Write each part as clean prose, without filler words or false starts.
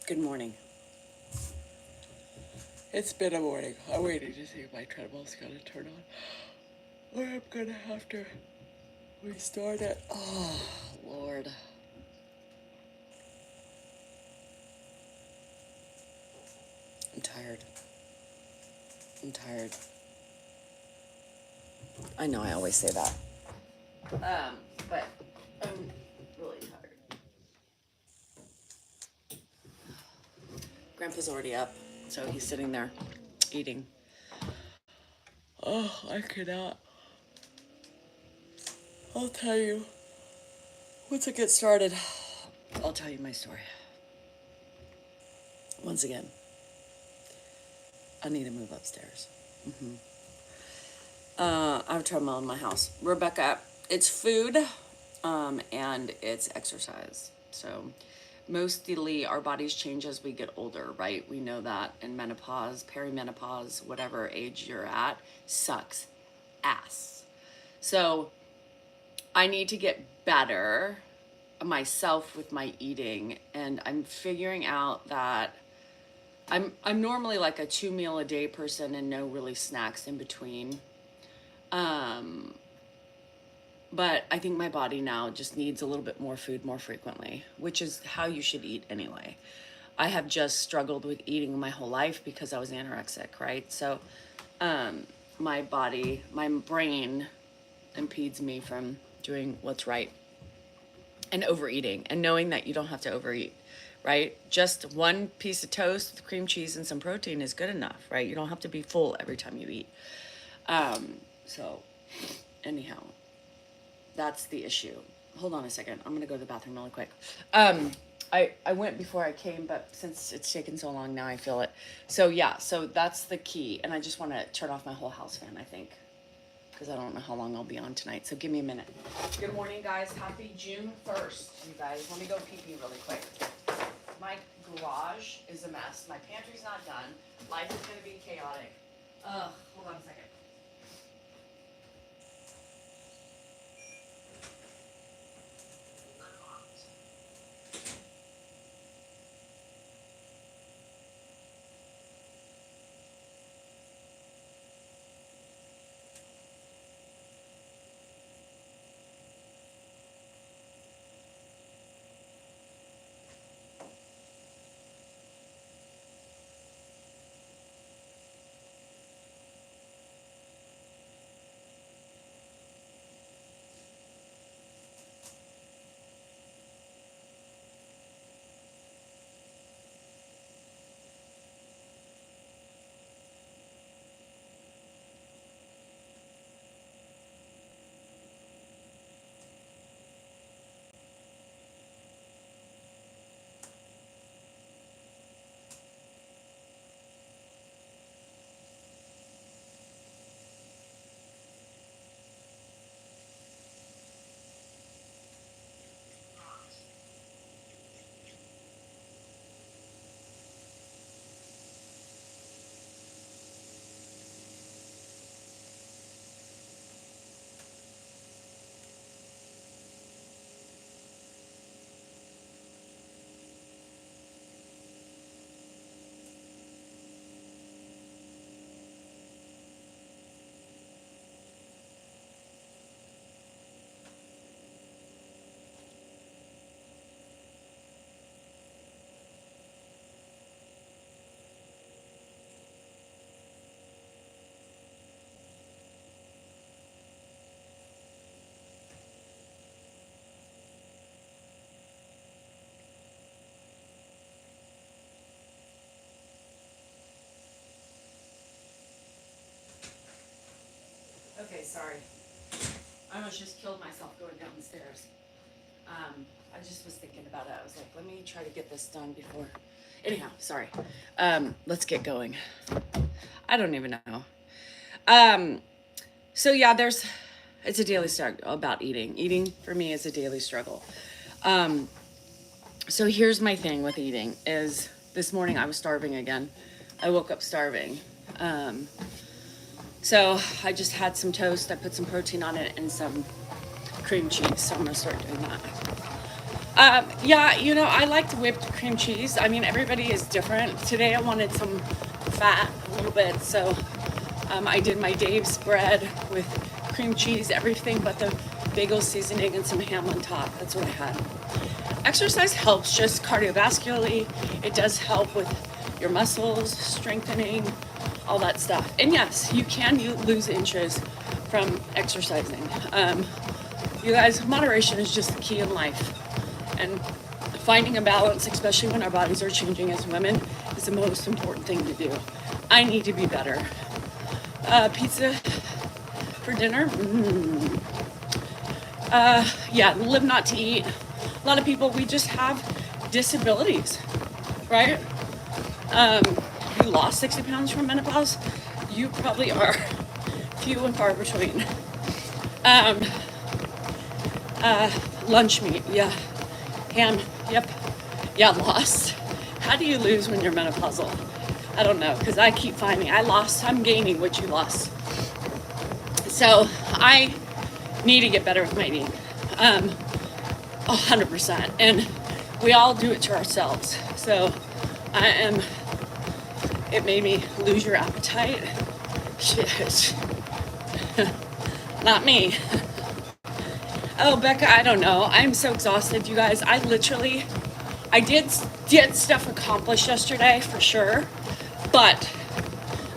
Good morning. It's been a morning. I'm waiting to see if my treadmill's gonna turn on. Or I'm gonna have to restart it. Oh, Lord. I'm tired. I'm tired. I know I always say that. But I'm really tired. Grandpa's already up, so he's sitting there eating. Oh, I cannot. I'll tell you. Once I get started, I'll tell you my story. Once again, I need to move upstairs. I have a treadmill in my house. Rebecca, it's food, and it's exercise. So, mostly our bodies change as we get older, right? We know that in menopause, perimenopause, whatever age you're at, sucks ass. So, I need to get better myself with my eating, and I'm figuring out that I'm normally like a 2 meal a day person and no really snacks in between. Um, but I think my body now just needs a little bit more food more frequently, which is how you should eat anyway. I have just struggled with eating my whole life because I was anorexic, right? So, my body, my brain impedes me from doing what's right and overeating and knowing that you don't have to overeat, right? Just one piece of toast with cream cheese and some protein is good enough, right? You don't have to be full every time you eat. So, anyhow, that's the issue. Hold on a second. I'm gonna go to the bathroom really quick. I went before I came, but since it's taken so long now, I feel it. So yeah, so that's the key. And I just want to turn off my whole house fan, I think, because I don't know how long I'll be on tonight. So give me a minute. Good morning, guys. Happy June 1st, you guys. Let me go pee-pee really quick. My garage is a mess. My pantry's not done. Life is gonna be chaotic. Hold on a second. Okay, sorry. I almost just killed myself going down the stairs. I just was thinking about it. I was like, let me try to get this done before. Anyhow, sorry. Let's get going. I don't even know. Um, so yeah, it's a daily struggle about eating. Eating for me is a daily struggle. Um, so here's my thing with eating is this morning I was starving again. I woke up starving. Um, so I just had some toast. I put some protein on it and some cream cheese. So I'm gonna start doing that. Yeah, I liked whipped cream cheese. I mean, everybody is different. Today I wanted some fat a little bit, so I did my Dave's bread with cream cheese, everything but the bagel seasoning and some ham on top. That's what I had. Exercise helps just cardiovascularly. It does help with your muscles, strengthening, all that stuff. And yes, you can lose inches from exercising. You guys, moderation is just the key in life. And finding a balance, especially when our bodies are changing as women, is the most important thing to do. I need to be better. Pizza for dinner? Yeah, live not to eat. A lot of people, we just have disabilities, right? You lost 60 pounds from menopause? You probably are few and far between. Lunch meat, yeah. Ham, yep. Yeah, lost. How do you lose when you're menopausal? I don't know, because I keep finding I'm gaining what you lost. So I need to get better with my eating. 100%. And we all do it to ourselves. So it made me lose your appetite. Shit. Not me. Oh, Becca, I don't know. I'm so exhausted, you guys. I did get stuff accomplished yesterday for sure, but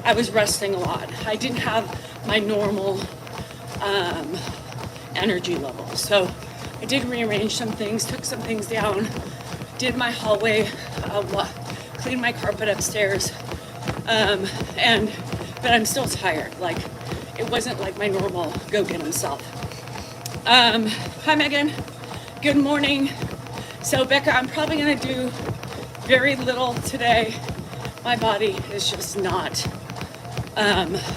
I was resting a lot. I didn't have my normal energy level. So I did rearrange some things, took some things down, did my hallway, cleaned my carpet upstairs, but I'm still tired. Like, it wasn't like my normal go get 'em self. Hi Megan, good morning. So Becca, I'm probably gonna do very little today. My body is just not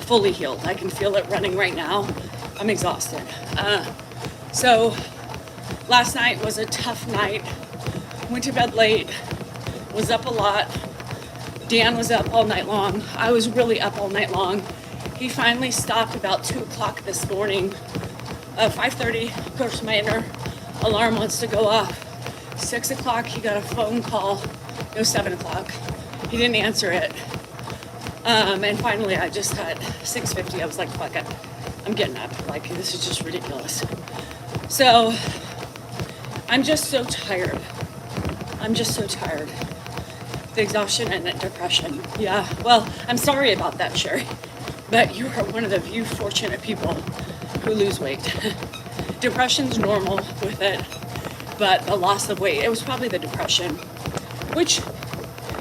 fully healed. I can feel it running right now. I'm exhausted. So last night was a tough night. Went to bed late, was up a lot. Dan was up all night long. I was really up all night long. He finally stopped about 2 o'clock this morning. 5:30, of course, my inner alarm wants to go off. 6 o'clock, he got a phone call. It was 7 o'clock. He didn't answer it. And finally, I just had 6:50. I was like, fuck it. I'm getting up. Like, this is just ridiculous. So, I'm just so tired. The exhaustion and the depression. Yeah, well, I'm sorry about that, Sherry. But you are one of the few fortunate people who lose weight. Depression's normal with it, but the loss of weight, it was probably the depression, which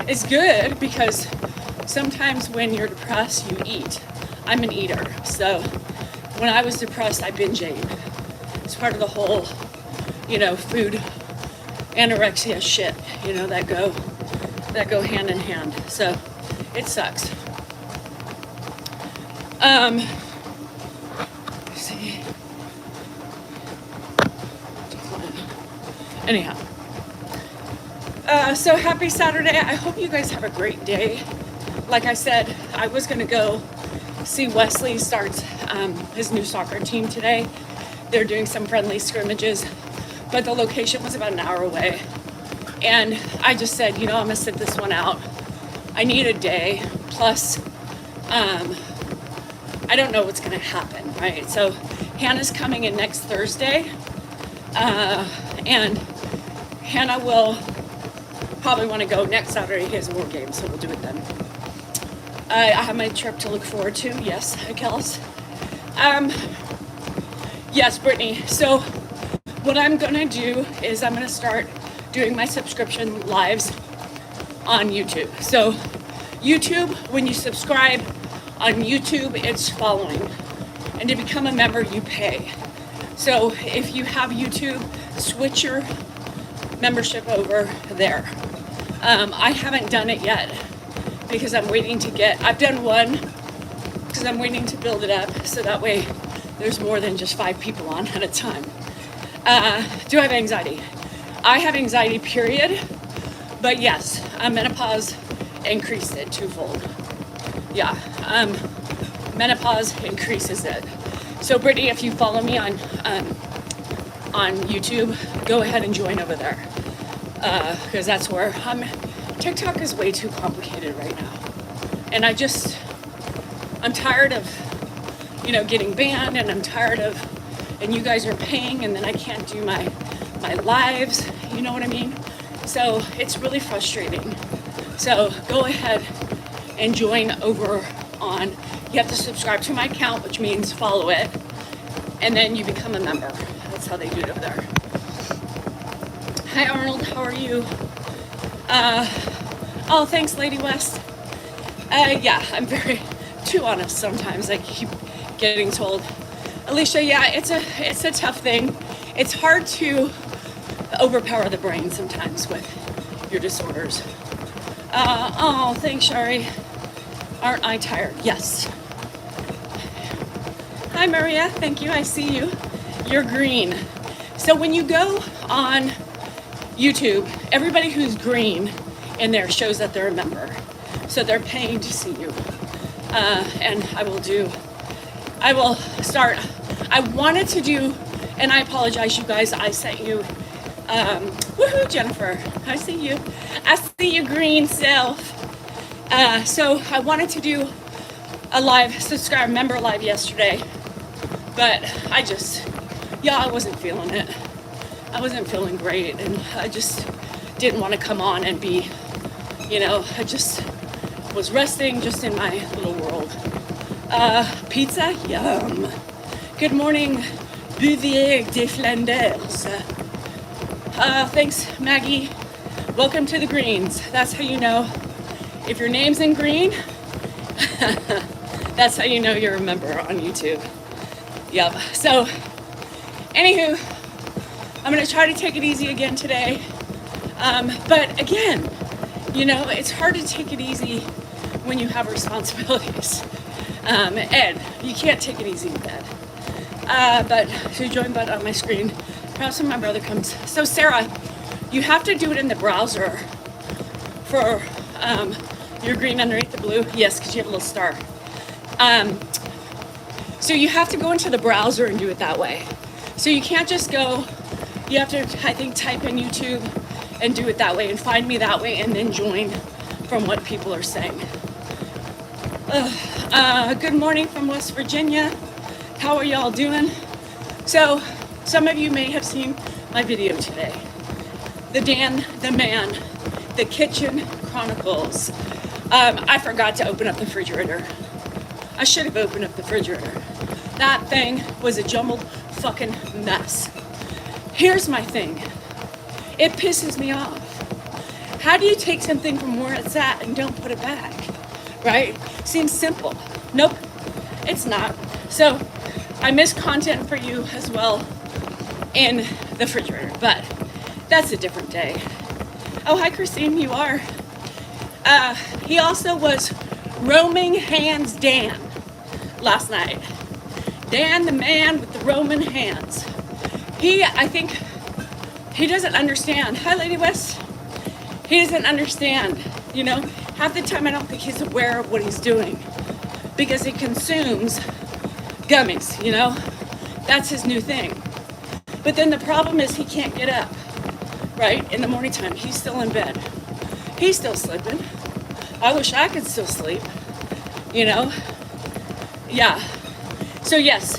is good because sometimes when you're depressed, you eat. I'm an eater, so when I was depressed, I binge ate. It's part of the whole, food anorexia shit, that go hand in hand. So it sucks. See. Anyhow. So happy Saturday. I hope you guys have a great day. Like I said, I was going to go see Wesley start his new soccer team today. They're doing some friendly scrimmages, but the location was about an hour away. And I just said, I'm going to sit this one out. I need a day. Plus, I don't know what's going to happen, right? So Hannah's coming in next Thursday. And Hannah will probably want to go next Saturday. He has a war game, so we'll do it then. I have my trip to look forward to. Yes, Kels. Yes, Brittany. So what I'm going to do is I'm going to start doing my subscription lives on YouTube. So YouTube, when you subscribe on YouTube, it's following. And to become a member, you pay. So if you have YouTube, switch your membership over there. I haven't done it yet because I'm waiting to I've done one because I'm waiting to build it up so that way there's more than just 5 people on at a time. Do I have anxiety? I have anxiety, period. But yes, menopause increased it twofold. Yeah, menopause increases it. So Brittany, if you follow me on YouTube, go ahead and join over there. because that's where TikTok is way too complicated right now. And I'm tired of, getting banned, and I'm tired of, and you guys are paying, and then I can't do my lives, you know what I mean? So it's really frustrating. So go ahead and join over on, you have to subscribe to my account, which means follow it, and then you become a member. That's how they do it over there. Hi Arnold, how are you? Oh, thanks Lady West. Yeah, I'm very too honest sometimes. I keep getting told. Alicia, yeah, it's a tough thing. It's hard to overpower the brain sometimes with your disorders. Oh, thanks, Shari. Aren't I tired? Yes. Hi, Maria. Thank you. I see you. You're green. So when you go on YouTube, everybody who's green in there shows that they're a member. So they're paying to see you. And I will start. I wanted to do, and I apologize, you guys. I sent you, woohoo, Jennifer. I see you. I see your green self. So I wanted to do a live subscribe member live yesterday, but I wasn't feeling it. I wasn't feeling great, and I just didn't want to come on and be, I just was resting just in my little world. Pizza, yum. Good morning, Bouvier de Flanders. Thanks, Maggie. Welcome to the greens. That's how you know if your name's in green. That's how you know you're a member on YouTube. Yep. So, anywho, I'm gonna try to take it easy again today. But again, it's hard to take it easy when you have responsibilities. Ed, you can't take it easy with Ed. But so join button on my screen. Perhaps when my brother comes. So Sarah, you have to do it in the browser for your green underneath the blue. Yes, because you have a little star. So you have to go into the browser and do it that way. So you can't just go, you have to, I think, type in YouTube and do it that way and find me that way and then join from what people are saying. Good morning from West Virginia. How are y'all doing? So some of you may have seen my video today. The Dan the Man, the Kitchen Chronicles. I forgot to open up the refrigerator. I should have opened up the refrigerator. That thing was a jumbled fucking mess. Here's my thing. It pisses me off. How do you take something from where it's at and don't put it back? Right? Seems simple. Nope, it's not. So I miss content for you as well in the refrigerator, but that's a different day. Oh, hi Christine, you are. He also was roaming hands Dan last night. Dan the man with the Roman hands. I think he doesn't understand. Hi Lady West. He doesn't understand, half the time I don't think he's aware of what he's doing because he consumes gummies, that's his new thing. But then the problem is he can't get up, right? In the morning time, he's still in bed. He's still sleeping. I wish I could still sleep, Yeah. So yes,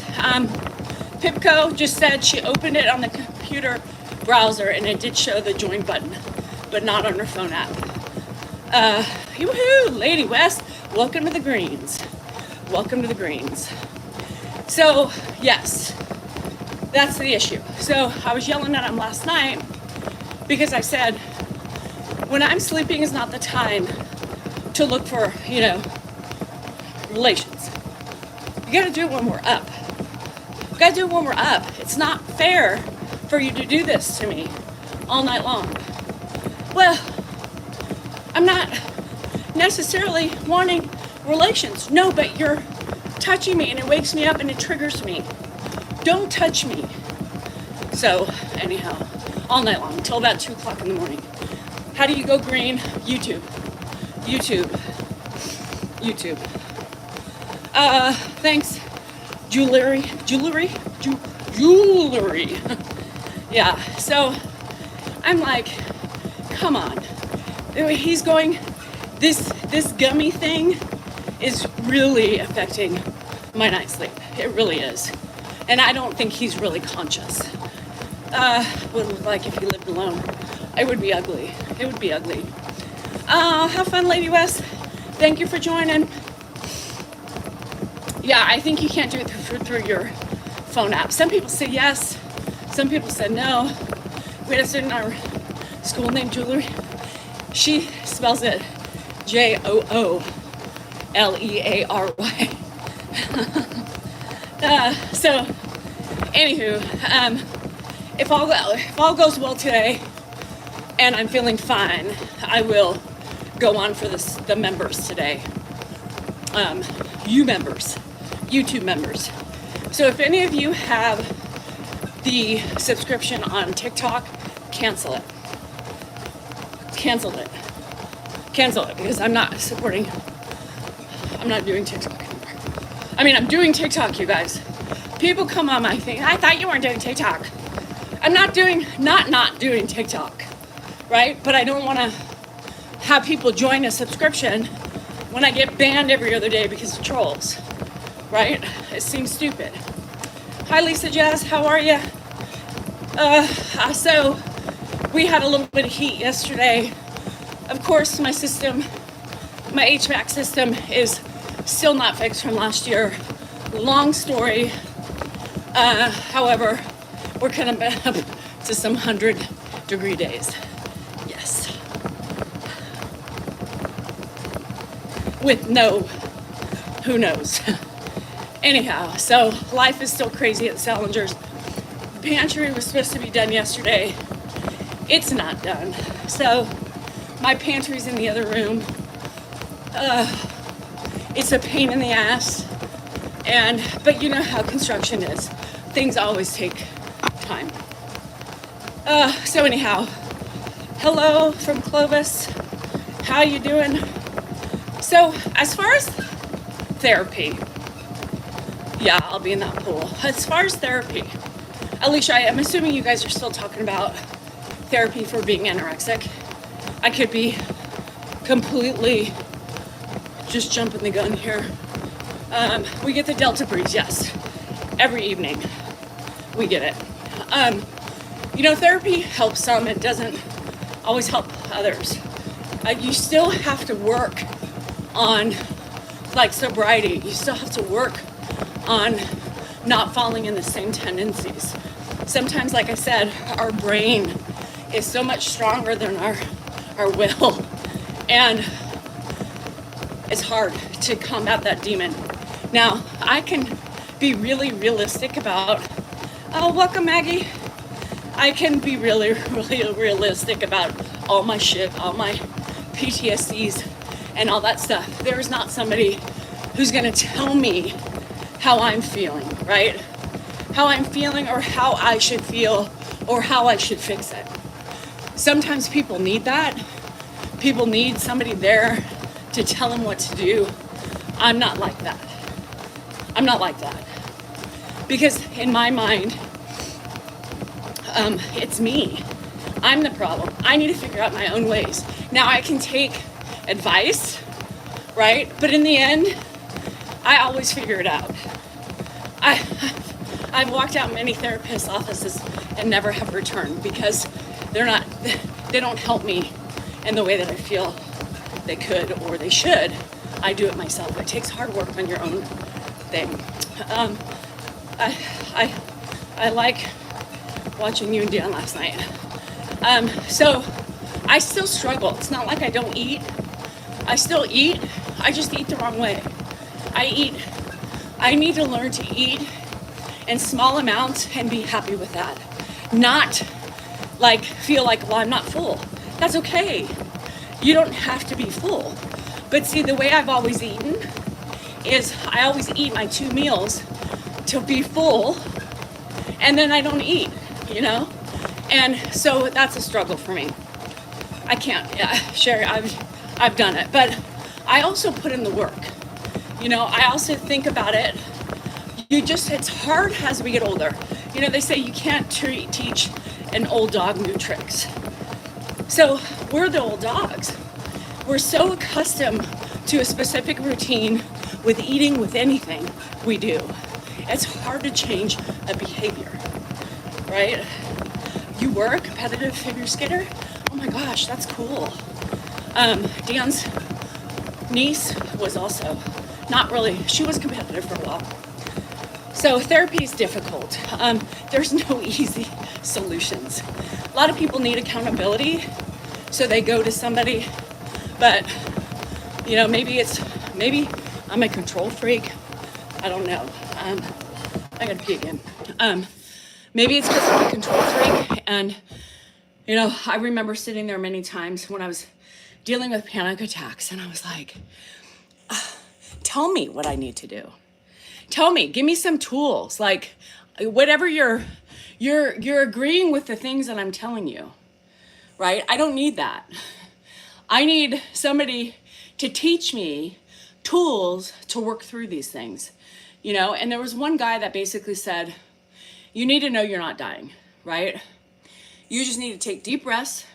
Pipco just said she opened it on the computer browser and it did show the join button, but not on her phone app. Woohoo, Lady West, welcome to the greens. Welcome to the greens. So, yes, that's the issue. So I was yelling at him last night because I said, when I'm sleeping is not the time to look for, relations. You gotta do it when we're up. You gotta do it when we're up. It's not fair for you to do this to me all night long. Well, I'm not necessarily wanting relations. No, but you're touching me and it wakes me up and it triggers me. Don't touch me. So, anyhow, all night long until about 2 o'clock in the morning. How do you go green? YouTube. Thanks. Jewelry. Yeah, so I'm like, come on. He's going, this gummy thing is really affecting my night's sleep. It really is. And I don't think he's really conscious. What it would look like if he lived alone. It would be ugly. It would be ugly. Have fun, Lady West. Thank you for joining. Yeah, I think you can't do it through your phone app. Some people say yes. Some people said no. We had a student in our school named Julie. She spells it Jooleary. So, anywho, if all goes well today, and I'm feeling fine, I will go on for the members today. YouTube members. So if any of you have the subscription on TikTok, cancel it. Cancel it because I'm not doing TikTok anymore. I mean, I'm doing TikTok, you guys. People come on my thing. I thought you weren't doing TikTok. I'm not doing TikTok, right? But I don't want to have people join a subscription when I get banned every other day because of trolls, right? It seems stupid. Hi, Lisa Jazz, how are you? So we had a little bit of heat yesterday. Of course, my HVAC system is still not fixed from last year. Long story. However, we're kind of up to some 100-degree days. Yes. With no, who knows. Anyhow, so life is still crazy at Salinger's. The pantry was supposed to be done yesterday. It's not done. So my pantry's in the other room. It's a pain in the ass. But you know how construction is. Things always take time. So anyhow, hello from Clovis. How you doing? So as far as therapy, yeah, I'll be in that pool. As far as therapy, Alicia, I'm assuming you guys are still talking about therapy for being anorexic. I could be completely just jumping the gun here. We get the Delta breeze, yes. Every evening, we get it. Therapy helps some. It doesn't always help others. You still have to work on, like, sobriety. You still have to work on not falling in the same tendencies. Sometimes, like I said, our brain is so much stronger than our will. And it's hard to combat that demon. Now, I can be really realistic about, oh, welcome, Maggie. I can be really, really realistic about all my shit, all my PTSDs and all that stuff. There's not somebody who's gonna tell me how I'm feeling, right? How I'm feeling or how I should feel or how I should fix it. Sometimes people need that. People need somebody there to tell them what to do. I'm not like that. I'm not like that. Because in my mind, it's me. I'm the problem. I need to figure out my own ways. Now I can take advice, right? But in the end, I always figure it out. I've walked out many therapists' offices and never have returned because they don't help me in the way that I feel they could or they should. I do it myself. It takes hard work on your own thing. I like watching you and Dan last night. So I still struggle. It's not like I don't eat. I still eat. I just eat the wrong way. I need to learn to eat in small amounts and be happy with that. Not like feel like, well, I'm not full. That's okay. You don't have to be full. But see, the way I've always eaten is I always eat my 2 meals to be full, and then I don't eat, And so that's a struggle for me. I can't, Sherry, I've done it, but I also put in the work. I also think about it. It's hard as we get older. They say you can't teach an old dog new tricks. So we're the old dogs. We're so accustomed to a specific routine with eating, with anything we do. It's hard to change a behavior, right? You were a competitive figure skater? Oh my gosh, that's cool. Dan's niece was also not really, she was competitive for a while. So therapy is difficult. There's no easy solutions. A lot of people need accountability, so they go to somebody, but you know, maybe I'm a control freak. I don't know. I gotta pee again. Maybe it's because I'm a control freak, and you know, I remember sitting there many times when I was dealing with panic attacks, and I was like, tell me what I need to do. Tell me, give me some tools, like whatever you're agreeing with the things that I'm telling you, right? I don't need that. I need somebody to teach me tools to work through these things, you know? And there was one guy that basically said, you need to know you're not dying, right? You just need to take deep breaths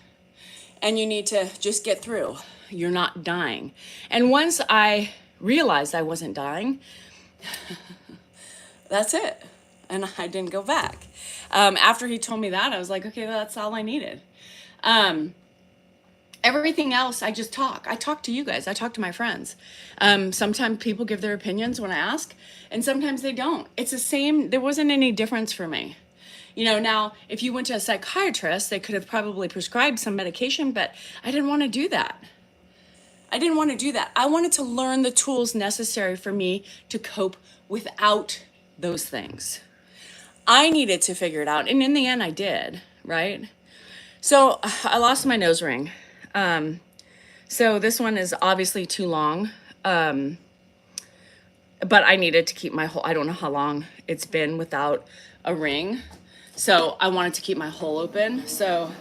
and you need to just get through. You're not dying. And once I realized I wasn't dying, that's it. And I didn't go back. After he told me that, I was like, okay, that's all I needed. Everything else, I just talk. I talk to you guys. I talk to my friends. Sometimes people give their opinions when I ask, and sometimes they don't. It's the same. There wasn't any difference for me. You know, now, if you went to a psychiatrist, they could have probably prescribed some medication, but I didn't want to do that. I didn't want to do that. I wanted to learn the tools necessary for me to cope without those things. I needed to figure it out, and in the end, I did, right? So I lost my nose ring. So this one is obviously too long, but I needed to keep my hole. I don't know how long it's been without a ring. So I wanted to keep my hole open. So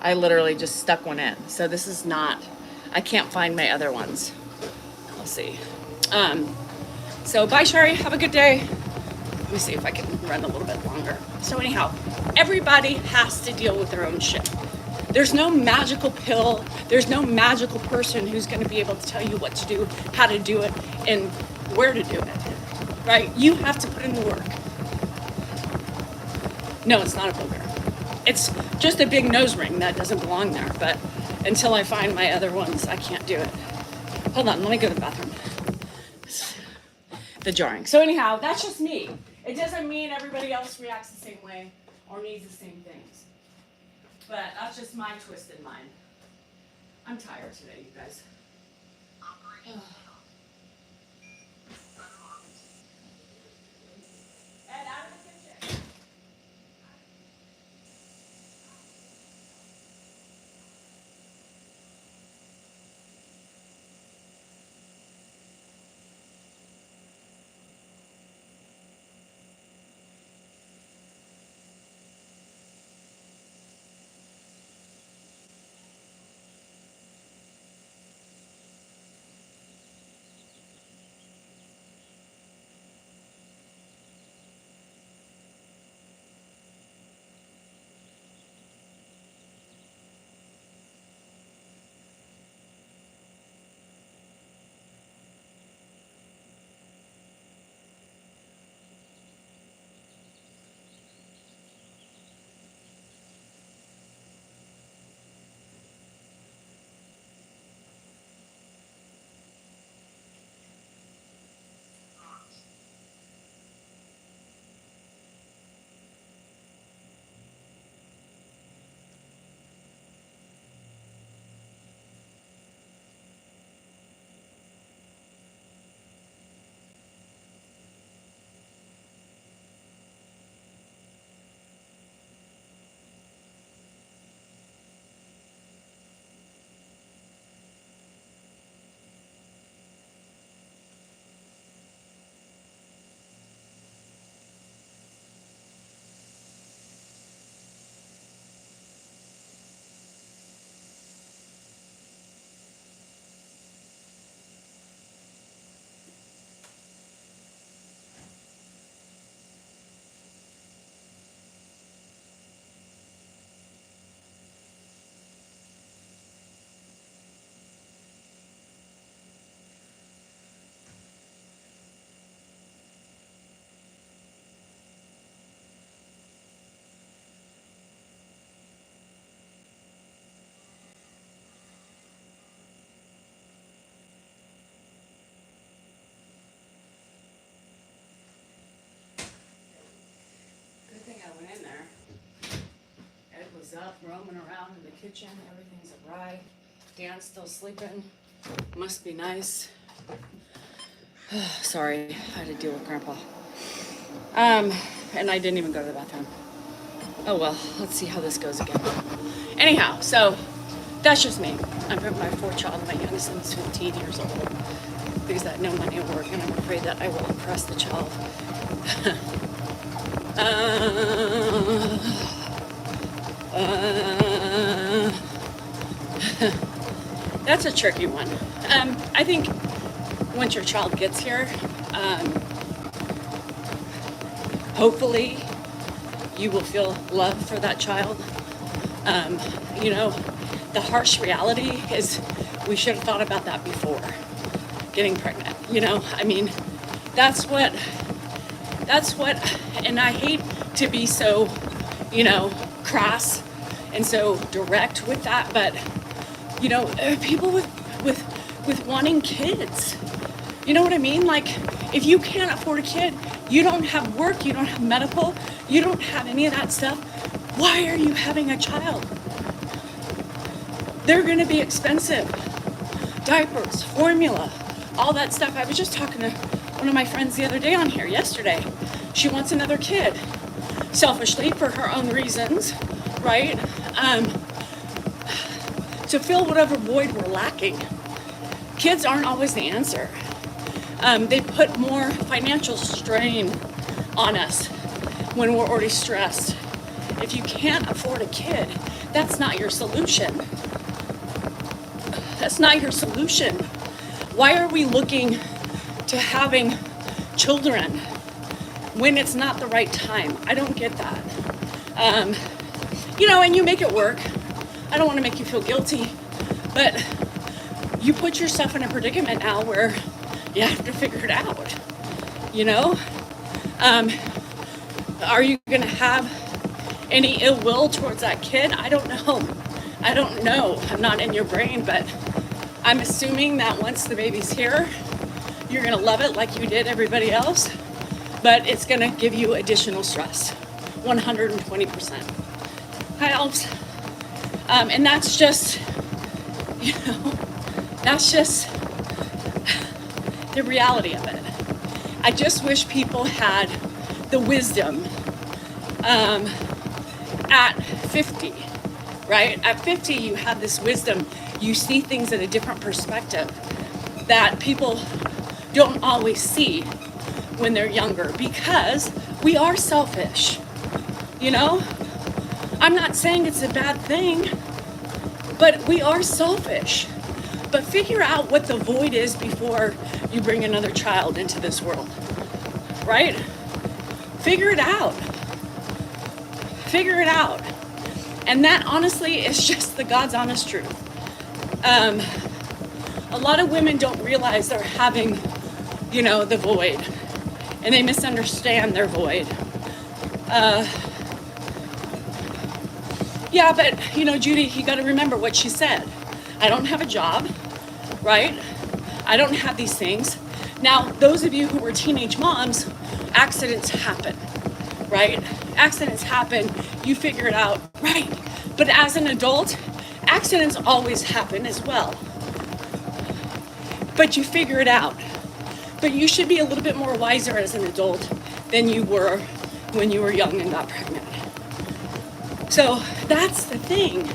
I literally just stuck one in. So this is not, I can't find my other ones. Let's see. So bye, Shari. Have a good day. Let me see if I can run a little bit longer. So anyhow, everybody has to deal with their own shit. There's no magical pill. There's no magical person who's going to be able to tell you what to do, how to do it, and where to do it, right? You have to put in the work. No, it's not a booger. It's just a big nose ring that doesn't belong there, but until I find my other ones, I can't do it. Hold on, let me go to the bathroom. The jarring. So anyhow, that's just me. It doesn't mean everybody else reacts the same way or needs the same things. But that's just my twisted mind. I'm tired today, you guys. And out of the kitchen. everybody's up, roaming around in the kitchen. Everything's awry. Dan's still sleeping. Must be nice. Sorry, I had to deal with Grandpa. And I didn't even go to the bathroom. Oh well, let's see how this goes again. Anyhow, so that's just me. I'm from my fourth child. My youngest son is 15 years old because I have no money at work, and I'm afraid that I will impress the child. That's a tricky one. I think once your child gets here, hopefully you will feel love for that child. You know, the harsh reality is we should have thought about that before getting pregnant. You know, I mean, that's what, and I hate to be so, you know, crass and so direct with that, but, you know, people with wanting kids, you know what I mean? Like, if you can't afford a kid, you don't have work, you don't have medical, you don't have any of that stuff, why are you having a child? They're gonna be expensive. Diapers, formula, all that stuff. I was just talking to one of my friends the other day on here, yesterday. She wants another kid, selfishly, for her own reasons, right? To fill whatever void we're lacking. Kids aren't always the answer. They put more financial strain on us when we're already stressed. If you can't afford a kid, that's not your solution. That's not your solution. Why are we looking to having children when it's not the right time? I don't get that. You know, and you make it work. I don't want to make you feel guilty, but you put yourself in a predicament now where you have to figure it out, you know? Are you gonna have any ill will towards that kid? I don't know. I don't know. I'm not in your brain, but I'm assuming that once the baby's here, you're gonna love it like you did everybody else, but it's gonna give you additional stress, 120%. Helps. And that's just, you know, that's just the reality of it. I just wish people had the wisdom at 50, right? At 50, you have this wisdom. You see things at a different perspective that people don't always see when they're younger because we are selfish, you know? I'm not saying it's a bad thing, but we are selfish. But figure out what the void is before you bring another child into this world, right? Figure it out. Figure it out. And that honestly is just the God's honest truth. A lot of women don't realize they're having, you know, the void, and they misunderstand their void. Yeah, but, you know, Judy, you got to remember what she said. I don't have a job, right? I don't have these things. Now, those of you who were teenage moms, accidents happen, right? Accidents happen, you figure it out, right? But as an adult, accidents always happen as well. But you figure it out. But you should be a little bit more wiser as an adult than you were when you were young and got pregnant. So that's the thing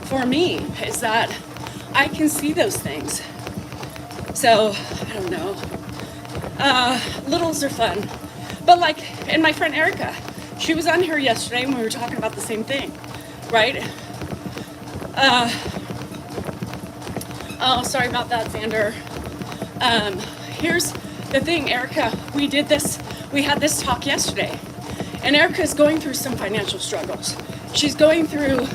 for me, is that I can see those things. So, I don't know. Littles are fun. But like, and my friend Erica, she was on here yesterday and we were talking about the same thing, right? Oh, sorry about that, Xander. Here's the thing, Erica, we had this talk yesterday, and Erica's going through some financial struggles. She's going through,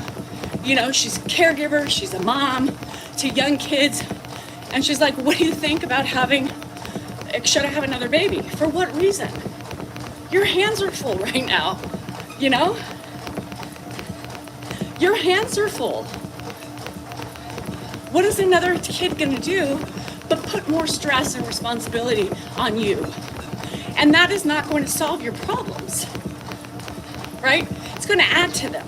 you know, she's a caregiver, she's a mom to young kids, and she's like, what do you think about should I have another baby? For what reason? Your hands are full right now, you know? Your hands are full. What is another kid gonna do but put more stress and responsibility on you? And that is not going to solve your problems, right? It's going to add to them.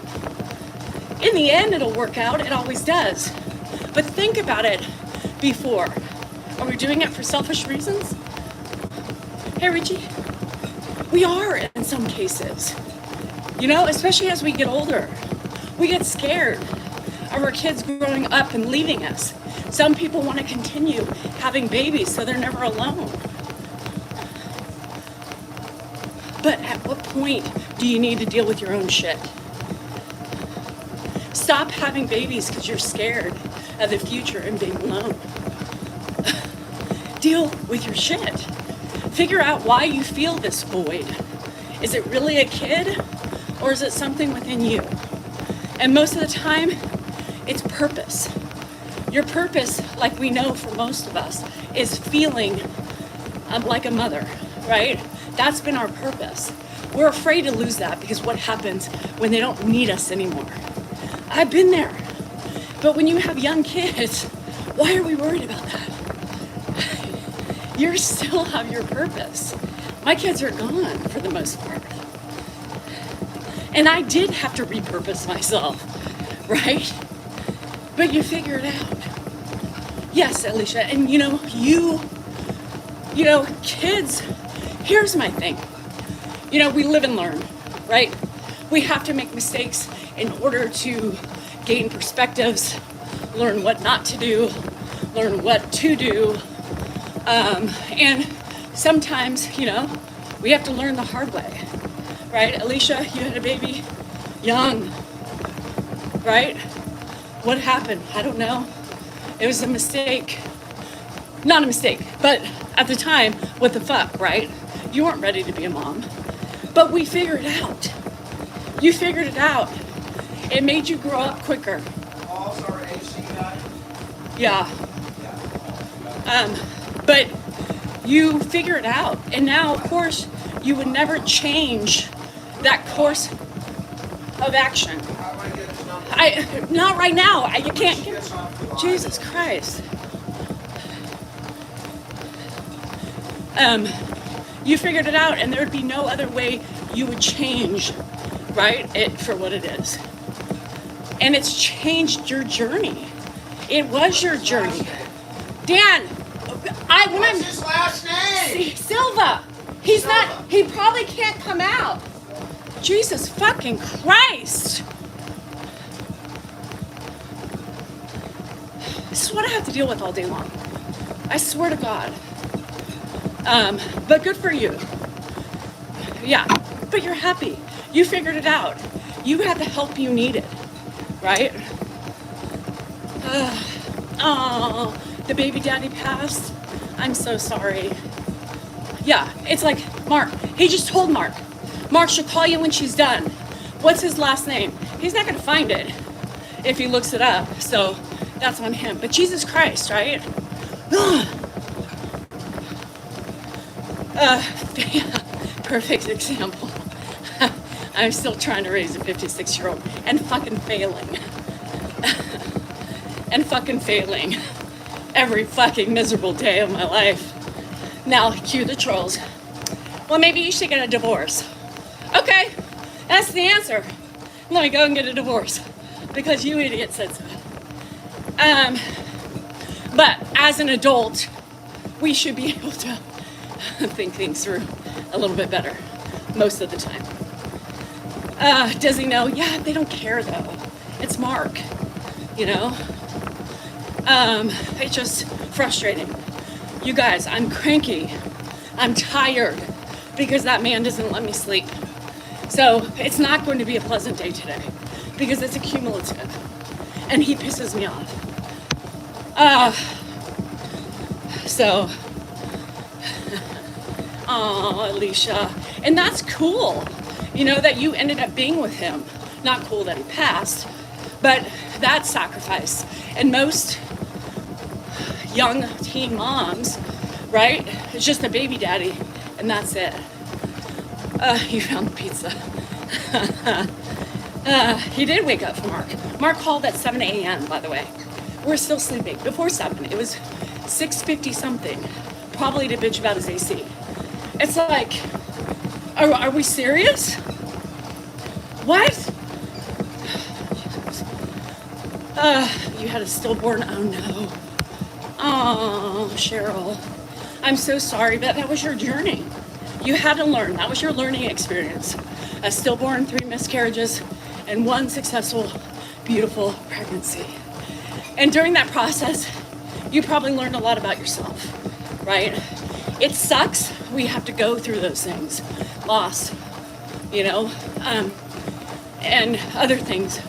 In the end, it'll work out. It always does. But think about it before. Are we doing it for selfish reasons? Hey, Richie, we are in some cases. You know, especially as we get older, we get scared of our kids growing up and leaving us. Some people want to continue having babies so they're never alone. But at what point do you need to deal with your own shit? Stop having babies because you're scared of the future and being alone. Deal with your shit. Figure out why you feel this void. Is it really a kid or is it something within you? And most of the time, it's purpose. Your purpose, like we know for most of us, is feeling like a mother, right? That's been our purpose. We're afraid to lose that because what happens when they don't need us anymore? I've been there. But when you have young kids, why are we worried about that? You still have your purpose. My kids are gone for the most part. And I did have to repurpose myself, right? But you figure it out. Yes, Alicia, and you know, kids, here's my thing. You know, we live and learn, right? We have to make mistakes in order to gain perspectives, learn what not to do, learn what to do. And sometimes, you know, we have to learn the hard way, right? Alicia, you had a baby young, right? What happened? I don't know. It was a mistake. Not a mistake, but at the time, what the fuck, right? You weren't ready to be a mom. But we figured it out. You figured it out. It made you grow up quicker. Also, our AC guy? Yeah. But you figure it out. And now, of course, you would never change that course of action. How do I get his number? Not right now. You can't He gets off the line. Jesus Christ. You figured it out, and there'd be no other way you would change, right? It for what it is. And it's changed your journey. It was your journey. Dan, What's his last name? Silva. He's Silva. not, he probably can't come out. Jesus fucking Christ. This is what I have to deal with all day long. I swear to God. But good for you. Yeah, but you're happy. You figured it out. You had the help you needed, right? Oh, the baby daddy passed. I'm so sorry. Yeah, it's like Mark. He just told Mark. Mark should call you when she's done. What's his last name? He's not gonna find it if he looks it up. So that's on him. But Jesus Christ, right? Perfect example. I'm still trying to raise a 56-year-old and fucking failing. And fucking failing every fucking miserable day of my life. Now, cue the trolls. Well, maybe you should get a divorce. Okay, that's the answer. Let me go and get a divorce because you idiot said so. But as an adult, we should be able to think things through a little bit better most of the time. Does he know? Yeah, they don't care though. It's Mark, you know? It's just frustrating. You guys, I'm cranky. I'm tired because that man doesn't let me sleep. So it's not going to be a pleasant day today because it's accumulative and he pisses me off. Oh, Alicia. And that's cool, you know, that you ended up being with him. Not cool that he passed, but that sacrifice. And most young teen moms, right? It's just a baby daddy, and that's it. You found the pizza. He did wake up for Mark. Mark called at 7 a.m., by the way. We're still sleeping. Before 7, it was 6:50 something, probably to bitch about his AC. It's like, are we serious? What? You had a stillborn. Oh no. Oh, Cheryl. I'm so sorry, but that was your journey. You had to learn. That was your learning experience. A stillborn, 3 miscarriages, and 1 successful, beautiful pregnancy. And during that process, you probably learned a lot about yourself, right? It sucks. We have to go through those things. Loss, you know, and other things.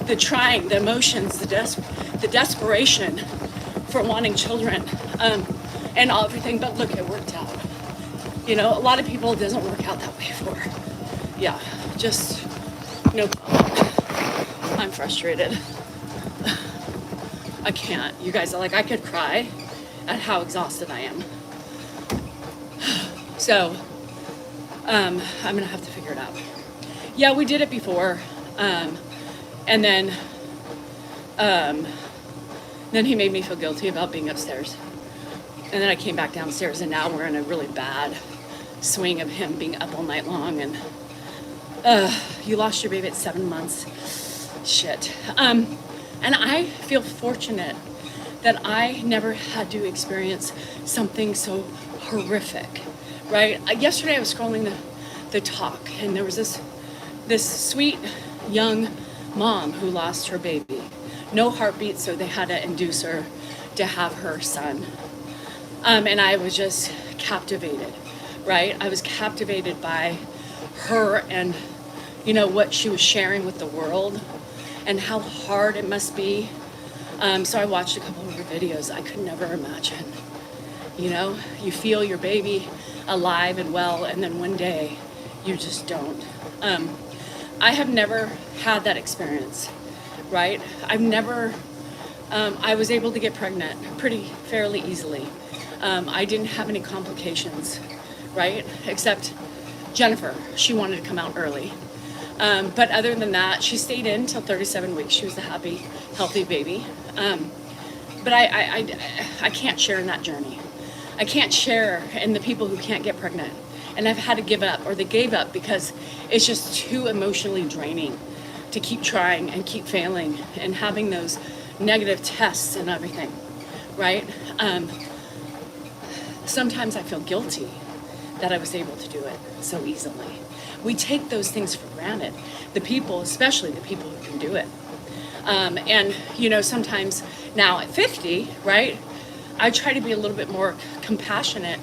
The trying, the emotions, the desperation for wanting children, and everything. But look, it worked out. You know, a lot of people, it doesn't work out that way for. Yeah, just no problem. I'm frustrated. I can't. You guys are like, I could cry at how exhausted I am. So, I'm gonna have to figure it out. Yeah, we did it before. And then he made me feel guilty about being upstairs. And then I came back downstairs, and now we're in a really bad swing of him being up all night long. And you lost your baby at 7 months. Shit. And I feel fortunate that I never had to experience something so horrific, right? Yesterday I was scrolling the talk, and there was this sweet young mom who lost her baby. No heartbeat, so they had to induce her to have her son. And I was just captivated, right? I was captivated by her and, you know, what she was sharing with the world and how hard it must be. So I watched a couple of her videos. I could never imagine, you know, you feel your baby alive and well, and then one day you just don't. I have never had that experience, right? I've never, I was able to get pregnant pretty fairly easily. I didn't have any complications, right? Except Jennifer, she wanted to come out early. But other than that, she stayed in till 37 weeks. She was a happy, healthy baby. But I can't share in that journey. I can't share in the people who can't get pregnant. And I've had to give up, or they gave up because it's just too emotionally draining to keep trying and keep failing and having those negative tests and everything, right? Sometimes I feel guilty that I was able to do it so easily. We take those things for granted. The people, especially the people who can do it. And, you know, sometimes now at 50, right, I try to be a little bit more compassionate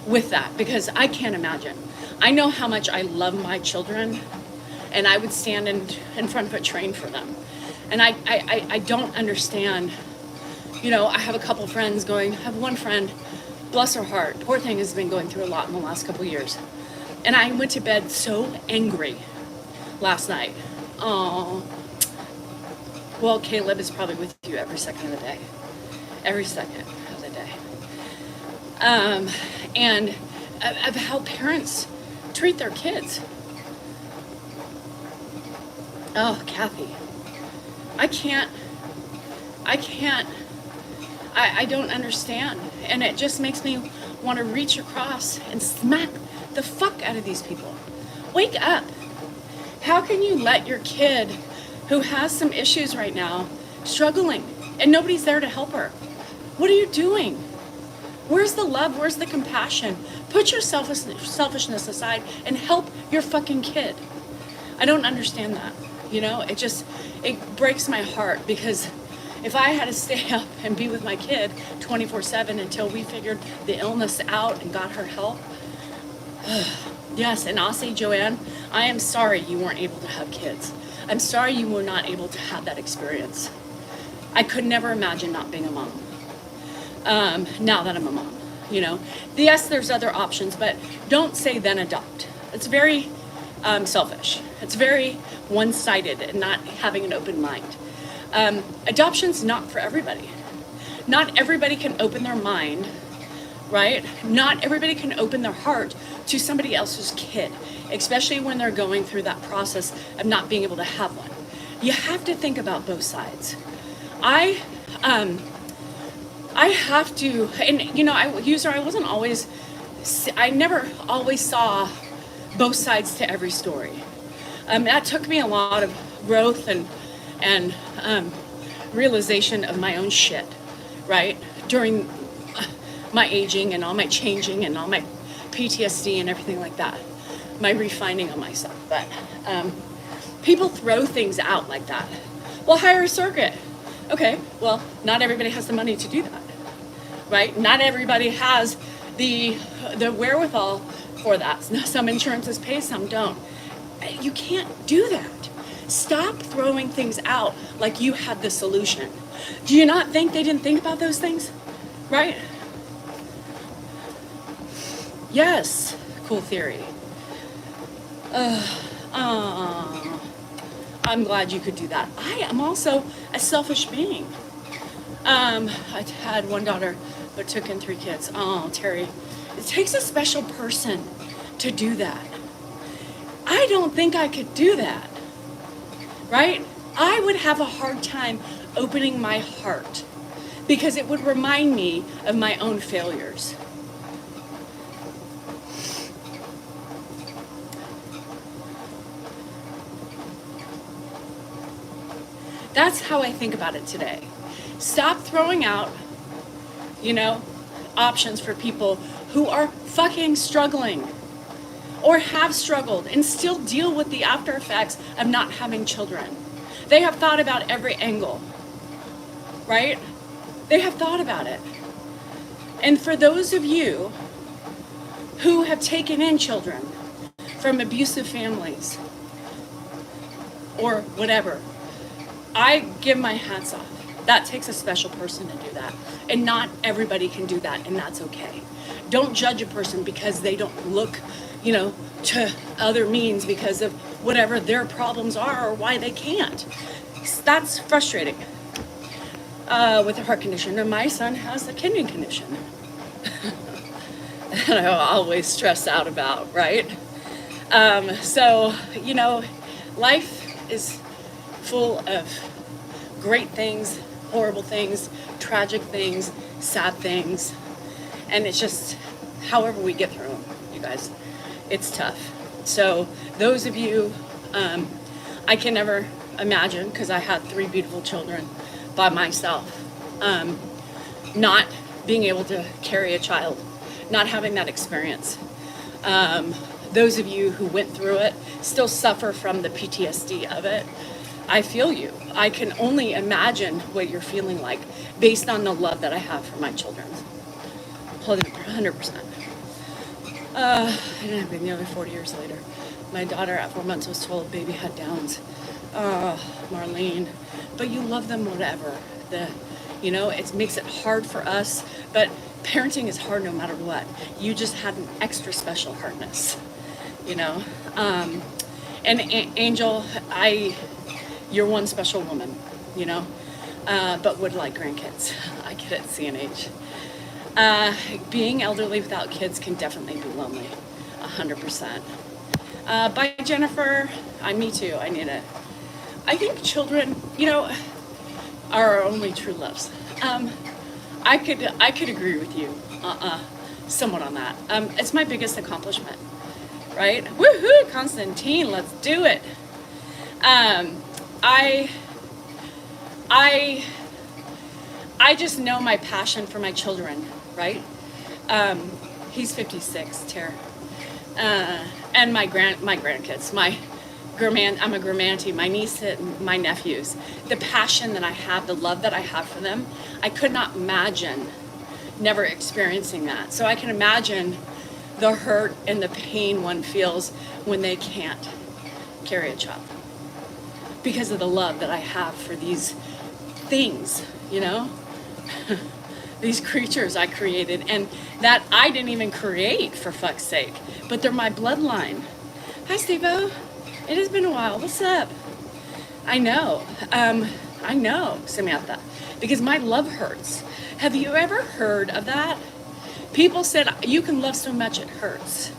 with that because I can't imagine. I know how much I love my children, and I would stand in front of a train for them. And I don't understand, you know, I have a couple friends going, I have one friend, bless her heart, poor thing has been going through a lot in the last couple of years. And I went to bed so angry last night. Oh, well, Caleb is probably with you every second of the day. Every second of the day. And of how parents treat their kids. Oh, Kathy, I don't understand. And it just makes me want to reach across and smack the fuck out of these people. Wake up. How can you let your kid who has some issues right now struggling and nobody's there to help her? What are you doing? Where's the love? Where's the compassion? Put your selfishness aside and help your fucking kid. I don't understand that. You know, it breaks my heart because if I had to stay up and be with my kid 24/7 until we figured the illness out and got her help, yes, and I'll say, Joanne, I am sorry you weren't able to have kids. I'm sorry you were not able to have that experience. I could never imagine not being a mom. Now that I'm a mom, you know. Yes, there's other options, but don't say then adopt. It's very selfish. It's very one-sided and not having an open mind. Adoption's not for everybody. Not everybody can open their mind, right? Not everybody can open their heart to somebody else's kid, especially when they're going through that process of not being able to have one. You have to think about both sides. I have to, and you know, I never always saw both sides to every story. That took me a lot of growth and realization of my own shit, right? During my aging and all my changing and all my PTSD and everything like that, my refining of myself. But people throw things out like that. Well, hire a surrogate. Okay, well, not everybody has the money to do that, right? Not everybody has the wherewithal for that. Some insurances pay, some don't. You can't do that. Stop throwing things out like you had the solution. Do you not think they didn't think about those things? Right? Yes, cool theory. I'm glad you could do that. I am also a selfish being. I had one daughter, but took in 3 kids. Oh, Terry, it takes a special person to do that. I don't think I could do that, right? I would have a hard time opening my heart because it would remind me of my own failures. That's how I think about it today. Stop throwing out, options for people who are fucking struggling or have struggled and still deal with the after effects of not having children. They have thought about every angle, right? They have thought about it. And for those of you who have taken in children from abusive families or whatever, I give my hats off. That takes a special person to do that. And not everybody can do that, and that's okay. Don't judge a person because they don't look, to other means because of whatever their problems are or why they can't. That's frustrating. With a heart condition. And my son has a kidney condition. And I always stress out about, right? So, life is full of great things, horrible things, tragic things, sad things, and it's just however we get through them, you guys. It's tough. So those of you, I can never imagine, because I had 3 beautiful children by myself, not being able to carry a child, not having that experience. Those of you who went through it still suffer from the PTSD of it. I feel you. I can only imagine what you're feeling like based on the love that I have for my children. 100%. And I've been nearly 40 years later. My daughter at 4 months was told baby had Downs. Marlene. But you love them whatever. It makes it hard for us, but parenting is hard no matter what. You just had an extra special hardness, And Angel, you're one special woman, but would like grandkids. I get it, CNH. Being elderly without kids can definitely be lonely, 100%. Bye, Jennifer. Me too. I need it. I think children, are our only true loves. I could agree with you, somewhat on that. It's my biggest accomplishment, right? Woohoo, Constantine, let's do it. I just know my passion for my children, right? He's 56, Tara. And my grandkids, I'm a grandma, my niece and my nephews. The passion that I have, the love that I have for them, I could not imagine never experiencing that. So I can imagine the hurt and the pain one feels when they can't carry a child because of the love that I have for these things, these creatures I created and that I didn't even create, for fuck's sake, but they're my bloodline. Hi, Steve-O. It has been a while. What's up? I know, Samantha, because my love hurts. Have you ever heard of that? People said, you can love so much it hurts.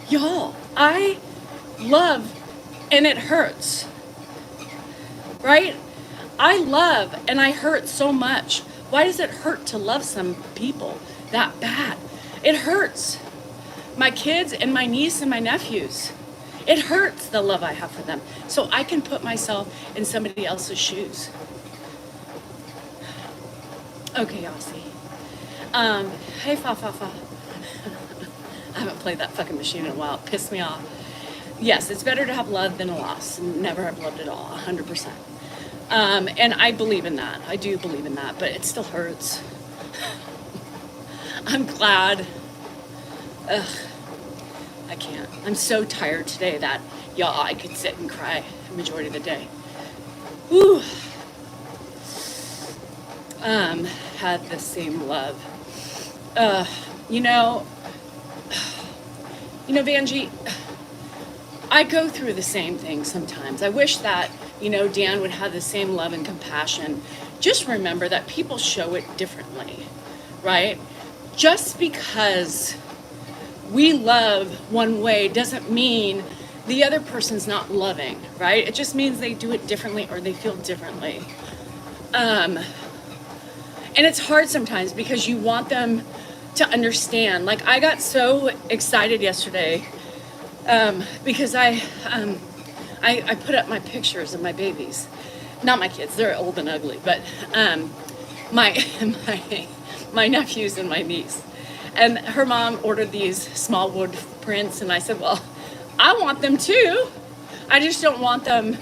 Y'all, I love and it hurts, right? I love and I hurt so much. Why does it hurt to love some people that bad? It hurts. My kids and my niece and my nephews. It hurts, the love I have for them. So I can put myself in somebody else's shoes. Okay, Aussie. Hey, Fa Fa Fa. I haven't played that fucking machine in a while. It pissed me off. Yes, it's better to have love than a loss. Never have loved at all, 100%. And I believe in that. I do believe in that, but it still hurts. I'm glad. Ugh, I can't. I'm so tired today that, y'all, I could sit and cry the majority of the day. Whew. Had the same love. You know, Vanjie, I go through the same thing sometimes. I wish that, Dan would have the same love and compassion. Just remember that people show it differently, right? Just because we love one way doesn't mean the other person's not loving, right? It just means they do it differently or they feel differently. And it's hard sometimes because you want them to understand. Like, I got so excited yesterday because I put up my pictures of my babies. Not my kids, they're old and ugly, but my nephews and my niece. And her mom ordered these small wood prints, and I said, well, I want them too. I just don't want them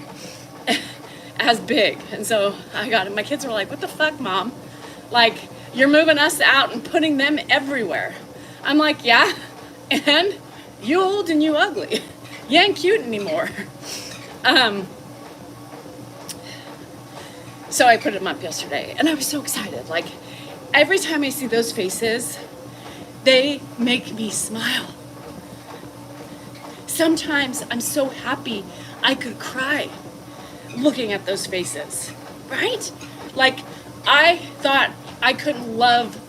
as big. And so I got it. My kids were like, what the fuck, Mom? Like, you're moving us out and putting them everywhere. I'm like, yeah, and you old and you ugly. You ain't cute anymore. So I put them up yesterday, and I was so excited. Like, every time I see those faces, they make me smile. Sometimes I'm so happy I could cry looking at those faces, right? Like, I thought I couldn't love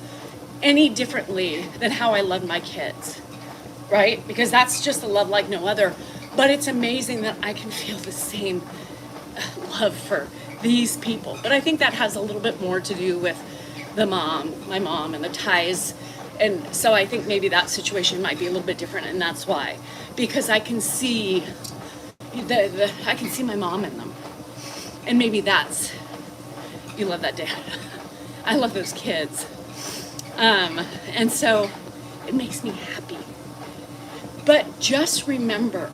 any differently than how I love my kids, right? Because that's just a love like no other. But it's amazing that I can feel the same love for these people. But I think that has a little bit more to do with my mom and the ties. And so I think maybe that situation might be a little bit different, and that's why. Because I can see I can see my mom in them. And maybe that's, you love that dad. I love those kids. And so it makes me happy. But just remember,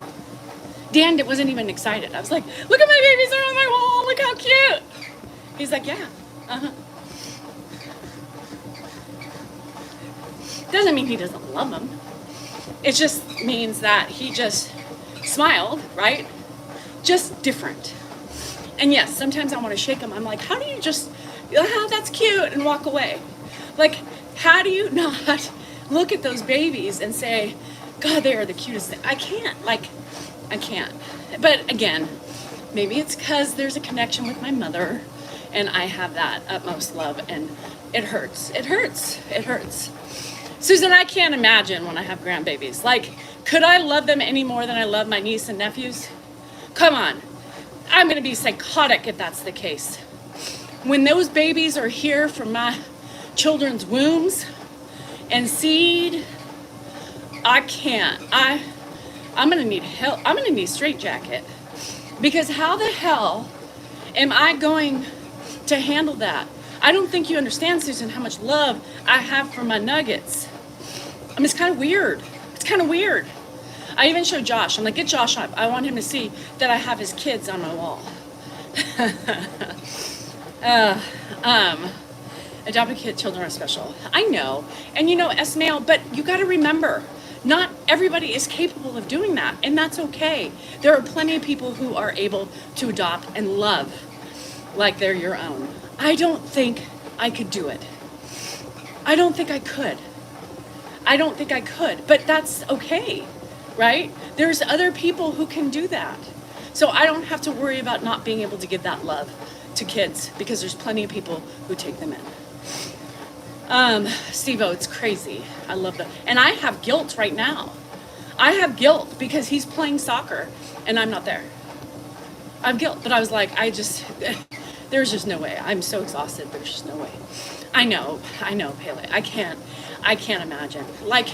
Dan wasn't even excited. I was like, look at my babies, they're on my wall, look how cute. He's like, yeah, Doesn't mean he doesn't love them. It just means that he just smiled, right? Just different. And yes, sometimes I want to shake him. I'm like, how do you just, oh, that's cute, and walk away? Like, how do you not look at those babies and say, God, they are the cutest thing? I can't. But again, maybe it's because there's a connection with my mother, and I have that utmost love, and it hurts. It hurts. It hurts. Susan, I can't imagine when I have grandbabies. Like, could I love them any more than I love my niece and nephews? Come on. I'm going to be psychotic if that's the case. When those babies are here from my children's wombs and seed, I can't. I'm going to need help. I'm going to need a straitjacket. Because how the hell am I going to handle that? I don't think you understand, Susan, how much love I have for my nuggets. I mean, it's kind of weird. It's kind of weird. I even showed Josh. I'm like, get Josh up. I want him to see that I have his kids on my wall. Adopted kid children are special. I know. And Esmail, but you got to remember, not everybody is capable of doing that, and that's okay. There are plenty of people who are able to adopt and love like they're your own. I don't think I could do it. I don't think I could. But that's okay, right? There's other people who can do that. So I don't have to worry about not being able to give that love to kids, because there's plenty of people who take them in. Steve-O, it's crazy. I love that. And I have guilt right now. I have guilt because he's playing soccer and I'm not there. I have guilt, but I was like, there's just no way. I'm so exhausted. There's just no way. I know, Pele. I can't imagine. Like,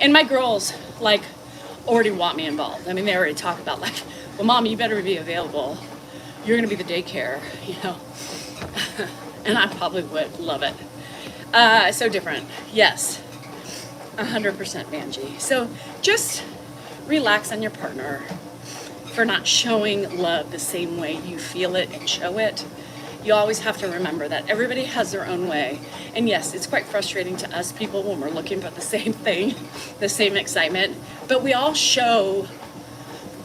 and my girls, like, already want me involved. I mean, they already talk about like, well, mom, you better be available. You're gonna be the daycare, you know. And I probably would love it. So different, yes, 100% Vanjie. So just relax on your partner for not showing love the same way you feel it and show it. You always have to remember that everybody has their own way. And yes, it's quite frustrating to us people when we're looking for the same thing, the same excitement, but we all show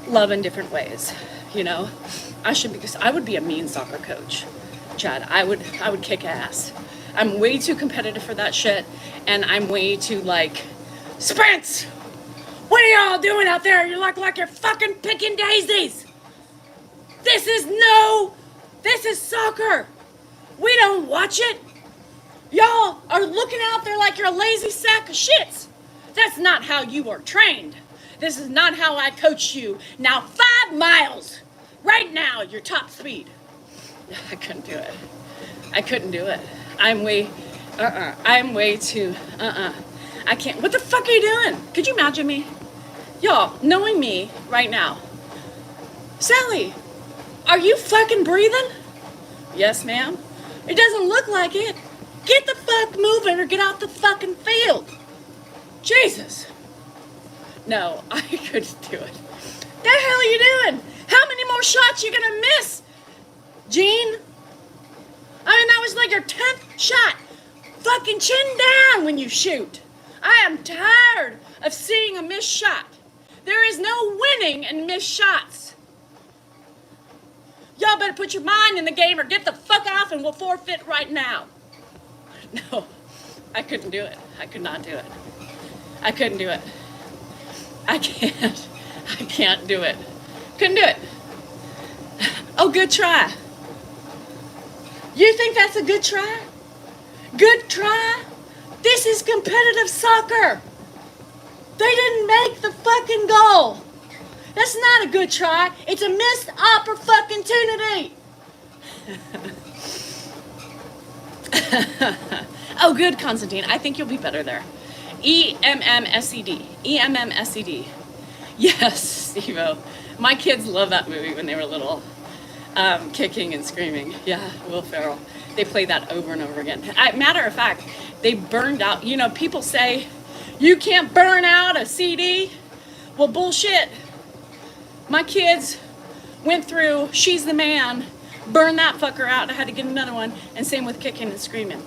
love in different ways, you know? Because I would be a mean soccer coach, Chad. I would kick ass. I'm way too competitive for that shit, and I'm way too like, sprints! What are y'all doing out there? You look like you're fucking picking daisies! This is soccer! We don't watch it! Y'all are looking out there like you're a lazy sack of shits! That's not how you are trained. This is not how I coach you. Now 5 miles! Right now, your top speed. I couldn't do it. I couldn't do it. I'm way too, I can't. What the fuck are you doing? Could you imagine me? Y'all, knowing me right now. Sally, are you fucking breathing? Yes, ma'am. It doesn't look like it. Get the fuck moving or get out the fucking field. Jesus. No, I couldn't do it. The hell are you doing? How many more shots you gonna miss, Gene? I mean, that was like your 10th shot. Fucking chin down when you shoot. I am tired of seeing a missed shot. There is no winning in missed shots. Y'all better put your mind in the game or get the fuck off and we'll forfeit right now. No, I couldn't do it. I could not do it. I couldn't do it. I can't do it. Couldn't do it. Oh, good try. You think that's a good try? Good try? This is competitive soccer. They didn't make the fucking goal. That's not a good try. It's a missed opportunity. Oh, good, Constantine. I think you'll be better there. EMMSED. EMMSED. Yes, Steve-O. My kids love that movie when they were little. Kicking and screaming. Yeah, Will Ferrell. They play that over and over again. Matter of fact, they burned out. You know, people say, you can't burn out a CD. Well, bullshit. My kids went through She's the Man, burned that fucker out. I had to get another one. And same with Kicking and Screaming.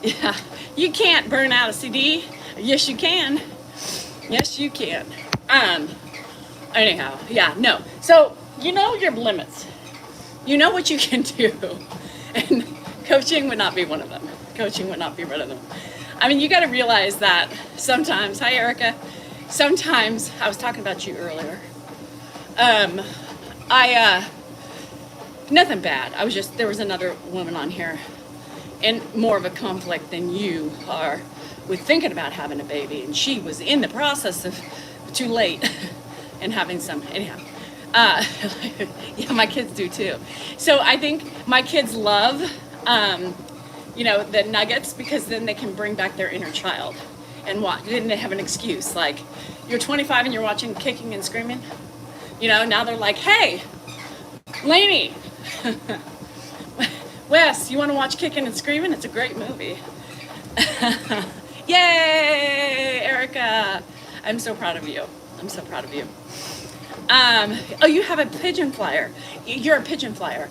Yeah, you can't burn out a CD. Yes, you can. Yes, you can. Anyhow, yeah, no. So, you know your limits. You know what you can do. And coaching would not be one of them. Coaching would not be one of them. I mean, you got to realize that sometimes, hi, Erica. Sometimes, I was talking about you earlier. Nothing bad. There was another woman on here and more of a conflict than you are with thinking about having a baby. And she was in the process of too late and having some, anyhow. Yeah, my kids do too. So I think my kids love, the nuggets because then they can bring back their inner child and watch. Then they have an excuse. Like, you're 25 and you're watching Kicking and Screaming. You know, now they're like, hey, Lainey, Wes, you want to watch Kicking and Screaming? It's a great movie. Yay, Erica. I'm so proud of you. I'm so proud of you. Oh, you have a pigeon flyer. You're a pigeon flyer.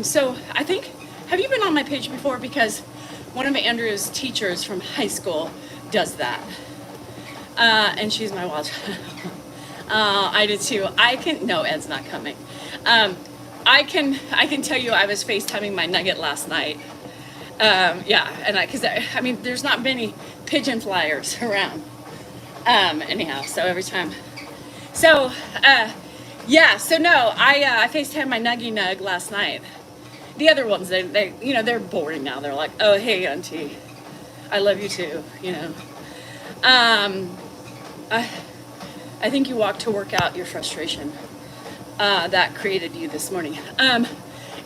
So I think, have you been on my page before? Because one of Andrew's teachers from high school does that. And she's my wild child. I did too. No, Ed's not coming. I can tell you I was FaceTiming my nugget last night. Yeah, and there's not many pigeon flyers around. Anyhow, so every time. So, I FaceTimed my Nuggy Nug last night. The other ones, they're boring now. They're like, oh, hey, auntie, I love you too, I think you walked to work out your frustration that created you this morning.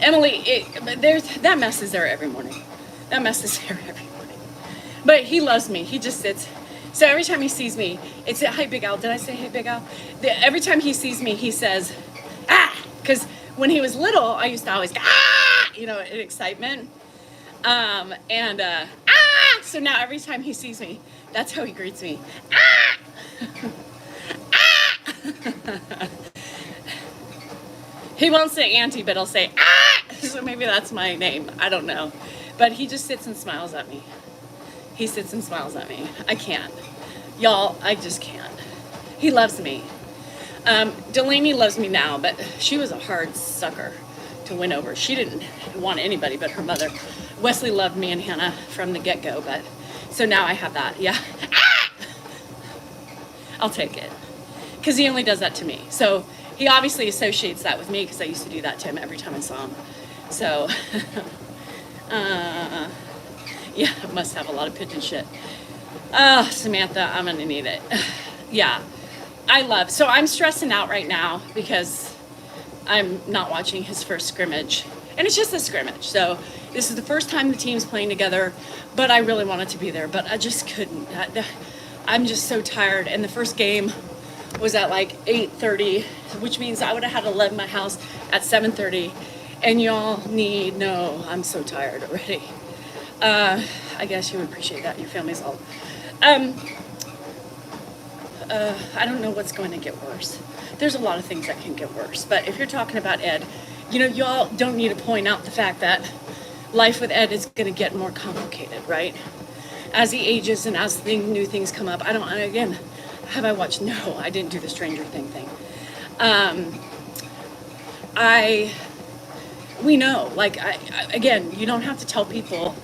Emily, that mess is there every morning. That mess is there every morning. But he loves me. He just sits So every time he sees me, it's hi Big Al. Did I say hey Big Al? Every time he sees me, he says ah, because when he was little, I used to always go, ah, you know, in excitement. So now every time he sees me, that's how he greets me. Ah! He won't say auntie, but he'll say ah. So maybe that's my name. I don't know, but he just sits and smiles at me. He sits and smiles at me. I can't, y'all. I just can't. He loves me. Delaney loves me now, but she was a hard sucker to win over. She didn't want anybody but her mother. Wesley loved me and Hannah from the get-go, but so now I have that. Yeah. Ah! I'll take it. Because he only does that to me. So he obviously associates that with me because I used to do that to him every time I saw him. So, yeah, must have a lot of pigeon shit. Samantha, I'm gonna need it. Yeah, so I'm stressing out right now because I'm not watching his first scrimmage. And it's just a scrimmage. So this is the first time the team's playing together, but I really wanted to be there, but I just couldn't. I'm just so tired. And the first game was at like 8:30, which means I would have had to leave my house at 7:30. And y'all I'm so tired already. I guess you would appreciate that. Your family's all. I don't know what's going to get worse. There's a lot of things that can get worse. But if you're talking about Ed, you know, y'all don't need to point out the fact that life with Ed is going to get more complicated, right? As he ages and as new things come up. Have I watched? No, I didn't do the Stranger Thing thing. We know, like, again, you don't have to tell people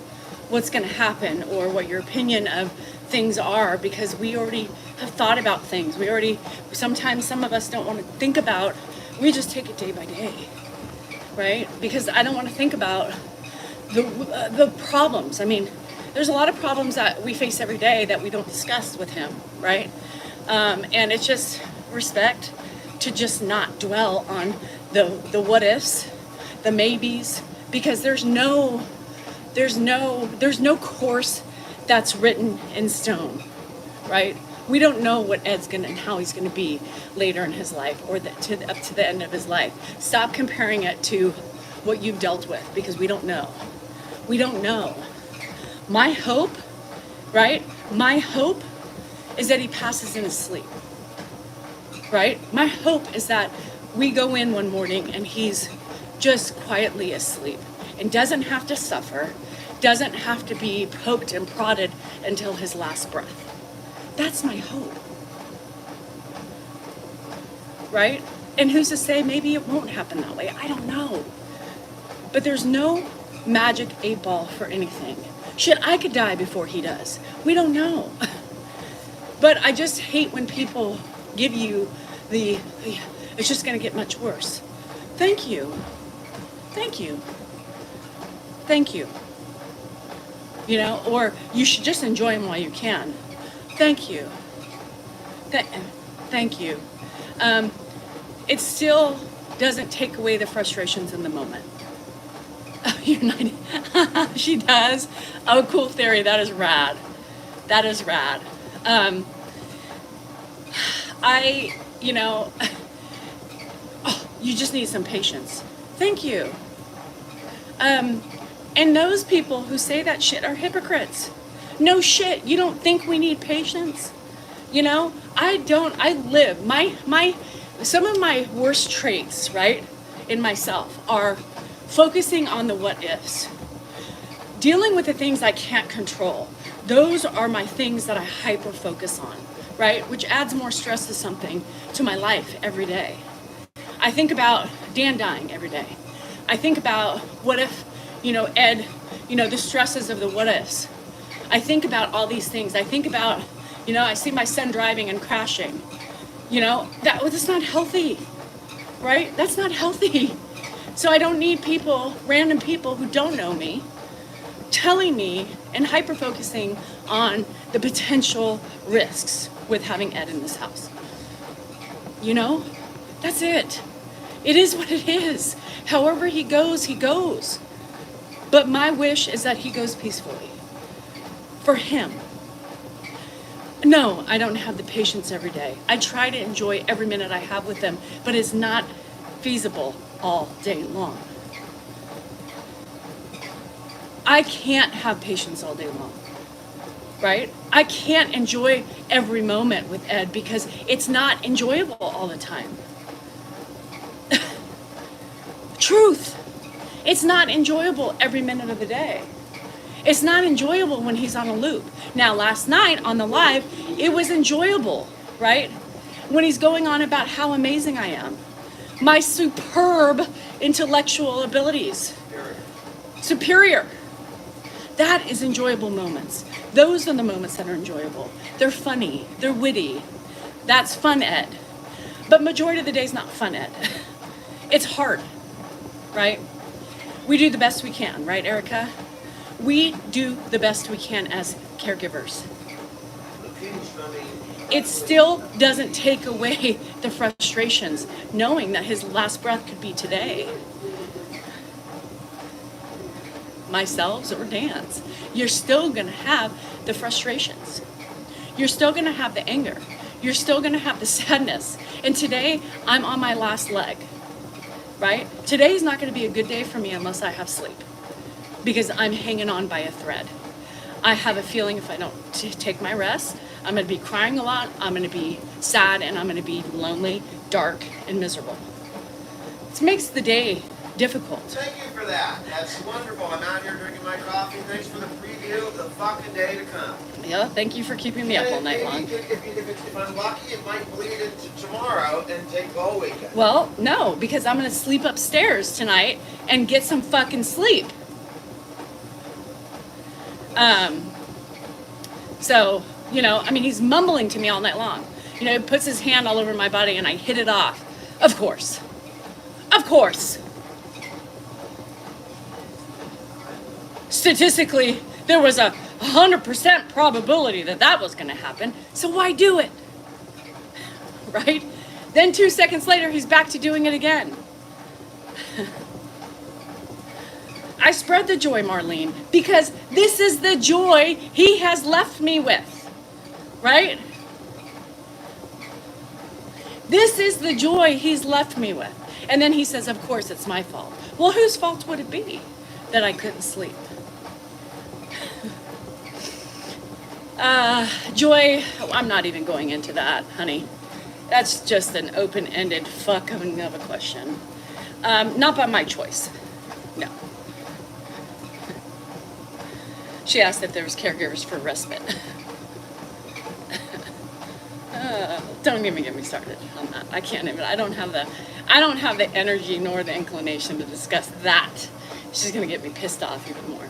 what's going to happen or what your opinion of things are because we already have thought about things. Sometimes some of us don't want to think about, we just take it day by day, right? Because I don't want to think about the problems. I mean, there's a lot of problems that we face every day that we don't discuss with him, right? And it's just respect to just not dwell on the what ifs, the maybes, because there's no course that's written in stone, right? We don't know what Ed's gonna and how he's gonna be later in his life or up to the end of his life. Stop comparing it to what you've dealt with because we don't know. We don't know. My hope, right? My hope is that he passes in his sleep, right? My hope is that we go in one morning and he's just quietly asleep and doesn't have to suffer, doesn't have to be poked and prodded until his last breath. That's my hope, right? And who's to say maybe it won't happen that way? I don't know. But there's no magic 8-ball for anything. Shit, I could die before he does. We don't know. But I just hate when people give you it's just gonna get much worse. Thank you. Thank you. Thank you. You know, or you should just enjoy him while you can. Thank you. Thank you. It still doesn't take away the frustrations in the moment. Oh, you're 90. She does. Oh, cool theory. That is rad. That is rad. You just need some patience. Thank you. And those people who say that shit are hypocrites. No shit. You don't think we need patience? You know, I live. Some of my worst traits, right, in myself are focusing on the what ifs. Dealing with the things I can't control. Those are my things that I hyper focus on, right? Which adds more stress to my life every day. I think about Dan dying every day. I think about what if, Ed, the stresses of the what ifs. I think about all these things. I think about, I see my son driving and crashing. That's not healthy, right? That's not healthy. So I don't need random people who don't know me, telling me and hyper-focusing on the potential risks with having Ed in this house. That's it. It is what it is. However he goes, he goes. But my wish is that he goes peacefully. For him. No, I don't have the patience every day. I try to enjoy every minute I have with them, but it's not feasible all day long. I can't have patience all day long, right? I can't enjoy every moment with Ed because it's not enjoyable all the time. Truth. It's not enjoyable every minute of the day. It's not enjoyable when he's on a loop. Now, last night on the live, it was enjoyable, right? When he's going on about how amazing I am. My superb intellectual abilities. Superior. That is enjoyable moments. Those are the moments that are enjoyable. They're funny. They're witty. That's fun Ed. But majority of the day is not fun Ed. It's hard, right? We do the best we can, right, Erica? We do the best we can as caregivers. It still doesn't take away the frustrations, knowing that his last breath could be today. Myself or Dan's. You're still gonna have the frustrations. You're still gonna have the anger. You're still gonna have the sadness. And today, I'm on my last leg, right? Today's not gonna be a good day for me unless I have sleep, because I'm hanging on by a thread. I have a feeling if I don't take my rest, I'm gonna be crying a lot, I'm gonna be sad, and I'm gonna be lonely, dark, and miserable. It makes the day difficult. Thank you for that. That's wonderful. I'm out here drinking my coffee. Thanks for the preview of the fucking day to come. Yeah, thank you for keeping me up all night long. If I'm lucky, it might bleed into tomorrow and take the whole weekend. Well, no, because I'm gonna sleep upstairs tonight and get some fucking sleep. So, you know, I mean, he's mumbling to me all night long. You know, he puts his hand all over my body and I hit it off. Of course. Of course. Statistically, there was a 100% probability that that was going to happen. So why do it? Right? Then 2 seconds later, he's back to doing it again. I spread the joy, Marlene, because this is the joy he has left me with, right? This is the joy he's left me with. And then he says, of course, it's my fault. Well, whose fault would it be that I couldn't sleep? Joy, I'm not even going into that, honey. That's just an open-ended fucking of a question. Not by my choice, no. She asked if there was caregivers for respite. Don't even get me started on that. I can't even. I don't have the energy nor the inclination to discuss that. She's gonna get me pissed off even more.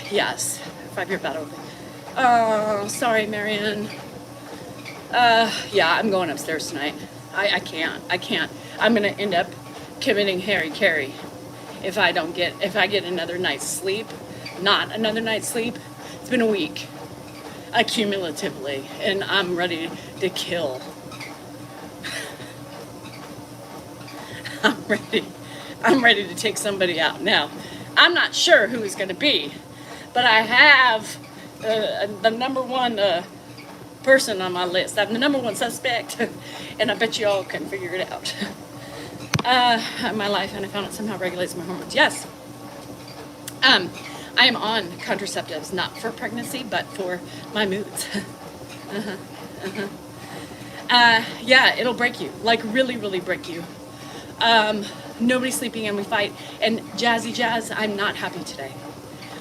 Yes, 5-year battle. Oh, sorry, Marianne. Yeah, I'm going upstairs tonight. I can't. I'm gonna end up committing Harry Carey if I get another night's sleep. Not another night's sleep. It's been a week, accumulatively, and I'm ready to kill. I'm ready to take somebody out. Now, I'm not sure who it's going to be, but I have the number one person on my list. I'm the number one suspect, and I bet you all can figure it out. My life, and I found it somehow regulates my hormones. Yes. I am on contraceptives, not for pregnancy, but for my moods. Yeah, it'll break you, like really, really break you. Nobody's sleeping and we fight. And Jazzy Jazz, I'm not happy today.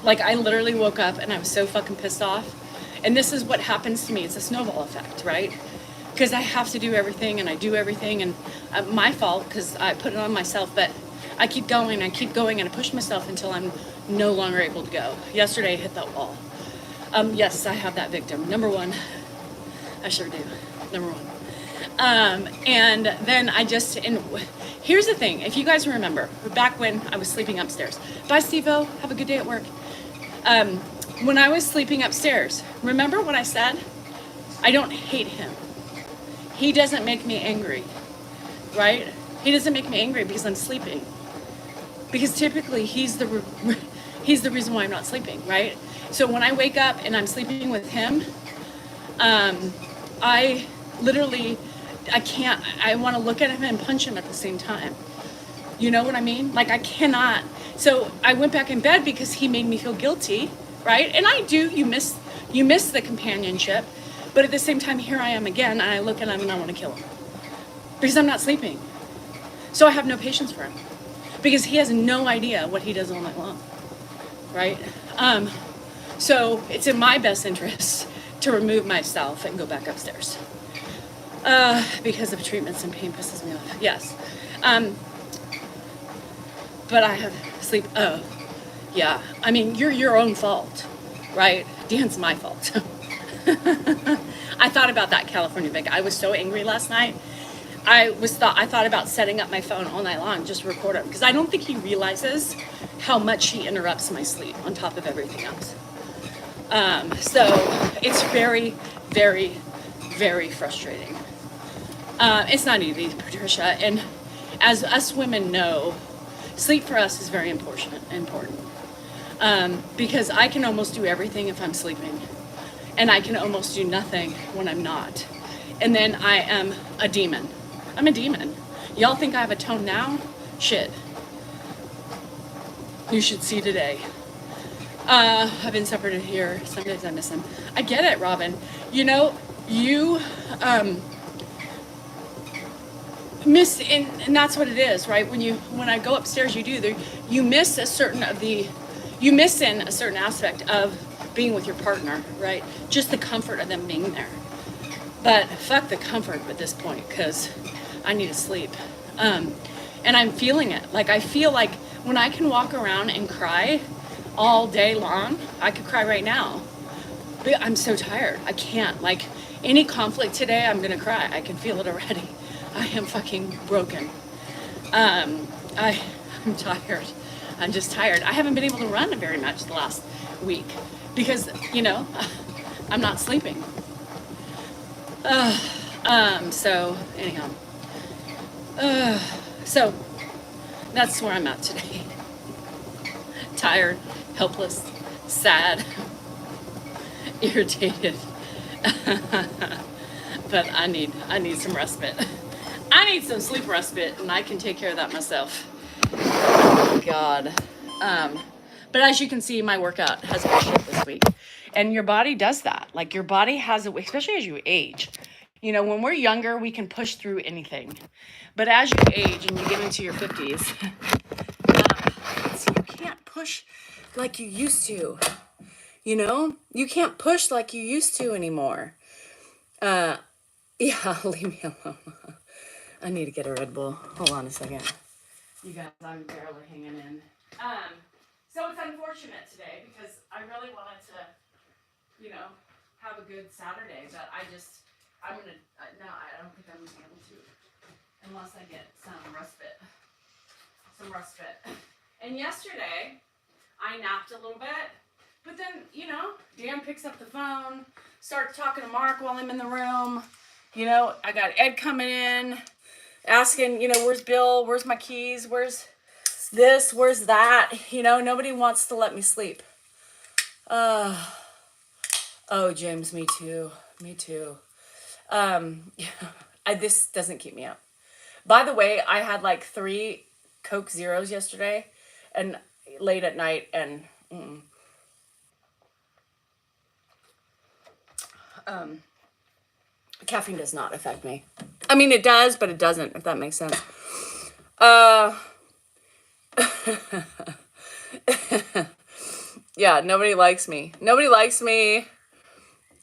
Like, I literally woke up and I was so fucking pissed off. And this is what happens to me. It's a snowball effect, right? Because I have to do everything and I do everything, and my fault because I put it on myself, but I keep going and I push myself until I'm no longer able to go. Yesterday I hit that wall. Yes, I have that victim. Number one. I sure do. Number one. And then here's the thing. If you guys remember, back when I was sleeping upstairs. Bye, Steve-O. Have a good day at work. When I was sleeping upstairs, remember what I said? I don't hate him. He doesn't make me angry, right? He doesn't make me angry because I'm sleeping. Because typically he's the reason why I'm not sleeping, right? So when I wake up and I'm sleeping with him, I literally, I can't, I want to look at him and punch him at the same time. You know what I mean? Like, I cannot. So I went back in bed because he made me feel guilty, right? And I do, you miss the companionship. But at the same time, here I am again, and I look at him and I want to kill him because I'm not sleeping. So I have no patience for him because he has no idea what he does all night long, right? So it's in my best interest to remove myself and go back upstairs because of treatments and pain pisses me off. Yes. But I have sleep. Oh, yeah. I mean, you're your own fault, right? Dan's my fault. I thought about that, California Vic. I was so angry last night. I thought about setting up my phone all night long, just to record him, because I don't think he realizes how much he interrupts my sleep on top of everything else. So it's very, very, very frustrating. It's not easy, Patricia, and as us women know, sleep for us is very important. Because I can almost do everything if I'm sleeping, and I can almost do nothing when I'm not. And then I am a demon. I'm a demon. Y'all think I have a tone now? Shit. You should see today. I've been separated here. Some days I miss him. I get it, Robin. You know, you miss, and that's what it is, right? When I go upstairs, you miss in a certain aspect of being with your partner, right? Just the comfort of them being there. But fuck the comfort at this point, because I need to sleep. And I'm feeling it. Like, I feel like when I can walk around and cry all day long, I could cry right now. But I'm so tired. I can't. Like, any conflict today, I'm gonna cry. I can feel it already. I am fucking broken. I'm tired. I'm just tired. I haven't been able to run very much the last week because, I'm not sleeping. So anyhow, so that's where I'm at today. Tired, helpless, sad, irritated. But I need some respite. I need some sleep respite, and I can take care of that myself. God. But as you can see, my workout has been shit this week. And your body does that. Like, your body has a way, especially as you age. When we're younger, we can push through anything. But as you age and you get into your 50s, you can't push like you used to. You can't push like you used to anymore. Yeah, leave me alone. I need to get a Red Bull. Hold on a second. You guys, I'm barely hanging in. So it's unfortunate today because I really wanted to, have a good Saturday, but I don't think I'm going to be able to unless I get some respite. And yesterday, I napped a little bit, but then, Dan picks up the phone, starts talking to Mark while I'm in the room. I got Ed coming in, asking, where's Bill? Where's my keys? Where's this? Where's that? Nobody wants to let me sleep. Oh, James, me too. This doesn't keep me up. By the way, I had like 3 Coke Zeros yesterday and late at night, and caffeine does not affect me. I mean, it does, but it doesn't, if that makes sense. Yeah, nobody likes me.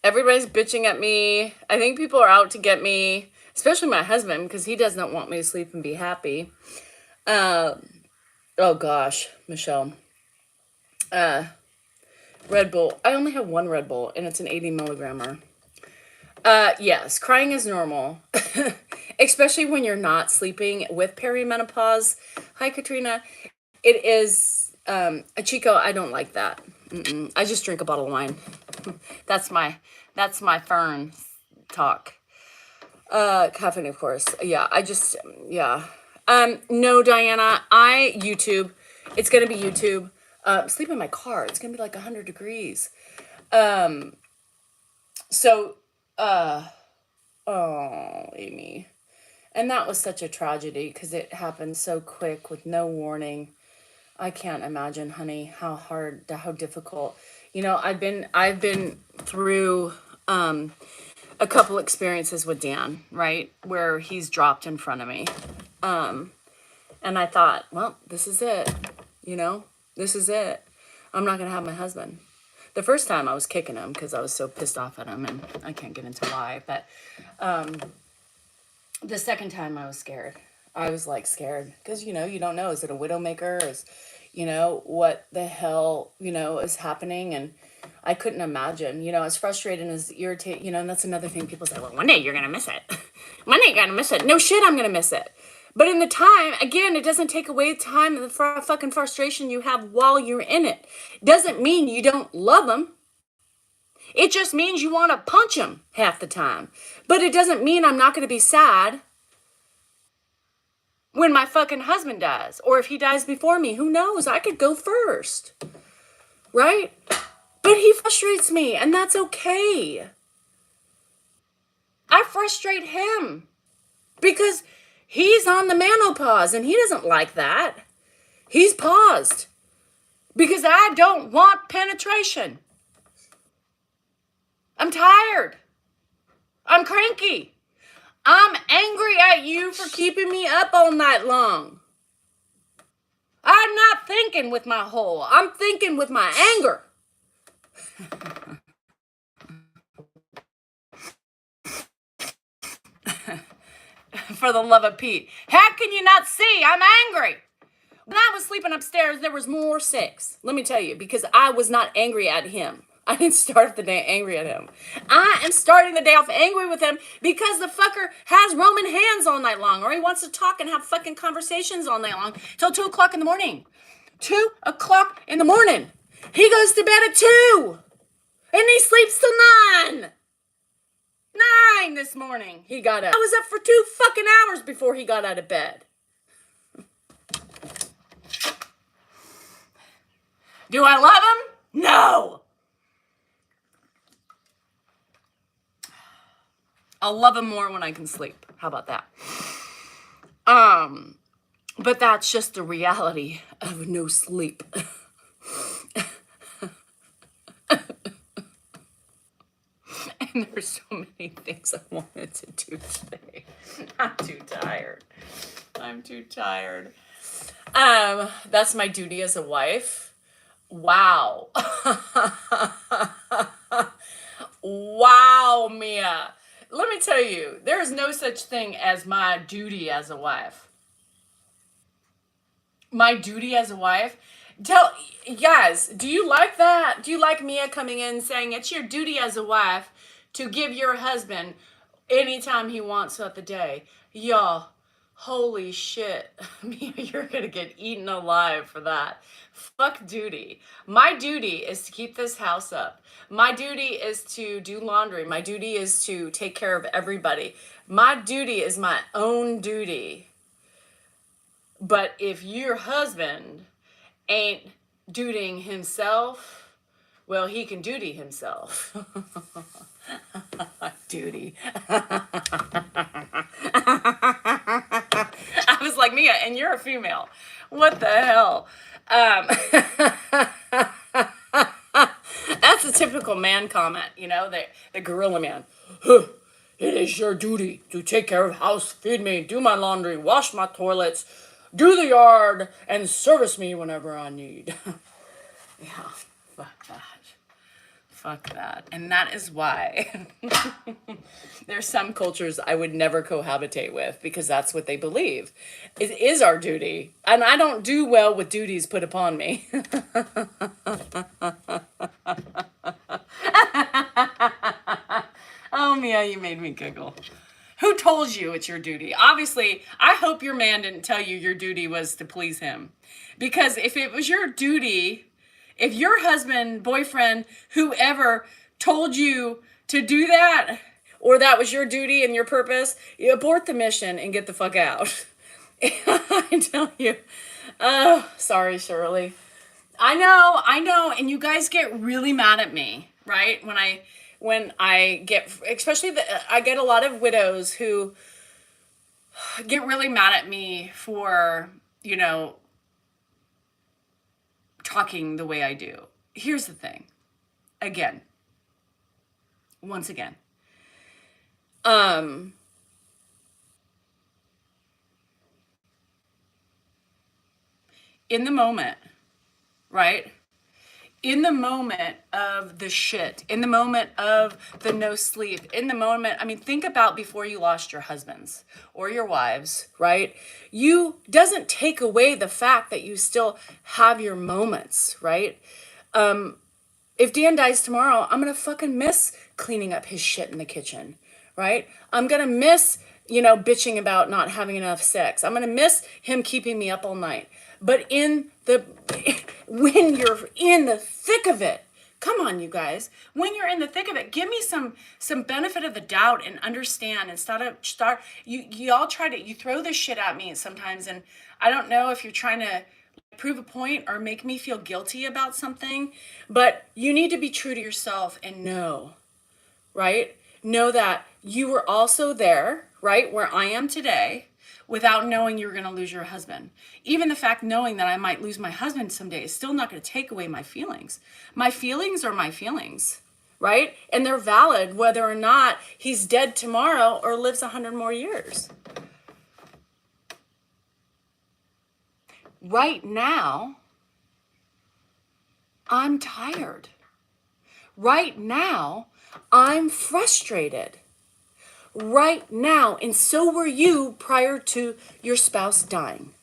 Everybody's bitching at me. I think people are out to get me, especially my husband, because he does not want me to sleep and be happy. Oh gosh, Michelle. Red Bull. I only have 1 Red Bull, and it's an 80 milligrammer. Yes, crying is normal, especially when you're not sleeping with perimenopause. Hi, Katrina. It is, Chico, I don't like that. I just drink a bottle of wine. That's my Fern talk. Caffeine, of course. Yeah, no, Diana, YouTube. It's going to be YouTube. Sleep in my car. It's going to be like 100 degrees. So Oh, Amy. And that was such a tragedy because it happened so quick with no warning. I can't imagine, honey, how hard, how difficult. You know, I've been through a couple experiences with Dan, right, where he's dropped in front of me, and I thought, well, this is it. You know, this is it. I'm not gonna have my husband. The first time I was kicking him because I was so pissed off at him, and I can't get into why, but the second time I was scared. I was like scared because, you know, you don't know. Is it a widowmaker? Is, you know, what the hell, you know, is happening? And I couldn't imagine, you know, as frustrated and as irritated, you know, and that's another thing people say, well, one day you're going to miss it. One day you're going to miss it. No shit, I'm going to miss it. But in the time, again, it doesn't take away the time and the fucking frustration you have while you're in it. Doesn't mean you don't love them. It just means you want to punch him half the time. But it doesn't mean I'm not going to be sad when my fucking husband dies. Or if he dies before me, who knows? I could go first. Right? But he frustrates me, and that's okay. I frustrate him because he's on the menopause, and he doesn't like that. He's paused because I don't want penetration. I'm tired. I'm cranky. I'm angry at you for keeping me up all night long. I'm not thinking with my whole. I'm thinking with my anger. For the love of Pete. How can you not see? I'm angry. When I was sleeping upstairs, there was more sex. Let me tell you, because I was not angry at him. I didn't start the day angry at him. I am starting the day off angry with him because the fucker has Roman hands all night long, or he wants to talk and have fucking conversations all night long till 2 o'clock in the morning. 2 o'clock in the morning. He goes to bed at 2, and he sleeps till 9. 9 this morning he got up. I was up for 2 fucking hours before he got out of bed. Do I love him? No. I'll love him more when I can sleep. How about that? But that's just the reality of no sleep. And there's so many things I wanted to do today. I'm too tired. I'm too tired. That's my duty as a wife. Wow. Wow, Mia. Let me tell you, there is no such thing as my duty as a wife. My duty as a wife? Tell, guys, do you like that? Do you like Mia coming in saying it's your duty as a wife to give your husband anytime he wants throughout the day? Y'all, holy shit. Mia, you're gonna get eaten alive for that. Fuck duty. My duty is to keep this house up. My duty is to do laundry. My duty is to take care of everybody. My duty is my own duty. But if your husband ain't dutying himself, well, he can duty himself. Duty. I was like, Mia, and you're a female. What the hell? That's a typical man comment, you know, the gorilla man. It is your duty to take care of house, feed me, do my laundry, wash my toilets, do the yard, and service me whenever I need. Yeah, fuck that. Fuck that. And that is why there's some cultures I would never cohabitate with because that's what they believe. It is our duty. And I don't do well with duties put upon me. Oh, Mia, you made me giggle. Who told you it's your duty? Obviously, I hope your man didn't tell you your duty was to please him. Because if it was your duty, if your husband, boyfriend, whoever told you to do that, or that was your duty and your purpose, you abort the mission and get the fuck out. I tell you. Oh, sorry, Shirley. I know, and you guys get really mad at me, right? when I get, especially I get a lot of widows who get really mad at me for, you know, talking the way I do. Here's the thing. Again. Once again. In the moment, right? In the moment of the shit, in the moment of the no sleep, in the moment, I mean, think about before you lost your husbands or your wives, right? You doesn't take away the fact that you still have your moments, right? If Dan dies tomorrow, I'm gonna fucking miss cleaning up his shit in the kitchen, right? I'm gonna miss, you know, bitching about not having enough sex. I'm gonna miss him keeping me up all night. But when you're in the thick of it, come on, you guys. When you're in the thick of it, give me some benefit of the doubt and understand and you throw this shit at me sometimes, and I don't know if you're trying to prove a point or make me feel guilty about something, but you need to be true to yourself and know, right? Know that you were also there, right, where I am today, without knowing you were going to lose your husband. Even the fact knowing that I might lose my husband someday is still not going to take away my feelings. My feelings are my feelings, right? And they're valid whether or not he's dead tomorrow or lives 100 more years. Right now, I'm tired. Right now, I'm frustrated. Right now, and so were you prior to your spouse dying,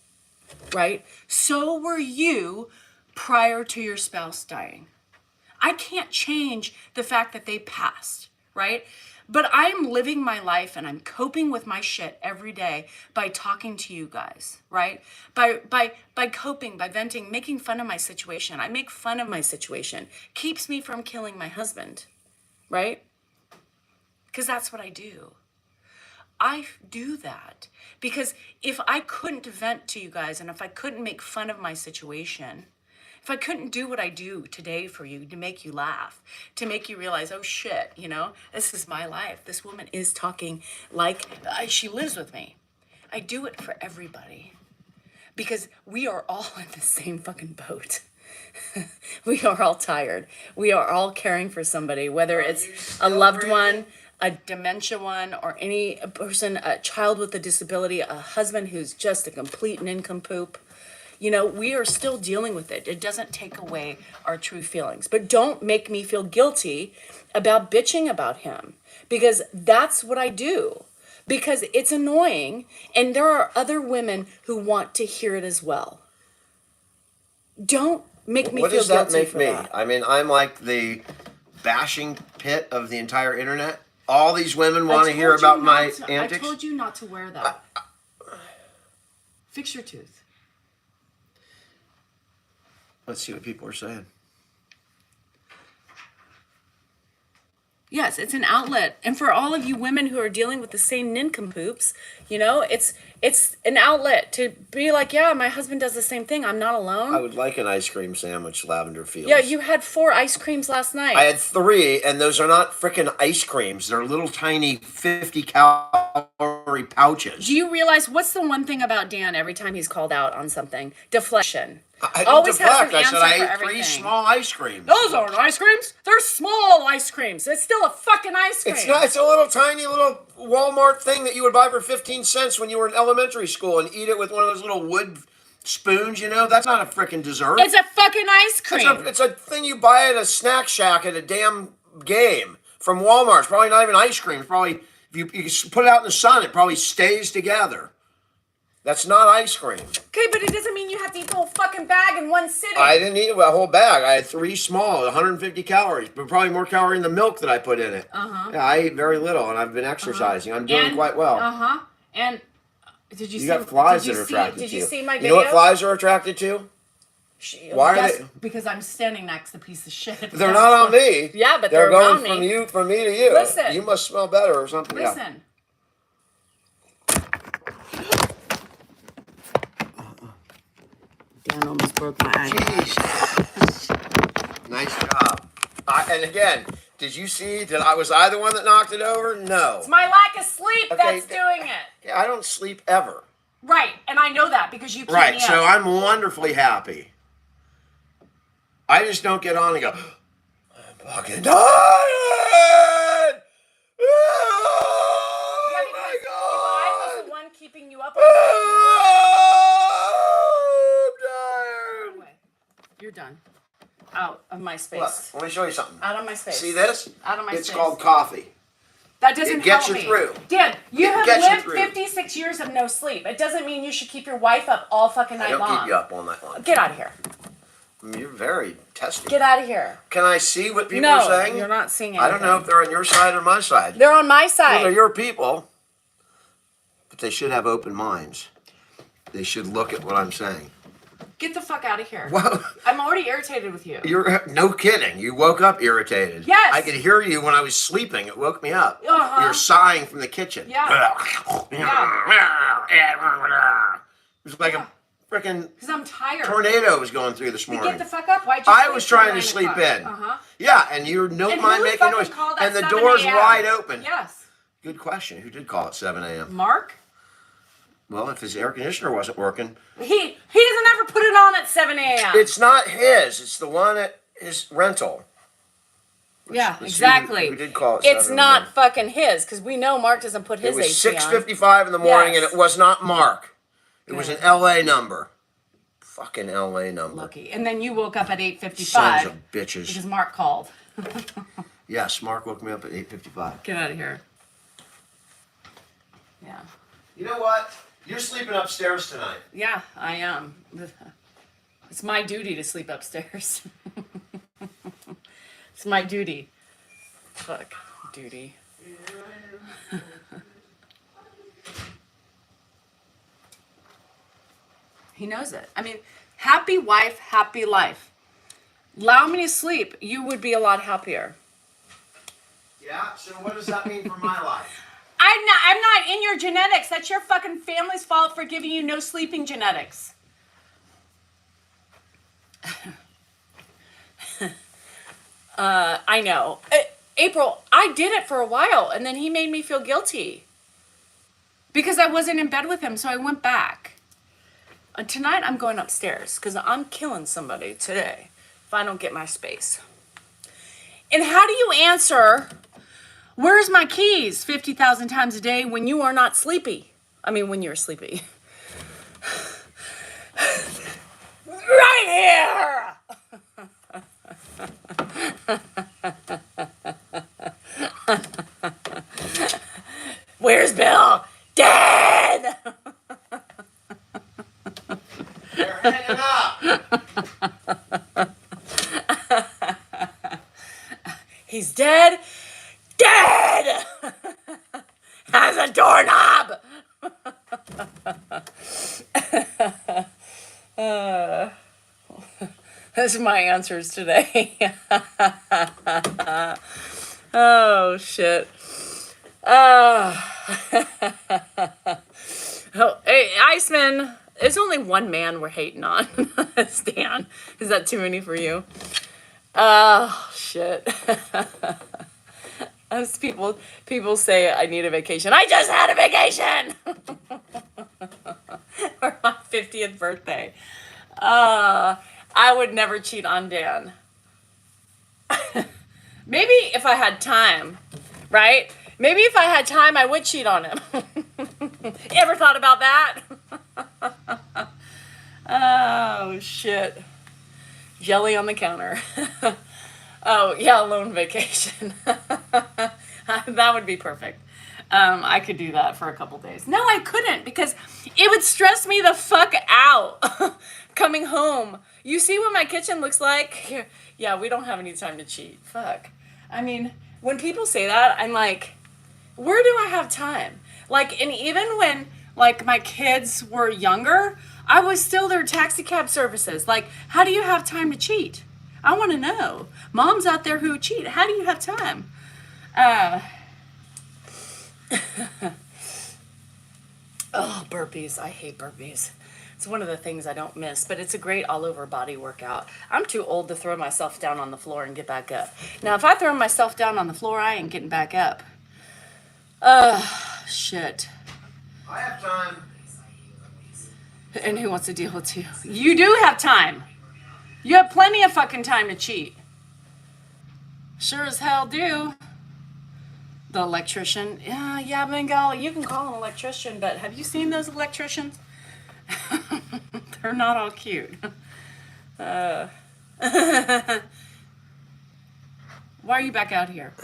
right? So were you prior to your spouse dying. I can't change the fact that they passed, right? But I'm living my life and I'm coping with my shit every day by talking to you guys, right? By coping, by venting, making fun of my situation. I make fun of my situation. Keeps me from killing my husband, right? Because that's what I do. I do that because if I couldn't vent to you guys and if I couldn't make fun of my situation, if I couldn't do what I do today for you to make you laugh, to make you realize, oh shit, you know, this is my life. This woman is talking like she lives with me. I do it for everybody because we are all in the same fucking boat. We are all tired. We are all caring for somebody, whether it's a loved one, a dementia one, or any person, a child with a disability, a husband who's just a complete nincompoop. You know, we are still dealing with it. It doesn't take away our true feelings. But don't make me feel guilty about bitching about him, because that's what I do. Because it's annoying, and there are other women who want to hear it as well. Don't make me feel guilty for that. What does that make me? I mean, I'm like the bashing pit of the entire internet. All these women want to hear about my antics. I told you not to wear that. Fix your tooth. Let's see what people are saying. Yes, it's an outlet. And for all of you women who are dealing with the same nincompoops, you know, it's an outlet to be like, yeah, my husband does the same thing. I'm not alone. I would like an ice cream sandwich, Lavender Fields. Yeah, you had 4 ice creams last night. I had 3, and those are not frickin' ice creams. They're little tiny 50-calorie pouches. Do you realize what's the one thing about Dan every time he's called out on something? Deflection. I didn't deflect. I said I ate 3 small ice creams. Those aren't ice creams. They're small ice creams. It's still a fucking ice cream. It's not. It's a little tiny little Walmart thing that you would buy for 15 cents when you were in elementary school and eat it with one of those little wood spoons, you know? That's not a frickin' dessert. It's a fucking ice cream. It's a thing you buy at a snack shack at a damn game from Walmart. It's probably not even ice cream. It's probably, if you put it out in the sun, it probably stays together. That's not ice cream. Okay, but it doesn't mean you have to eat the whole fucking bag in one sitting. I didn't eat a whole bag. I had 3 small, 150 calories, but probably more calorie in the milk that I put in it. Yeah, I ate very little, and I've been exercising. I'm doing quite well. And did you see? You got flies that are attracted to you. Did you see my video? You know what flies are attracted to? Why are they? Because I'm standing next to a piece of shit. They're not on me. Yeah, but they're going from you, from me to you. Listen. You must smell better or something. Listen. Yeah. Dan almost broke my eye. Jeez. Nice job. And again, Did you see? Was I the one that knocked it over? No. It's my lack of sleep Okay, that's doing it. Yeah, I don't sleep ever. Right, and I know that because you keep Right, me so up. I'm wonderfly happy. I just don't get on and go, I'm fucking tired! Oh, Yeah, my because God! if I was the one keeping you up all night, I'm tired! you're done. Out of my space. Look, let me show you something. Out of my space. See this? Out of my It's space. called coffee. That doesn't It gets help you me. through. Dan, you It have gets you lived through. 56 years of no sleep. It doesn't mean you should keep your wife up all fucking night I don't long. keep you up all night long. Get out of here. You're very testy. Get out of here. Can I see what people No, are saying? you're not seeing I don't know if anything. they're on your side or my side. They're on my Well, side. they're your people, but they should have open minds. They should look at what I'm saying. Get the fuck out of here. Well, I'm already irritated with you. you're no kidding. You woke up irritated. Yes. I could hear you when I was sleeping. It woke me up. Uh-huh. You're sighing from the kitchen. Yeah. It was like a freaking Because I'm tired. tornado was going through this You morning. get the fuck up. Why'd you I sleep was till trying to 9 sleep o'clock? in. Uh-huh. Yeah, and you don't And mind who making fucking noise. called at And the 7 door's a.m.? wide open. Yes. Good question. Who did call at 7 a.m.? Mark? Well, if his air conditioner wasn't working, He doesn't ever put it on at 7 a.m. it's not his. It's the one at his rental. Yeah, Let's see exactly. who did call at It's 7 not a.m. fucking his, because we know Mark doesn't put his It was AC on. 6:55 in the morning, Yes. and it was not Mark. It was an Good. L.A. number. Fucking L.A. number. Lucky. And then you woke up at Sons 8:55 of bitches. because Mark called. Yes, Mark woke me up at 8:55. Get out of here. Yeah. You know what? You're sleeping upstairs tonight. Yeah, I am. It's my duty to sleep upstairs. It's my duty. Fuck. Duty. He knows it. I mean, happy wife, happy life. Allow me to sleep, you would be a lot happier. Yeah, so what does that mean for my life? I'm not in your genetics. That's your fucking family's fault for giving you no sleeping genetics. I know. April, I did it for a while, and then he made me feel guilty. Because I wasn't in bed with him, so I went back. Tonight, I'm going upstairs, because I'm killing somebody today if I don't get my space. And how do you answer, where's my keys, 50,000 times a day when you are not sleepy? I mean, when you're sleepy. Right here! Where's Bill? Dead! They're hanging up. He's dead. Dead! Has a doorknob! Those are my answers today. Oh, shit. Oh, hey, Iceman, there's only one man we're hating on. It's Dan. Is that too many for you? Oh, shit. As people say I need a vacation. I just had a vacation! For my 50th birthday. I would never cheat on Dan. Maybe if I had time, right? Maybe if I had time, I would cheat on him. Ever thought about that? Oh, shit. Jelly on the counter. Oh, yeah, alone vacation. That would be perfect. I could do that for a couple days. No, I couldn't because it would stress me the fuck out coming home. You see what my kitchen looks like? Yeah, we don't have any time to cheat. Fuck. I mean, when people say that, I'm like, where do I have time? Like, and even when, like, my kids were younger, I was still their taxi cab services. Like, how do you have time to cheat? I want to know. Moms out there who cheat, how do you have time? Oh, burpees. I hate burpees. It's one of the things I don't miss, but it's a great all over body workout. I'm too old to throw myself down on the floor and get back up. Now, if I throw myself down on the floor, I ain't getting back up. Shit. I have time. And who wants to deal with you? You do have time. You have plenty of fucking time to cheat. Sure as hell do. The electrician. Yeah, Bengal, you can call an electrician, but have you seen those electricians? They're not all cute. Why are you back out here?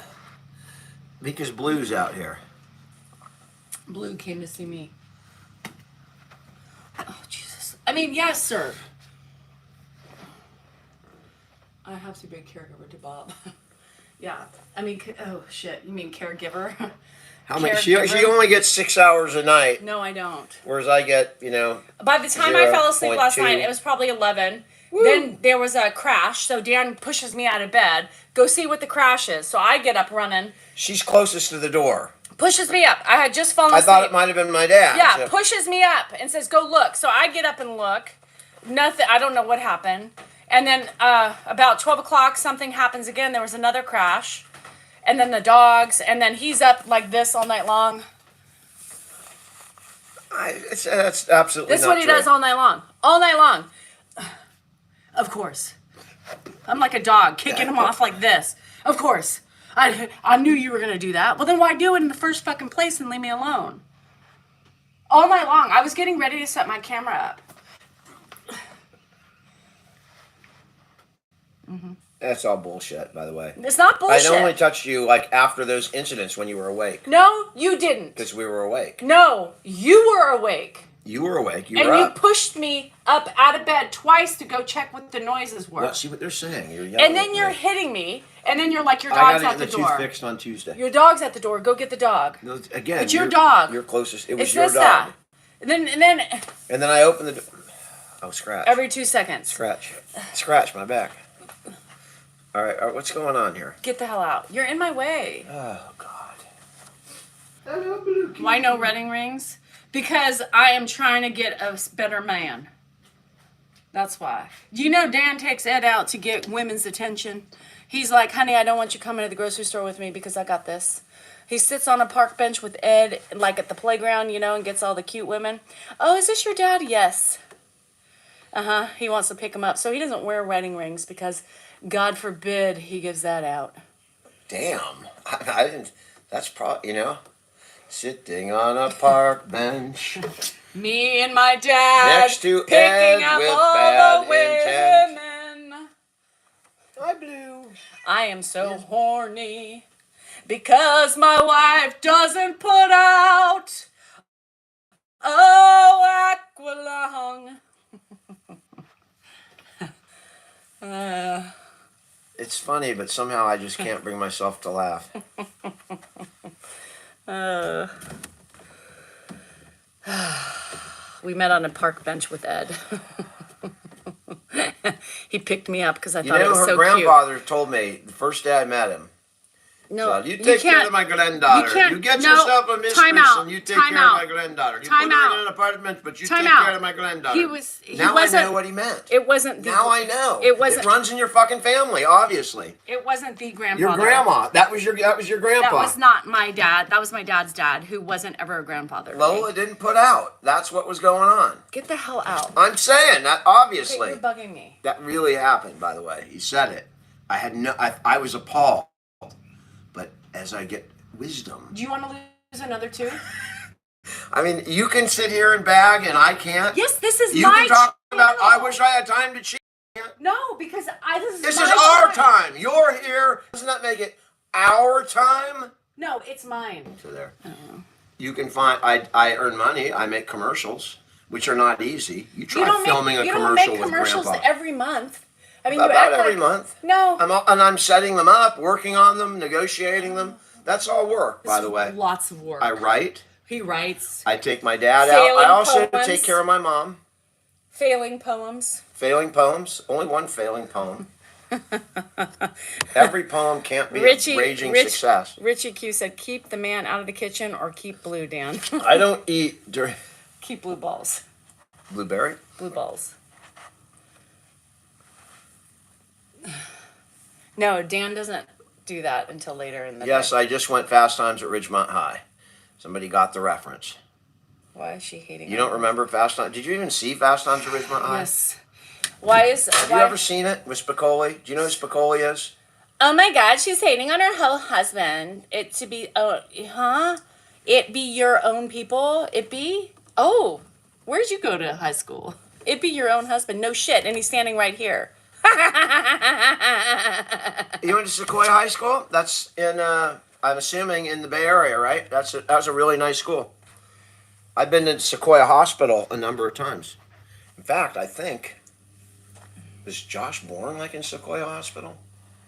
Because Blue's out here. Blue came to see me. Oh, Jesus. I mean, yes, sir. I have to be a caregiver to Bob. Yeah. I mean, oh, shit. You mean caregiver? How many? She only gets 6 hours a night. No, I don't. Whereas I get, By the time I fell asleep last 0.2. night, it was probably 11. Woo. Then there was a crash, so Dan pushes me out of bed. Go see what the crash is. So I get up running. She's closest to the door. Pushes me up. I had just fallen asleep. I thought it might have been my dad. Yeah, so. pushes me up and says, go look. So I get up and look. Nothing. I don't know what happened. And then about 12 o'clock, something happens again. There was another crash. And then the dogs. And then he's up like this all night long. That's absolutely This is not what he true. does all night long. All night long. Of course. I'm like a dog, kicking him off like this. Of course. I knew you were going to do that. Well, then why do it in the first fucking place and leave me alone? All night long. I was getting ready to set my camera up. That's all bullshit, by the way. It's not bullshit. I only touched you like after those incidents when you were awake. No, you didn't. Because we were awake. No, you were awake. You were awake. You and were you up. pushed me up out of bed twice to go check what the noises were. Well, see what they're saying. You're yelling And then at you're me. hitting me. And then you're like, your I dog's got at the the tooth door. fixed on Tuesday. Your dog's at the door. Go get the dog. No, again, It's your dog. You're closest. It was It's your this dog. that. And then And then I opened the door. Oh, scratch. every 2 seconds. Scratch my back. All right, what's going on here? Get the hell out. You're in my way. Oh, God. Why no wedding rings? Because I am trying to get a better man. That's why. You know Dan takes Ed out to get women's attention. He's like, honey, I don't want you coming to the grocery store with me because I got this. He sits on a park bench with Ed, like at the playground, and gets all the cute women. Oh, is this your dad? Yes. He wants to pick him up. So he doesn't wear wedding rings because, God forbid, he gives that out. Damn. I didn't. That's probably, sitting on a park bench. Me and my dad Next to picking Ed up with all bad the intent. women. Hi, Blue. I am so horny because my wife doesn't put out. Oh, Aqualung. It's funny, but somehow I just can't bring myself to laugh. We met on a park bench with Ed. He picked me up because I You thought it know, was her so grandfather told me the first day I met him. No, You take care of my granddaughter. can't- You get no, yourself a mistress time out, and you take time care out, of my granddaughter. You time put her out, in an apartment, but you time take out. care of my granddaughter. He now wasn't, I know what he meant. It wasn't the. Now I know. It wasn't. It runs in your fucking family, obviously. It wasn't the grandfather. Your grandma. That was your grandpa. That was not my dad. That was my dad's dad, who wasn't ever a grandfather. to Well, me. it didn't put out. That's what was going on. Get the hell out. I'm saying that Okay, obviously. you're bugging me. That really happened, by the way. He said it. I was appalled. But as I get wisdom. Do you want to lose another tooth? I mean, you can sit here and bag and I can't. Yes, this is You my can talk about, channel. I wish I had time to cheat. No, because This my is our time. You're here. Doesn't that make it our time? No, it's mine. So there. You can find, I earn money. I make commercials, which are not easy. You try filming a commercial with commercials Grandpa. every month. I mean, About you act every like, month. No. I'm setting them up, working on them, negotiating them. That's all work, by the way. Lots of work. I write. He writes. I take my dad out. Failing I also poems. take care of my mom. Failing poems. Failing poems. Only one failing poem. Every poem can't be a raging success. Richie Q said, keep the man out of the kitchen or keep Blue, Dan. I don't eat during... Keep Blue balls. Blueberry? Blue balls. No, Dan doesn't do that until later in the Yes, day. I just went Fast Times at Ridgemont High. Somebody got the reference. Why is she hating You don't remember Fast Times? Did you even see Fast Times at Ridgemont High? Yes. Why is... Have you ever seen it with Spicoli? Do you know who Spicoli is? Oh my God, she's hating on her whole husband. It to be... Oh, huh? It be your own people? It be? Oh, where'd you go to high school? It be your own husband. No shit. And he's standing right here. You went to Sequoia High School? That's in, I'm assuming, in the Bay Area, right? That was a really nice school. I've been to Sequoia Hospital a number of times. In fact, I think, was Josh born like in Sequoia Hospital?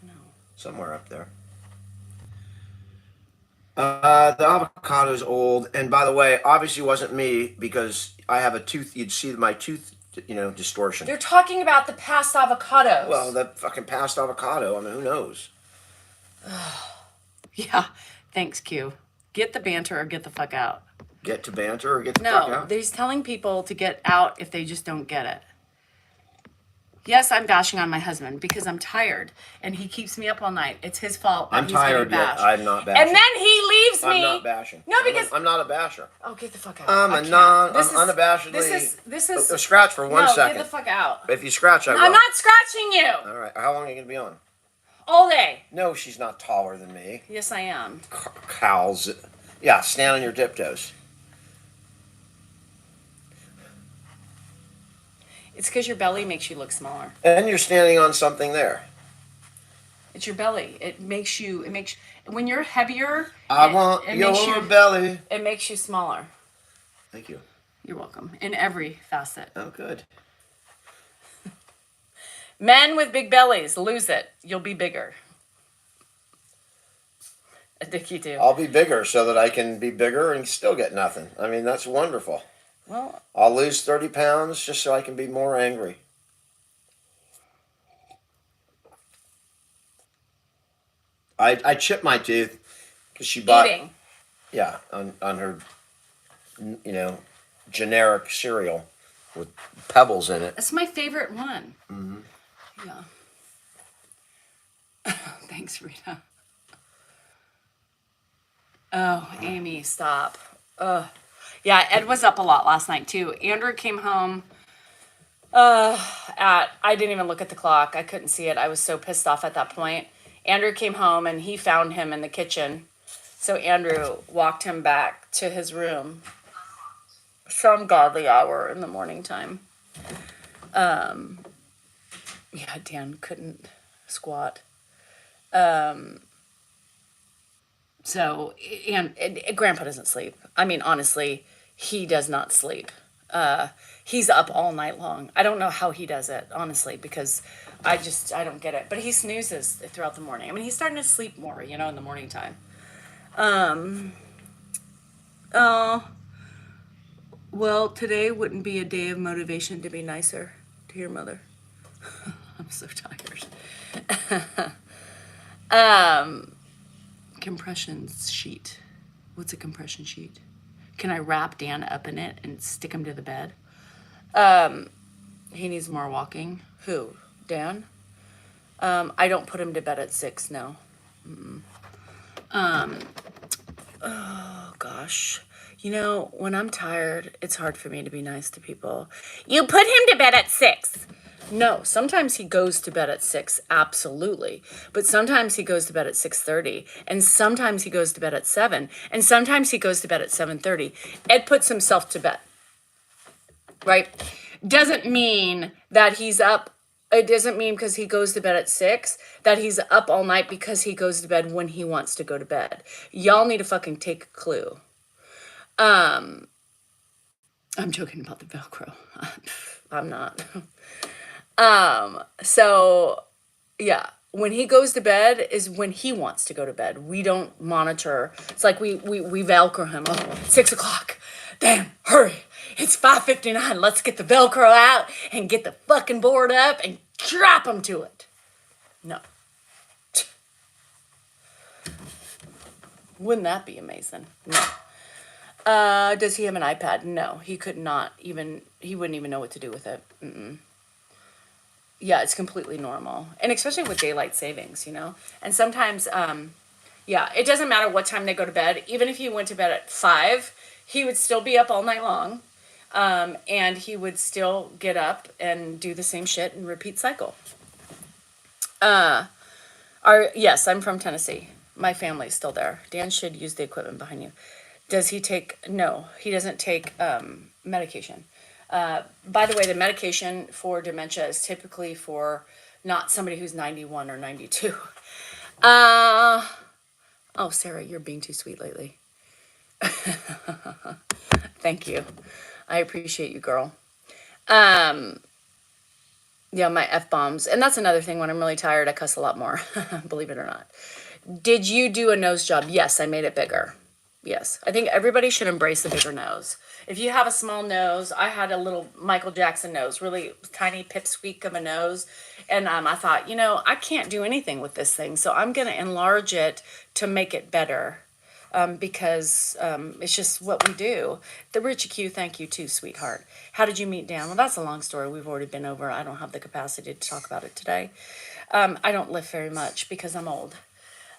No. Somewhere up there. The avocado's old, and by the way, obviously wasn't me because I have a tooth. You'd see my tooth, distortion. They're talking about the past avocados. Well, that fucking past avocado. I mean, who knows? Yeah. Thanks, Q. Get the banter or get the fuck out. Get to banter or get the fuck out? No, he's telling people to get out if they just don't get it. Yes, I'm bashing on my husband because I'm tired and he keeps me up all night. It's his fault. I'm tired yet. I'm not bashing. And then he leaves me. I'm not bashing. No, because I'm not a basher. Oh, get the fuck out. I'm unabashedly. This is. Scratch for 1 second. Get the fuck out. If you scratch, I will. I'm not scratching you. All right. How long are you gonna be on? All day. No, she's not taller than me. Yes, I am. Cows. Yeah, stand on your tiptoes. It's because your belly makes you look smaller. And you're standing on something there. It's your belly. It makes when you're heavier. I want your belly. It makes you smaller. Thank you. You're welcome. In every facet. Oh, good. Men with big bellies, lose it. You'll be bigger. I think you do. I'll be bigger so that I can be bigger and still get nothing. I mean, that's wonderful. Well, I'll lose 30 pounds just so I can be more angry. I chipped my tooth because she bought... eating. Yeah, on her, generic cereal with pebbles in it. That's my favorite one. Mm-hmm. Yeah. Thanks, Rita. Oh, Amy, stop. Yeah, Ed was up a lot last night, too. Andrew came home I didn't even look at the clock. I couldn't see it. I was so pissed off at that point. Andrew came home, and he found him in the kitchen. So Andrew walked him back to his room. Some godly hour in the morning time. Yeah, Dan couldn't squat. So, and Grandpa doesn't sleep. I mean, honestly, he does not sleep. He's up all night long. I don't know how he does it, honestly, because I don't get it. But he snoozes throughout the morning. I mean, he's starting to sleep more, in the morning time. Well, today wouldn't be a day of motivation to be nicer to your mother. I'm so tired. Compression sheet. What's a compression sheet? Can I wrap Dan up in it and stick him to the bed? He needs more walking. Who? Dan? I don't put him to bed at 6, no. Oh, gosh. When I'm tired, it's hard for me to be nice to people. You put him to bed at 6. No, sometimes he goes to bed at 6, absolutely. But sometimes he goes to bed at 6:30, and sometimes he goes to bed at 7, and sometimes he goes to bed at 7:30. Ed puts himself to bed, right? Doesn't mean that he's up. It doesn't mean because he goes to bed at 6 that he's up all night because he goes to bed when he wants to go to bed. Y'all need to fucking take a clue. I'm joking about the Velcro. I'm not. So yeah, when he goes to bed is when he wants to go to bed. We don't monitor. It's like we Velcro him. Oh, 6 o'clock. Damn, hurry. It's 5:59. Let's get the Velcro out and get the fucking board up and drop him to it. No. Wouldn't that be amazing? No. Does he have an iPad? No, he could not even, he wouldn't even know what to do with it. Yeah, it's completely normal. And especially with daylight savings, you know? And sometimes, yeah, it doesn't matter what time they go to bed. Even if he went to bed at 5, he would still be up all night long. And he would still get up and do the same shit and repeat cycle. Yes, I'm from Tennessee. My family's still there. Dan should use the equipment behind you. Does he take? No, he doesn't take medication. By the way, the medication for dementia is typically for not somebody who's 91 or 92. Uh, oh, Sarah, you're being too sweet lately. Thank you. I appreciate you, girl. Yeah, my F-bombs. And that's another thing. When I'm really tired, I cuss a lot more, believe it or not. Did you do a nose job? Yes, I made it bigger. Yes. I think everybody should embrace the bigger nose. If you have a small nose, I had a little Michael Jackson nose, really tiny pipsqueak of a nose. And I thought, you know, I can't do anything with this thing. So I'm going to enlarge it to make it better. Because it's just what we do. The Richie Q, thank you too, sweetheart. How did you meet Dan? Well, that's a long story. We've already been over. I don't have the capacity to talk about it today. I don't lift very much because I'm old.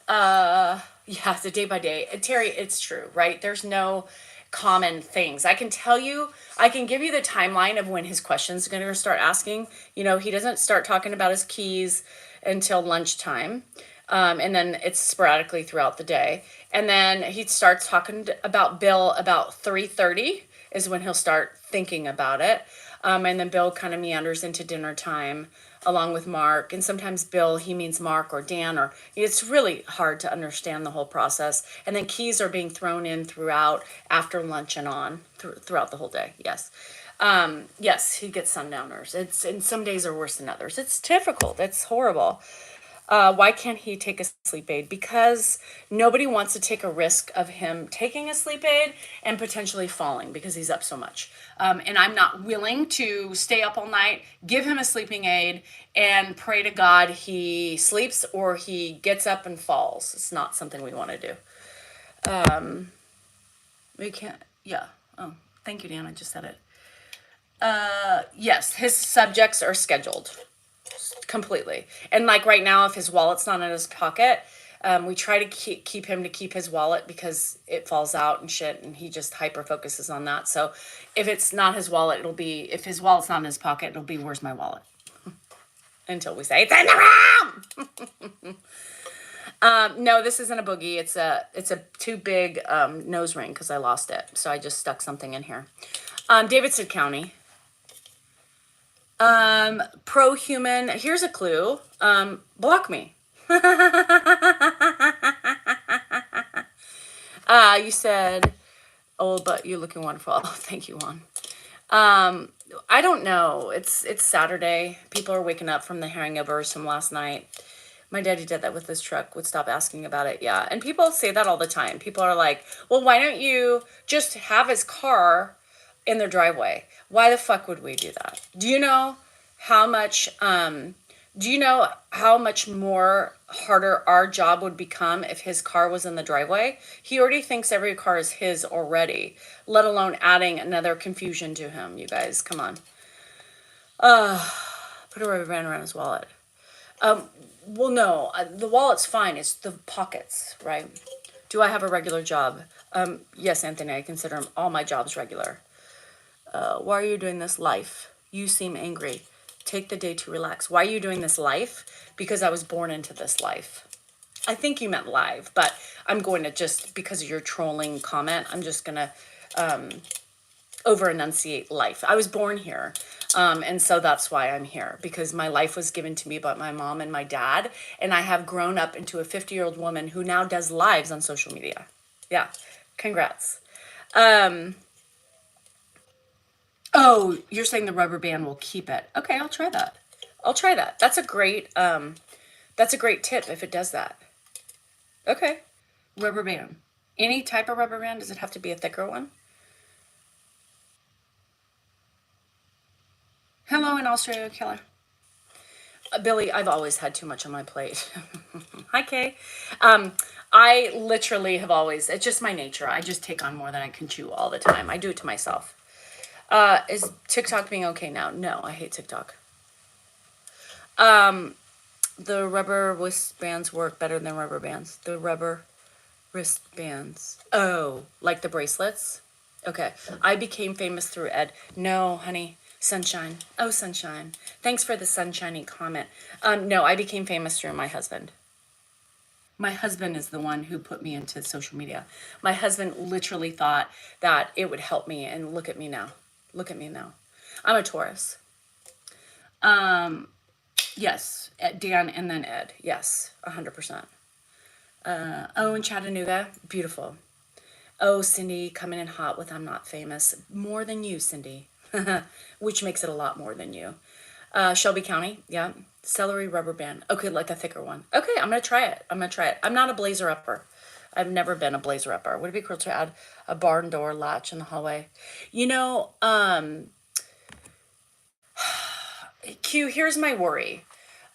Yeah, it's a day by day. And Terry, it's true, right? There's no common things. I can tell you, I can give you the timeline of when his questions are going to start asking. You know, he doesn't start talking about his keys until lunchtime. And then it's sporadically throughout the day. And then he starts talking about Bill about 3:30 is when he'll start thinking about it. And then Bill kind of meanders into dinner time along with Mark. And sometimes Bill, he means Mark or Dan, or it's really hard to understand the whole process. And then keys are being thrown in throughout, after lunch and on, throughout the whole day. Yes. Yes, he gets sundowners. And some days are worse than others. It's difficult. It's horrible. Why can't he take a sleep aid? Because nobody wants to take a risk of him taking a sleep aid and potentially falling because he's up so much. And I'm not willing to stay up all night, give him a sleeping aid, and pray to God he sleeps or he gets up and falls. It's not something we want to do. We can't, yeah. Oh, thank you, Dan. I just said it. Yes, his subjects are scheduled. Completely. And like right now, if his wallet's not in his pocket, we try to keep him to keep his wallet because it falls out and shit, and he just hyper focuses on that. So if it's not his wallet, it'll be, if his wallet's not in his pocket, it'll be, where's my wallet? Until we say, it's in the room! No, this isn't a boogie. It's a too big nose ring because I lost it. So I just stuck something in here. Davidson County. Pro-human, here's a clue. Block me. You said, oh, but you're looking wonderful. Oh, thank you, Juan. I don't know. It's Saturday. People are waking up from the hangovers from last night. My daddy did that with his truck, would stop asking about it. Yeah. And people say that all the time. People are like, well, why don't you just have his car in their driveway? Why the fuck would we do that? Do you know how much more harder our job would become if his car was in the driveway? He already thinks every car is his already, let alone adding another confusion to him. You guys, come on. Put a rubber band around his wallet. Well, no, the wallet's fine. It's the pockets, right? Do I have a regular job? Yes, Anthony, I consider all my jobs regular. Why are you doing this life? You seem angry. Take the day to relax. Why are you doing this life? Because I was born into this life. I think you meant live, but I'm going to just, because of your trolling comment, I'm just going to over enunciate life. I was born here. And so that's why I'm here, because my life was given to me by my mom and my dad. And I have grown up into a 50-year-old woman who now does lives on social media. Yeah. Congrats. Oh, you're saying the rubber band will keep it. Okay, I'll try that. That's a great tip if it does that. Okay. Rubber band. Any type of rubber band? Does it have to be a thicker one? Hello in Australia, Killer. Billy, I've always had too much on my plate. Hi, Kay. Um, I literally have always, it's just my nature. I just take on more than I can chew all the time. I do it to myself. Is TikTok being okay now? No, I hate TikTok. The rubber wristbands work better than rubber bands. The rubber wristbands. Oh, like the bracelets? Okay. I became famous through Ed. No, honey. Sunshine. Oh, sunshine. Thanks for the sunshiny comment. No, I became famous through my husband. My husband is the one who put me into social media. My husband literally thought that it would help me, and look at me now. Look at me now. I'm a Taurus. Yes, Dan and then Ed. Yes, 100%. Oh, in Chattanooga, beautiful. Oh, Cindy, coming in hot with I'm not famous. More than you, Cindy. Which makes it a lot more than you. Shelby County, yeah. Celery rubber band. Okay, like a thicker one. Okay, I'm gonna try it. I'm not a blazer upper. I've never been a blazer upper. Would it be cool to add a barn door latch in the hallway? You know, Q, here's my worry.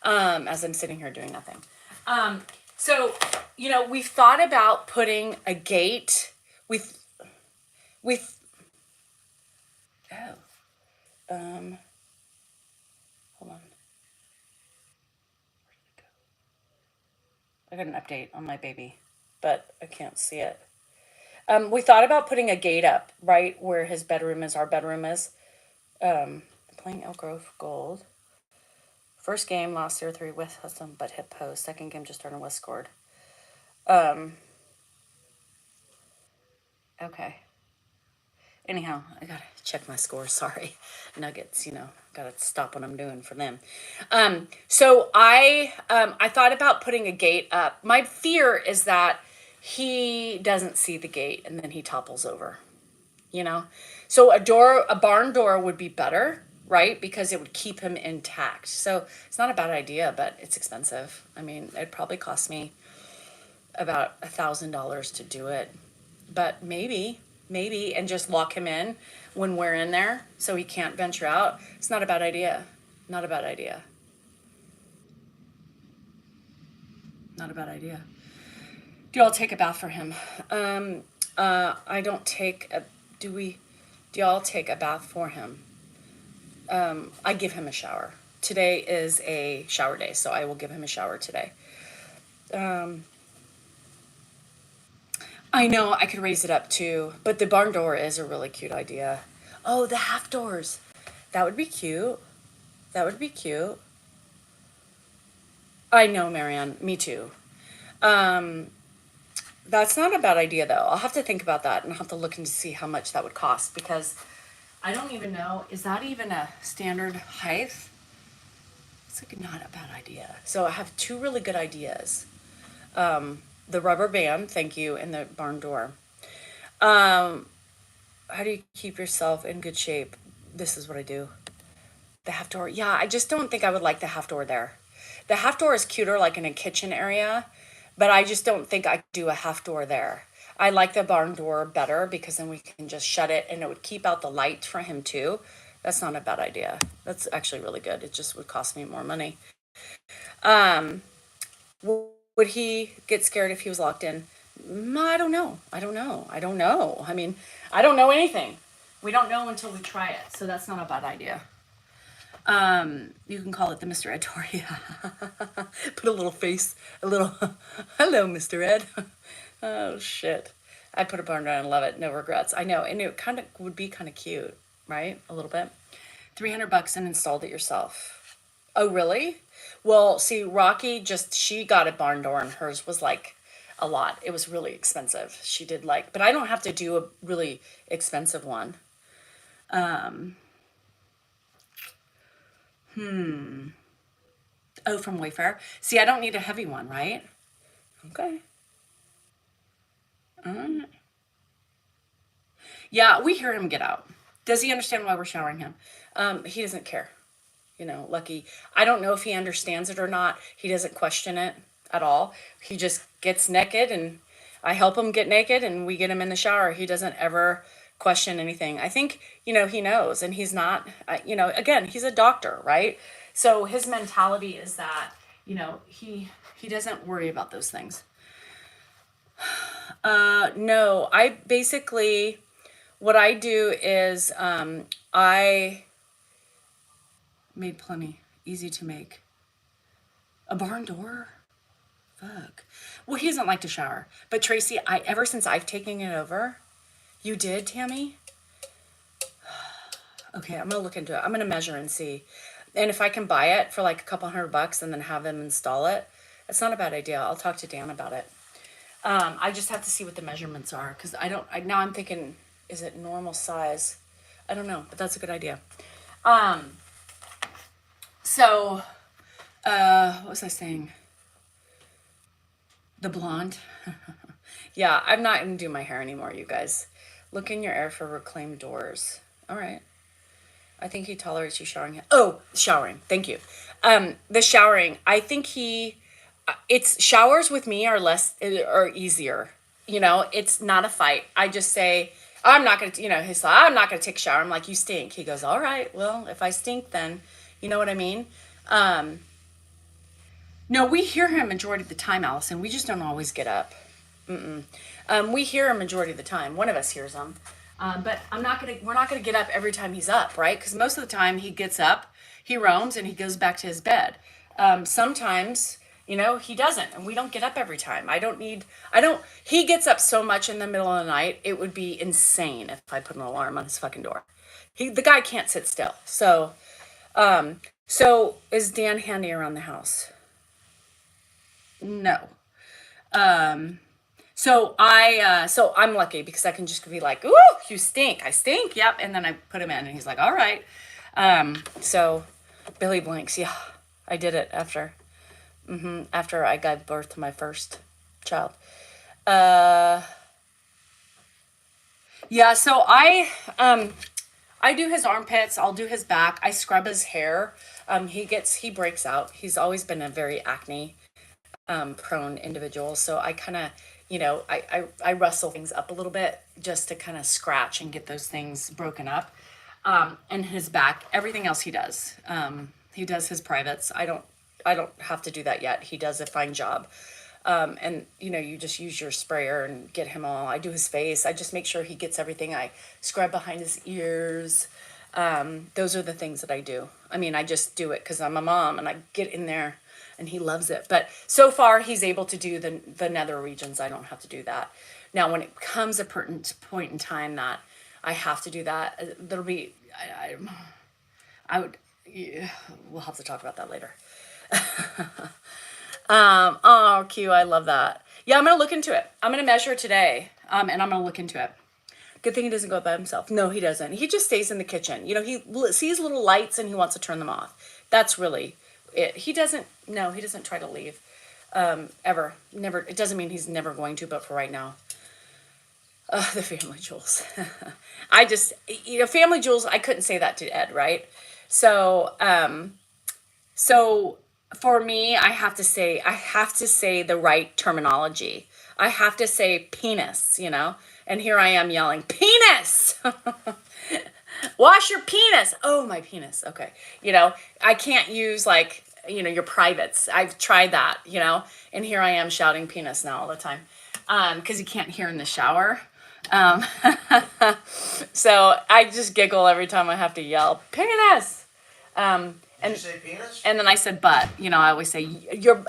As I'm sitting here doing nothing. So, we've thought about putting a gate with, oh, hold on. I got an update on my baby, but I can't see it. We thought about putting a gate up right where his bedroom is, our bedroom is. Playing Elk Grove Gold. First game, lost 0-3 with Huston, but hit post. Second game, just started West scored. Okay. Anyhow, I gotta check my score. Sorry, Nuggets. Gotta stop what I'm doing for them. So I thought about putting a gate up. My fear is that he doesn't see the gate and then he topples over. So a barn door would be better, right? Because it would keep him intact. So it's not a bad idea, but it's expensive. I mean, it'd probably cost me about $1,000 to do it, but maybe, and just lock him in when we're in there so he can't venture out. It's not a bad idea. Not a bad idea. Not a bad idea. Do y'all take a bath for him? I don't take a, do y'all take a bath for him? I give him a shower. Today is a shower day, so I will give him a shower today. I know I could raise it up too, but the barn door is a really cute idea. Oh, the half doors. That would be cute. That would be cute. I know, Marianne. Me too. That's not a bad idea, though. I'll have to think about that and I'll have to look into see how much that would cost because I don't even know. Is that even a standard height? It's like not a bad idea. So I have two really good ideas. The rubber band, thank you, and the barn door. How do you keep yourself in good shape? This is what I do. The half door. Yeah, I just don't think I would like the half door there. The half door is cuter like in a kitchen area, but I just don't think I could do a half door there. I like the barn door better because then we can just shut it and it would keep out the light for him too. That's not a bad idea. That's actually really good. It just would cost me more money. Would he get scared if he was locked in? I don't know. I mean, I don't know anything. We don't know until we try it. So that's not a bad idea. You can call it the Mr. Ed Tory. Put a little face, hello, Mr. Ed. Oh, shit. I put a barn down and love it. No regrets. I know. And it kind of would be kind of cute, right? A little bit. $300 and installed it yourself. Oh, really? Well, see, Rocky she got a barn door and hers was like a lot. It was really expensive. She did but I don't have to do a really expensive one. Oh, from Wayfair. See, I don't need a heavy one, right? Okay. Yeah, we hear him get out. Does he understand why we're showering him? He doesn't care. Lucky. I don't know if he understands it or not. He doesn't question it at all. He just gets naked and I help him get naked and we get him in the shower. He doesn't ever question anything. I think, he knows and he's not, again, he's a doctor, right? So his mentality is that, he doesn't worry about those things. No, I basically, what I do is, I made plenty, easy to make. A barn door? Fuck. Well, he doesn't like to shower. But Tracy, ever since I've taken it over, you did, Tammy? Okay, I'm gonna look into it. I'm gonna measure and see. And if I can buy it for like a couple $100 and then have them install it, it's not a bad idea. I'll talk to Dan about it. I just have to see what the measurements are because now I'm thinking, is it normal size? I don't know, but that's a good idea. So, what was I saying? The blonde. Yeah, I'm not gonna do my hair anymore, you guys. Look in your air for reclaimed doors. All right. I think he tolerates you showering. Oh, showering. Thank you. The showering. I think it's showers with me are easier. It's not a fight. I just say, I'm not going to, he's like, I'm not going to take a shower. I'm like, you stink. He goes, all right, well, if I stink, then you know what I mean? No, we hear him majority of the time, Allison. We just don't always get up. We hear him majority of the time. One of us hears him. But we're not gonna get up every time he's up, right? Because most of the time he gets up, he roams, and he goes back to his bed. Sometimes, he doesn't, and we don't get up every time. He gets up so much in the middle of the night, it would be insane if I put an alarm on his fucking door. The guy can't sit still. So is Dan handy around the house? No. So I'm lucky because I can just be like, ooh, you stink. I stink. Yep. And then I put him in and he's like, all right. So Billy blinks. Yeah, I did it after I gave birth to my first child. Yeah. So I do his armpits. I'll do his back. I scrub his hair. He breaks out. He's always been a very acne prone individual. So I kind of, I rustle things up a little bit just to kind of scratch and get those things broken up. And his back, everything else he does. He does his privates. I don't have to do that yet. He does a fine job. And you just use your sprayer and get him all. I do his face. I just make sure he gets everything. I scrub behind his ears. Those are the things that I do. I mean, I just do it because I'm a mom and I get in there. And he loves it. But so far, he's able to do the nether regions. I don't have to do that. Now, when it comes a pertinent point in time that I have to do that, there'll be, we'll have to talk about that later. Oh, Q, I love that. Yeah, I'm going to look into it. I'm going to measure today, and I'm going to look into it. Good thing he doesn't go by himself. No, he doesn't. He just stays in the kitchen. He sees little lights and he wants to turn them off. That's really it. He doesn't try to leave, ever. Never. It doesn't mean he's never going to, but for right now. The family jewels. Family jewels, I couldn't say that to Ed, right? So for me, I have to say the right terminology. I have to say penis, and here I am yelling, penis! Wash your penis. Oh, my penis. Okay. I can't use your privates. I've tried that, and here I am shouting penis now all the time. Cause you can't hear in the shower. So I just giggle every time I have to yell penis. Did you say penis? And then I said butt, I always say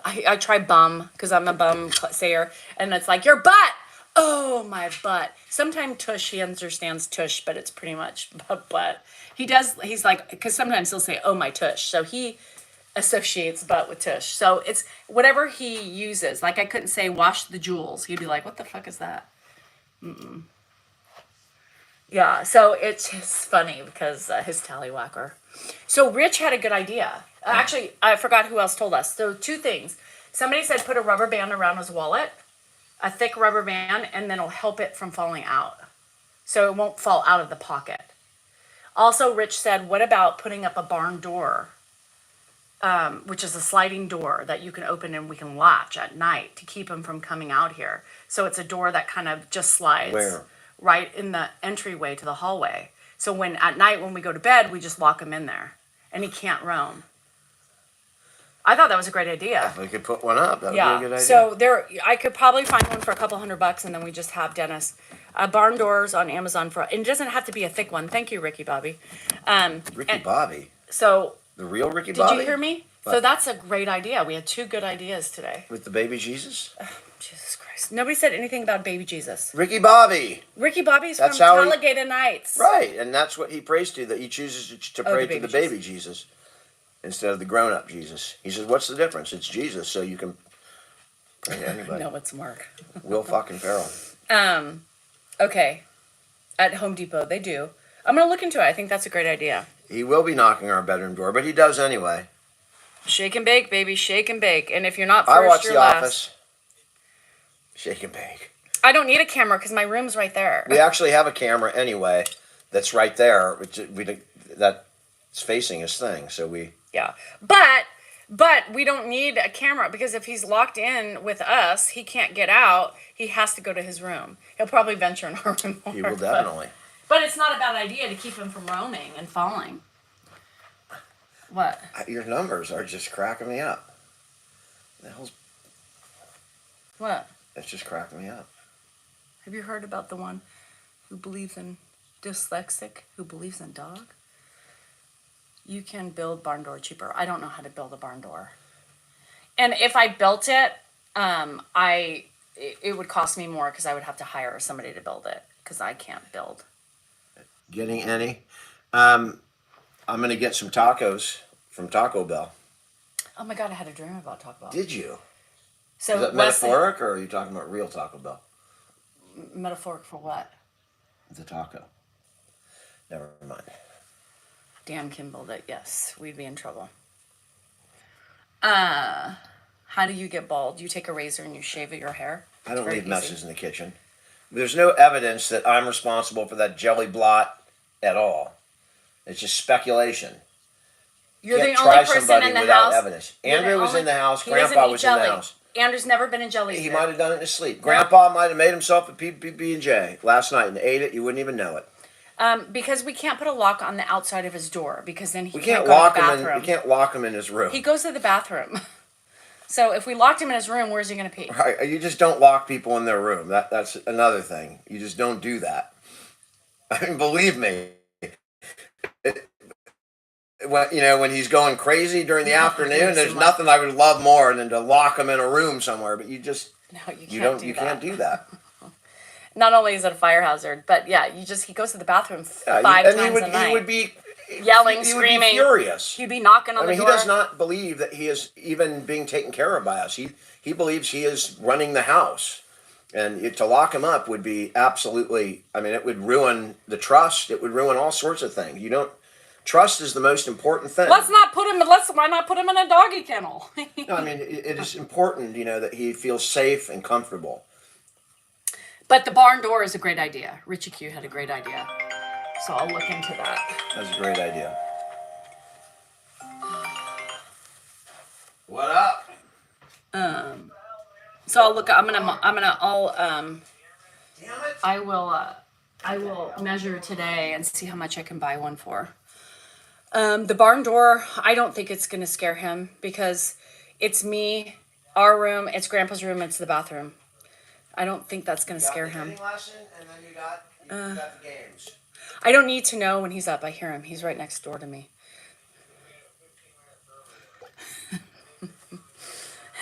I try bum cause I'm a bum sayer and it's like your butt. Oh, my butt. Sometimes tush, he understands tush, but it's pretty much butt. He's like, because sometimes he'll say, oh, my tush. So he associates butt with tush. So it's whatever he uses. Like I couldn't say wash the jewels. He'd be like, what the fuck is that? Yeah, so it's just funny because his tallywhacker. So Rich had a good idea. Actually, I forgot who else told us. So 2 things. Somebody said put a rubber band around his wallet. A thick rubber band, and then it'll help it from falling out. So it won't fall out of the pocket. Also, Rich said, what about putting up a barn door, which is a sliding door that you can open and we can latch at night to keep him from coming out here. So it's a door that kind of just slides. Where? Right in the entryway to the hallway. So at night when we go to bed, we just lock him in there. And he can't roam. I thought that was a great idea. If we could put one up, that would be Yeah. a good idea. So I could probably find one for a couple $100, and then we just have Dennis. Barn doors on Amazon and it doesn't have to be a thick one. Thank you, Ricky Bobby. Ricky Bobby. So The real Ricky did Bobby? you hear me? So What? that's a great idea. We had 2 good ideas today. With the baby Jesus? Jesus Christ. Nobody said anything about baby Jesus. Ricky Bobby. Ricky Bobby's That's from how he- Talladega Nights. Right, and that's what he prays to, that he chooses to Oh, pray the to the baby baby Jesus instead of the grown-up Jesus. He says, what's the difference? It's Jesus, so you can pray to anybody. No, it's Mark. Will fucking Ferrell. Okay. At Home Depot, they do. I'm going to look into it. I think that's a great idea. He will be knocking our bedroom door, but he does anyway. Shake and bake, baby. Shake and bake. And if you're not I first, watch you're The last. Office. Shake and bake. I don't need a camera because my room's right there. We actually have a camera anyway that's right there, that's facing his thing, so we... Yeah. But we don't need a camera because if he's locked in with us, he can't get out. He has to go to his room. He'll probably venture in our room more. He will definitely. But it's not a bad idea to keep him from roaming and falling. What? Your numbers are just cracking me up. The hell's... What? It's just cracking me up. Have you heard about the one who believes in dyslexic, who believes in dog? You can build barn door cheaper. I don't know how to build a barn door. And if I built it, it would cost me more because I would have to hire somebody to build it because I can't build. Getting any? I'm going to get some tacos from Taco Bell. Oh my God, I had a dream about Taco Bell. Did you? So Is that Wesley- metaphoric, or are you talking about real Taco Bell? Metaphoric for what? The taco. Never mind. Dan can build it. Yes, we'd be in trouble. How do you get bald? You take a razor and you shave your hair? I don't Very leave easy. messes in the kitchen. There's no evidence that I'm responsible for that jelly blot at all. It's just speculation. You're Can't the only try person somebody in the without house. evidence. You're the Andrew was only- in the house. He doesn't Grandpa eat was in the jelly. house. Andrew's never been in jelly. He might have done it in his sleep. Grandpa might have made himself a PB&J last night and ate it. You wouldn't even know it. Because we can't put a lock on the outside of his door because then he We can't can't go lock to the him in. bathroom. We can't lock him in his room. He goes to the bathroom. So if we locked him in his room, where's he going to pee? Right, you just don't lock people in their room. That's another thing. You just don't do that. I mean, believe me. When he's going crazy during the afternoon, there's nothing I would love more than to lock him in a room somewhere. But you just No, you can't do that. Not only is it a fire hazard, but yeah, he goes to the bathroom Yeah, five and times a night. he would be Yelling, he would be screaming. furious. He'd be knocking on I mean, the he door. does not believe that he is even being taken care of by us. He believes he is running the house. And to lock him up would be absolutely, I mean, it would ruin the trust. It would ruin all sorts of things. Trust is the most important thing. Why not put him in a doggy kennel? No, I mean, it is important, that he feels safe and comfortable. But the barn door is a great idea. Richie Q had a great idea. So I'll look into that. That's a great idea. What up? So I'll look. I'll. Damn it. I will measure today and see how much I can buy one for. The barn door, I don't think it's going to scare him because it's me, our room, it's Grandpa's room, it's the bathroom. I don't think that's going to scare him. Lesson, and then you got the games. I don't need to know when he's up. I hear him. He's right next door to me.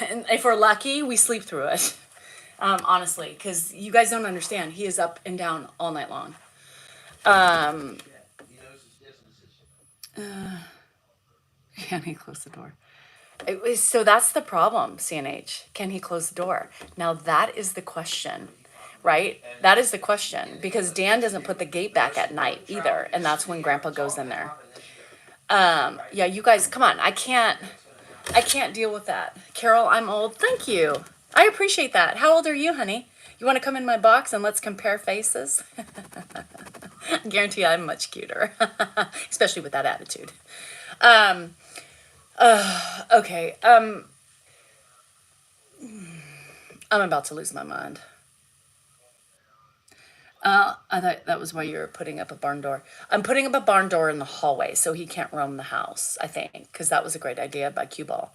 And if we're lucky, we sleep through it. Honestly, because you guys don't understand. He is up and down all night long. He knows his distances. Can he close the door? So that's the problem, CNH. Can he close the door? Now that is the question, right? That is the question because Dan doesn't put the gate back at night either, and that's when Grandpa goes in there. Yeah, you guys, come on. I can't deal with that. Carol, I'm old. Thank you. I appreciate that. How old are you, honey? You want to come in my box and let's compare faces? I guarantee I'm much cuter, especially with that attitude. Okay. I'm about to lose my mind. I thought that was why you were putting up a barn door. I'm putting up a barn door in the hallway so he can't roam the house, I think, because that was a great idea by Cue Ball.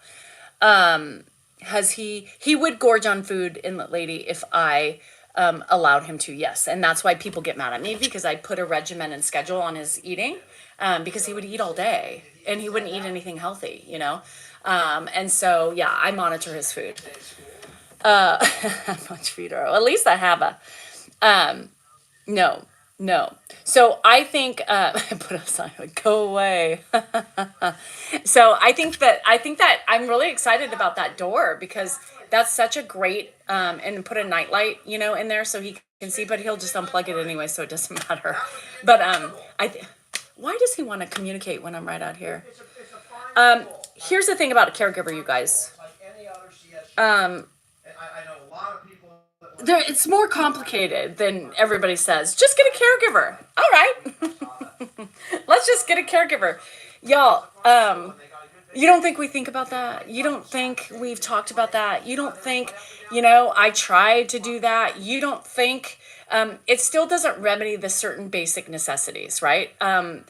Has he would gorge on food, inlet lady, if I allowed him to, yes. And that's why people get mad at me, because I put a regimen and schedule on his eating, because he would eat all day and he wouldn't eat anything healthy, you know? And so, yeah, I monitor his food. Much feeder. At least I have a, no, no. So I think, I put a sign, like, go away. So I think that I'm really excited about that door, because that's such a great, and put a nightlight, you know, in there so he can see, but he'll just unplug it anyway, so it doesn't matter. But why does he want to communicate when I'm right out here? Here's the thing about a caregiver, you guys. I know a lot of people that It's more complicated than everybody says. Just get a caregiver. All right. Let's just get a caregiver. Y'all, you don't think we think about that? You don't think we've talked about that? You don't think, I tried to do that? You don't think it still doesn't remedy the certain basic necessities, right? Why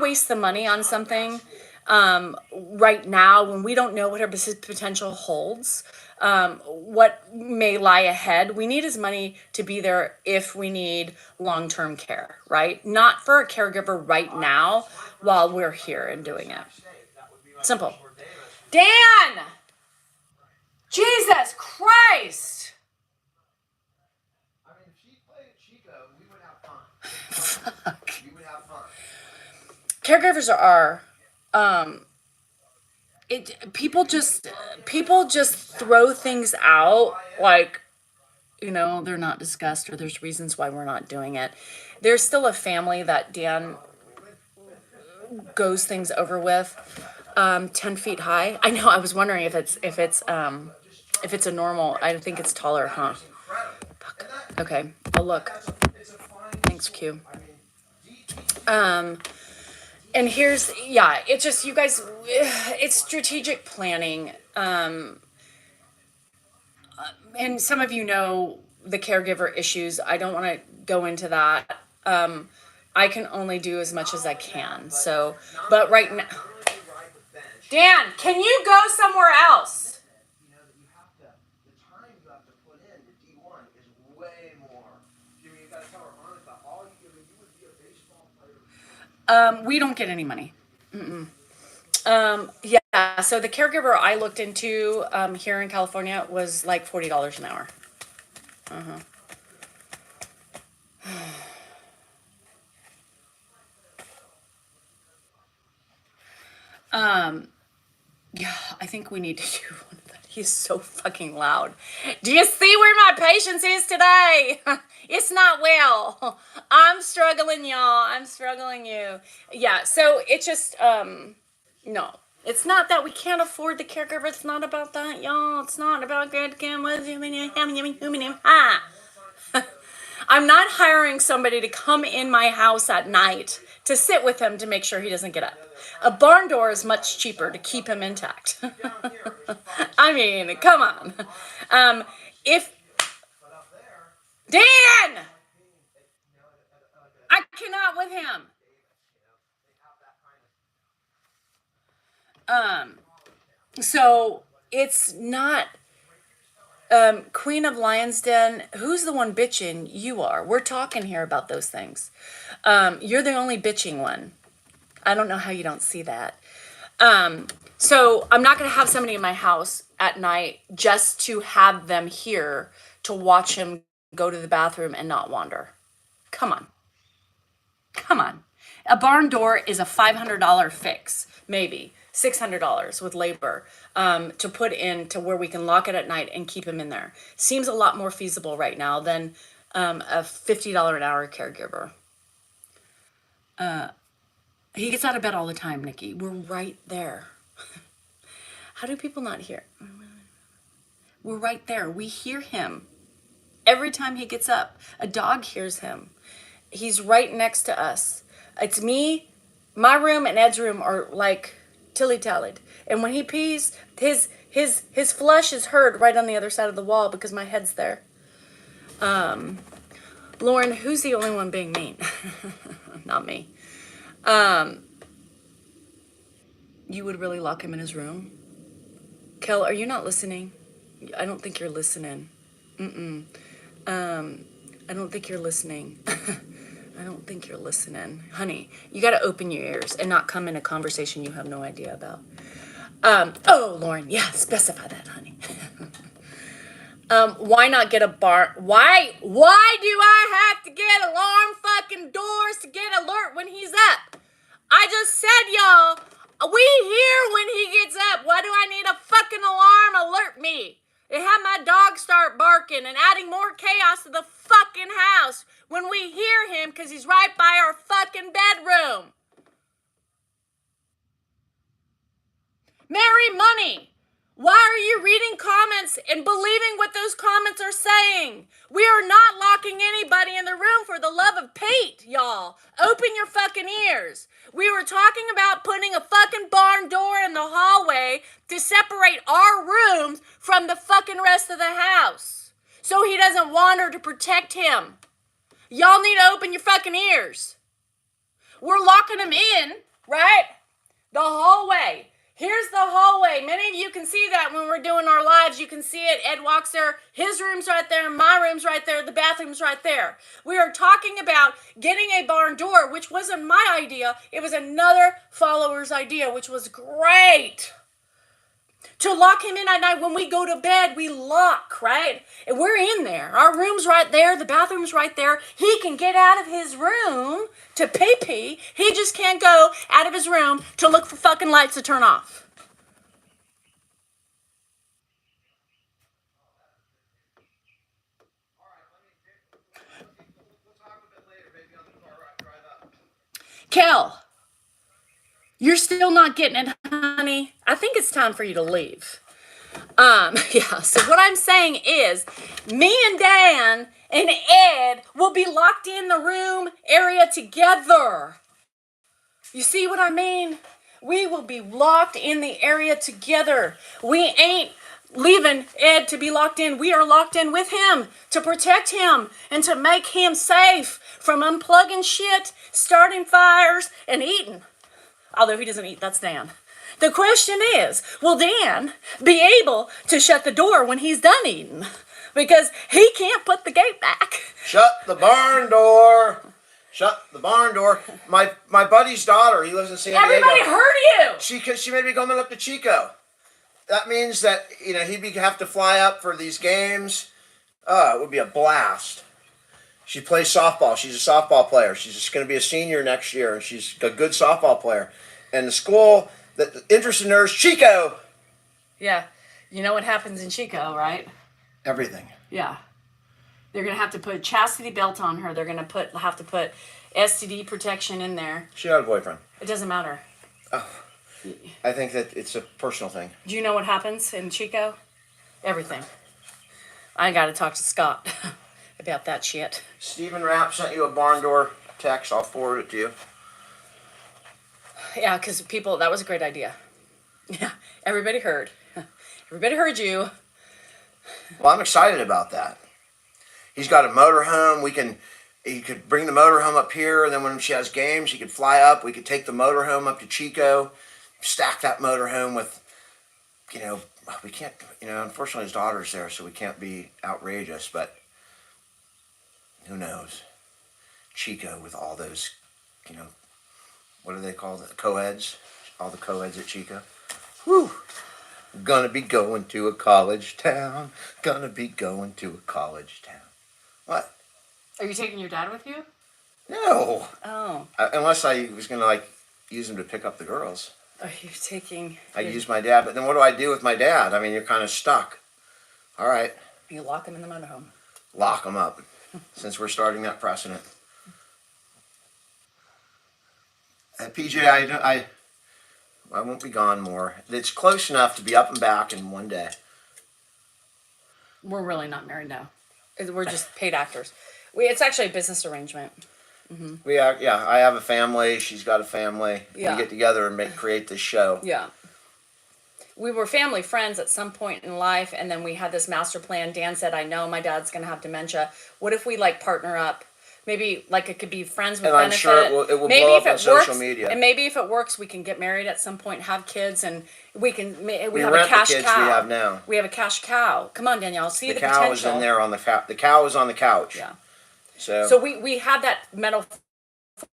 waste the money on something right now when we don't know what her potential holds? What may lie ahead. We need his money to be there if we need long-term care, right? Not for a caregiver right now while we're here and doing it. Simple. Dan! Jesus Christ! I mean, if she played Chico, we would have fun. Fuck. We would have fun. Caregivers are people just throw things out like, they're not discussed, or there's reasons why we're not doing it. There's still a family that Dan goes things over with, 10 feet high. I know, I was wondering if it's a normal. I think it's taller, huh? Fuck. Okay, I'll look. Thanks, Q. And it's just, you guys, it's strategic planning. And some of you know the caregiver issues. I don't want to go into that. I can only do as much as I can. So, but right now, Dan, can you go somewhere else? The time you have to put in to D1 is way more. Jimmy, you gotta tell her honestly, all you would be a baseball player. We don't get any money. Yeah. So the caregiver I looked into here in California was like $40 an hour. Yeah, I think we need to do one of that. He's so fucking loud. Do you see where my patience is today? It's not well. I'm struggling, y'all. I'm struggling you. Yeah, so it's just, no. It's not that we can't afford the caregiver. It's not about that, y'all. It's not about good. I'm not hiring somebody to come in my house at night to sit with him to make sure he doesn't get up. A barn door is much cheaper to keep him intact. I mean, come on. Dan! I cannot with him. So it's not Queen of Lion's Den. Who's the one bitching? You are. We're talking here about those things. You're the only bitching one. I don't know how you don't see that. So I'm not going to have somebody in my house at night just to have them here to watch him go to the bathroom and not wander. Come on. Come on. A barn door is a $500 fix, maybe $600 with labor, to put in to where we can lock it at night and keep him in there. Seems a lot more feasible right now than a $50 an hour caregiver. He gets out of bed all the time, Nikki. We're right there. How do people not hear? We're right there. We hear him. Every time he gets up, a dog hears him. He's right next to us. It's me, my room, and Ed's room are like tilly-tallied. And when he pees, his flush is heard right on the other side of the wall because my head's there. Lauren, who's the only one being mean? Not me. You would really lock him in his room? Kel, are you not listening? I don't think you're listening. I don't think you're listening. I don't think you're listening. Honey, you got to open your ears and not come in a conversation you have no idea about. Oh, Lauren, yeah, specify that, honey. Why not get a bar? Why do I have to get alarm fucking doors to get alert when he's up? I just said, y'all, we hear when he gets up. Why do I need a fucking alarm alert me? It had my dog start barking and adding more chaos to the fucking house when we hear him because he's right by our fucking bedroom. Mary Money, why are you reading comments and believing what those comments are saying? We are not locking anybody in the room for the love of Pete, y'all. Open your fucking ears. We were talking about putting a fucking barn door in the hallway to separate our rooms from the fucking rest of the house so he doesn't wander, to protect him. Y'all need to open your fucking ears. We're locking him in, right? The hallway. Here's the hallway. Many of you can see that when we're doing our lives. You can see it. Ed walks there. His room's right there. My room's right there. The bathroom's right there. We are talking about getting a barn door, which wasn't my idea. It was another follower's idea, which was great. To lock him in at night when we go to bed, we lock, right? And we're in there. Our room's right there. The bathroom's right there. He can get out of his room to pee-pee. He just can't go out of his room to look for fucking lights to turn off. Kel, you're still not getting it, honey. I think it's time for you to leave. Yeah, so what I'm saying is me and Dan and Ed will be locked in the room area together. You see what I mean? We will be locked in the area together. We ain't leaving Ed to be locked in. We are locked in with him to protect him and to make him safe from unplugging shit, starting fires, and eating. Although he doesn't eat, that's Dan. The question is, will Dan be able to shut the door when he's done eating? Because he can't put the gate back. Shut the barn door. Shut the barn door. My buddy's daughter, he lives in San Diego. Everybody heard you. She may be coming up to Chico. That means that, he'd have to fly up for these games. It would be a blast. She plays softball. She's a softball player. She's just going to be a senior next year, and she's a good softball player. And the school that interested in her is Chico. Yeah. You know what happens in Chico, right? Everything. Yeah. They're going to have to put a chastity belt on her. They're going to have to put STD protection in there. She had a boyfriend. It doesn't matter. Oh, I think that it's a personal thing. Do you know what happens in Chico? Everything. I got to talk to Scott about that shit. Stephen Rapp sent you a barn door text. I'll forward it to you. Yeah, because that was a great idea. Yeah, everybody heard. Everybody heard you. Well, I'm excited about that. He's got a motorhome. He could bring the motorhome up here, and then when she has games, he could fly up. We could take the motorhome up to Chico, stack that motorhome with, we can't, unfortunately his daughter's there, so we can't be outrageous, but who knows? Chico with all those, what do they call the co-eds? All the co-eds at Chico. Whew. Gonna be going to a college town. Gonna be going to a college town. What? Are you taking your dad with you? No. Oh. Unless I was gonna use him to pick up the girls. Are you taking... I use my dad, but then what do I do with my dad? I mean, you're kind of stuck. All right. You lock him in the motorhome. Lock him up, since we're starting that precedent. PJ, I won't be gone more. It's close enough to be up and back in one day. We're really not married now. We're just paid actors. It's actually a business arrangement. Mm-hmm. I have a family. She's got a family. Yeah. We get together and create this show. Yeah. We were family friends at some point in life, and then we had this master plan. Dan said, I know my dad's going to have dementia. What if we partner up? Maybe like it could be friends with And I'm benefit. sure it will Maybe blow if up on it social works, media. and maybe if it works, we can get married at some point, have kids, and we have a rent the cash kids cow. we have now. We have a cash cow. Come on, Danielle, see The the cow potential. is in there on the cow is on the couch. Yeah. So So we had that mental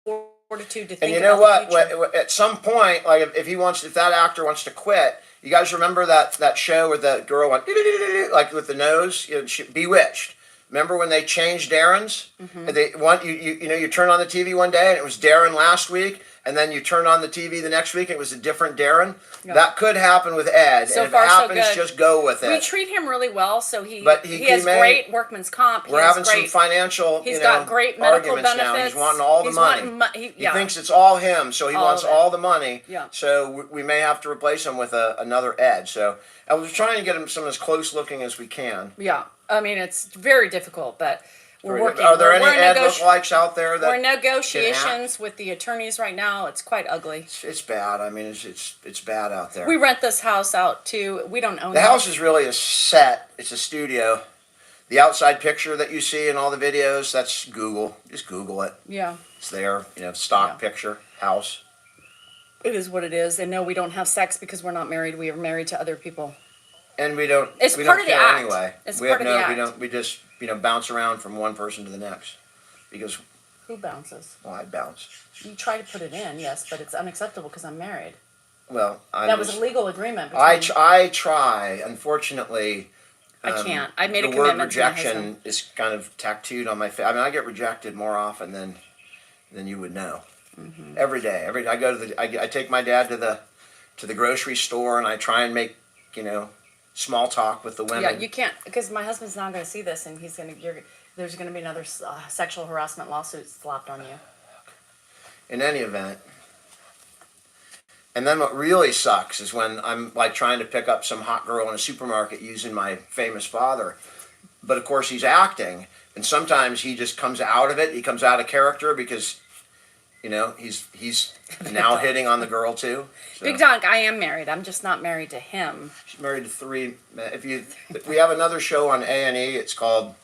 fortitude to think. and you know about what? the future. At some point, like if that actor wants to quit, you guys remember that show where the girl went like with the nose, Bewitched. Remember when they changed Darren's? Mm-hmm. They want you turn on the TV one day and it was Darren last week, and then you turn on the TV the next week and it was a different Darren. Yeah. That could happen with Ed. So and far, if it so happens, good. just go with it. We treat him really well, so he He has may- great workman's comp. We're having some financial, He's got great medical arguments now. benefits. He's wanting all the He's money. wanting He thinks it's all him, so he All wants of it. all the money. Yeah. So we may have to replace him with another Ed. So I was trying to get him some as close looking as we can. Yeah, I mean it's very difficult, but we're working. Are there We're any in Ed negoti- lookalikes out there that We're in can negotiations with the attorneys right now. It's quite ugly. It's bad. I mean, it's bad out there. We rent this house out too. We don't own The it. house is really a set. It's a studio. The outside picture that you see in all the videos, that's Google. Just Google it. Yeah, It's there. Stock Yeah. picture, house. it is what it is. And no, we don't have sex because we're not married. We are married to other people. And we don't. It's we part don't of the care act. anyway. It's we part have of the no. We act. don't. We just bounce around from one person to the next, because Who bounces? I bounce. You try to put it in, yes, but it's unacceptable because I'm married. Well, That was a legal agreement. I Between, I try. Unfortunately, I can't. I made a the word commitment to my rejection husband. is kind of tattooed on my face. I mean, I get rejected more often than you would know. Mm-hmm. Every day. I go to I take my dad to the grocery store, and I try and make small talk with the women. Yeah, you can't because my husband's not going to see this, and there's going to be another sexual harassment lawsuit slapped on you. In any event. And then what really sucks is when I'm like trying to pick up some hot girl in a supermarket using my famous father. But of course he's acting, and sometimes he just comes out of it. He comes out of character because he's now hitting on the girl too. So. Big Donk, I am married. I'm just not married to him. She's married to 3. If we have another show on A&E, it's called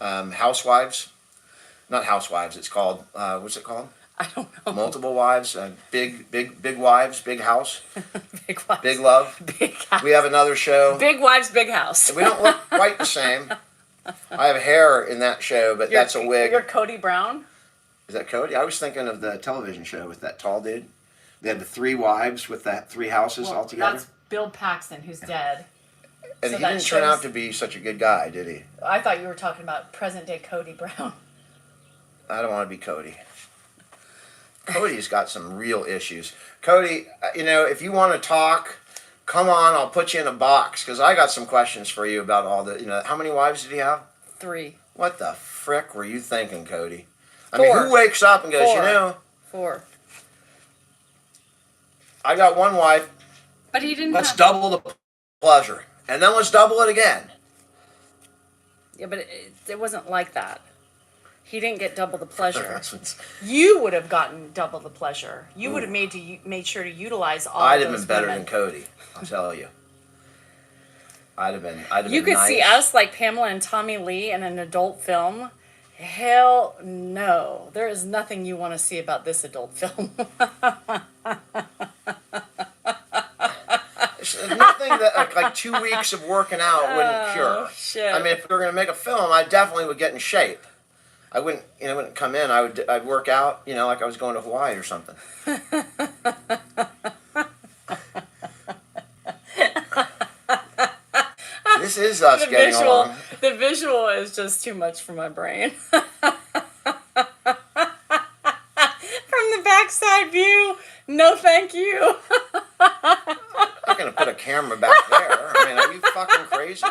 Housewives. Not Housewives. It's called what's it called? I don't know. Multiple wives, big wives, big house, Big wives. big love. Big house. We have another show. Big wives, big house. We don't look quite the same. I have hair in that show, but that's a wig. You're Cody Brown? Is that Cody? I was thinking of the television show with that tall dude. They had the 3 wives with that 3 houses all together. That's Bill Paxton, who's dead. And so he that didn't turn shows- out to be such a good guy, did he? I thought you were talking about present day Cody Brown. I don't want to be Cody. Cody's got some real issues. Cody, if you want to talk, come on, I'll put you in a box, because I got some questions for you about all the, how many wives did he have? 3. What the frick were you thinking, Cody? I mean, 4. who wakes up and goes, 4. 4. I got one wife, But he didn't let's have... double the pleasure, and then let's double it again. Yeah, but it wasn't like that. He didn't get double the pleasure. That's what's- You would have gotten double the pleasure. You would have made sure to utilize all I'd of have those been better women. than Cody, I'll tell you. I'd have been You could nice. see us like Pamela and Tommy Lee in an adult film. Hell no. There is nothing you want to see about this adult film. There's nothing that like 2 weeks of working out wouldn't cure. Shit. I mean, if we were going to make a film, I definitely would get in shape. I wouldn't come in. I'd work out, like I was going to Hawaii or something. This is us getting along. The visual is just too much for my brain. From the backside view, no thank you. I'm not going to put a camera back there. I mean, are you fucking crazy?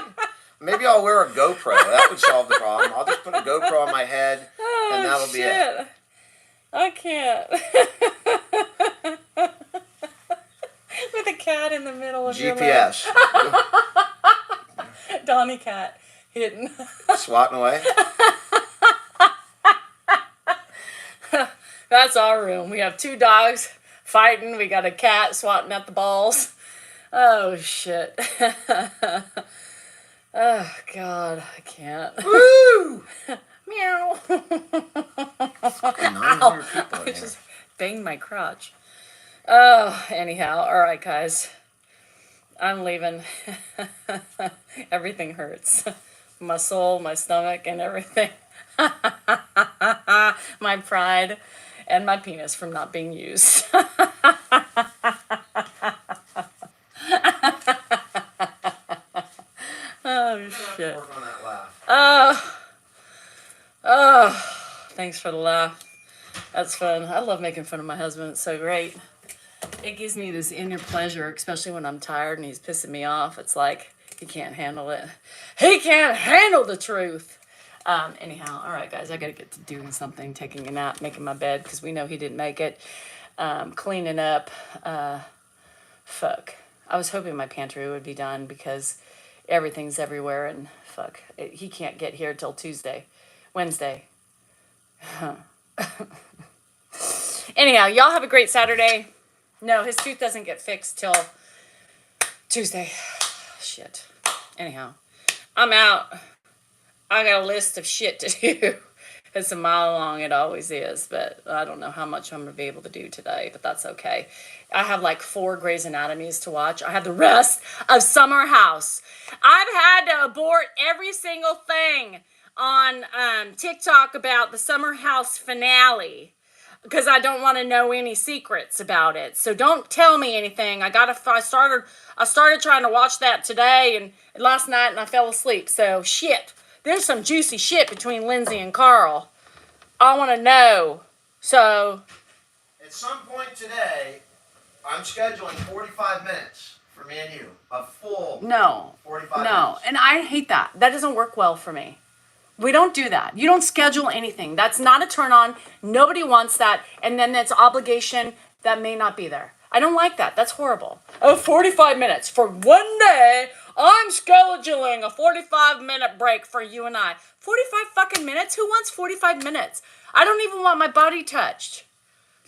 Maybe I'll wear a GoPro. That would solve the problem. I'll just put a GoPro on my head, and that'll be it. I can't. With a cat in the middle of your leg. GPS. Donnie cat hidden. Swatting away. That's our room. We have 2 dogs fighting. We got a cat swatting at the balls. Oh, shit. Oh, God. I can't. Woo! Meow. 900 people I in here. just banged my crotch. Oh, anyhow, all right, guys. I'm leaving. Everything hurts. My soul, my stomach, and everything. My pride and my penis from not being used. Oh, shit. Work on that laugh. Oh, thanks for the laugh. That's fun. I love making fun of my husband. It's so great. It gives me this inner pleasure, especially when I'm tired and he's pissing me off. It's like he can't handle it. He can't handle the truth. Anyhow, all right, guys, I got to get to doing something, taking a nap, making my bed, because we know he didn't make it. Cleaning up. Fuck. I was hoping my pantry would be done because everything's everywhere and fuck. He can't get here till Wednesday. Anyhow, y'all have a great Saturday. No, his tooth doesn't get fixed till Tuesday. Shit. Anyhow, I'm out. I got a list of shit to do. It's a mile long, it always is, but I don't know how much I'm going to be able to do today, but that's okay. I have like 4 Grey's Anatomies to watch. I have the rest of Summer House. I've had to abort every single thing on TikTok about the Summer House finale because I don't want to know any secrets about it. So don't tell me anything. I started trying to watch that today and last night and I fell asleep. So shit. There's some juicy shit between Lindsay and Carl. I want to know. So At some point today, I'm scheduling 45 minutes for me and you. A full 45 minutes. And I hate that. That doesn't work well for me. We don't do that. You don't schedule anything. That's not a turn on. Nobody wants that. And then that's obligation that may not be there. I don't like that. That's horrible. Oh, 45 minutes for one day. I'm scheduling a 45-minute break for you and I. 45 fucking minutes? Who wants 45 minutes? I don't even want my body touched.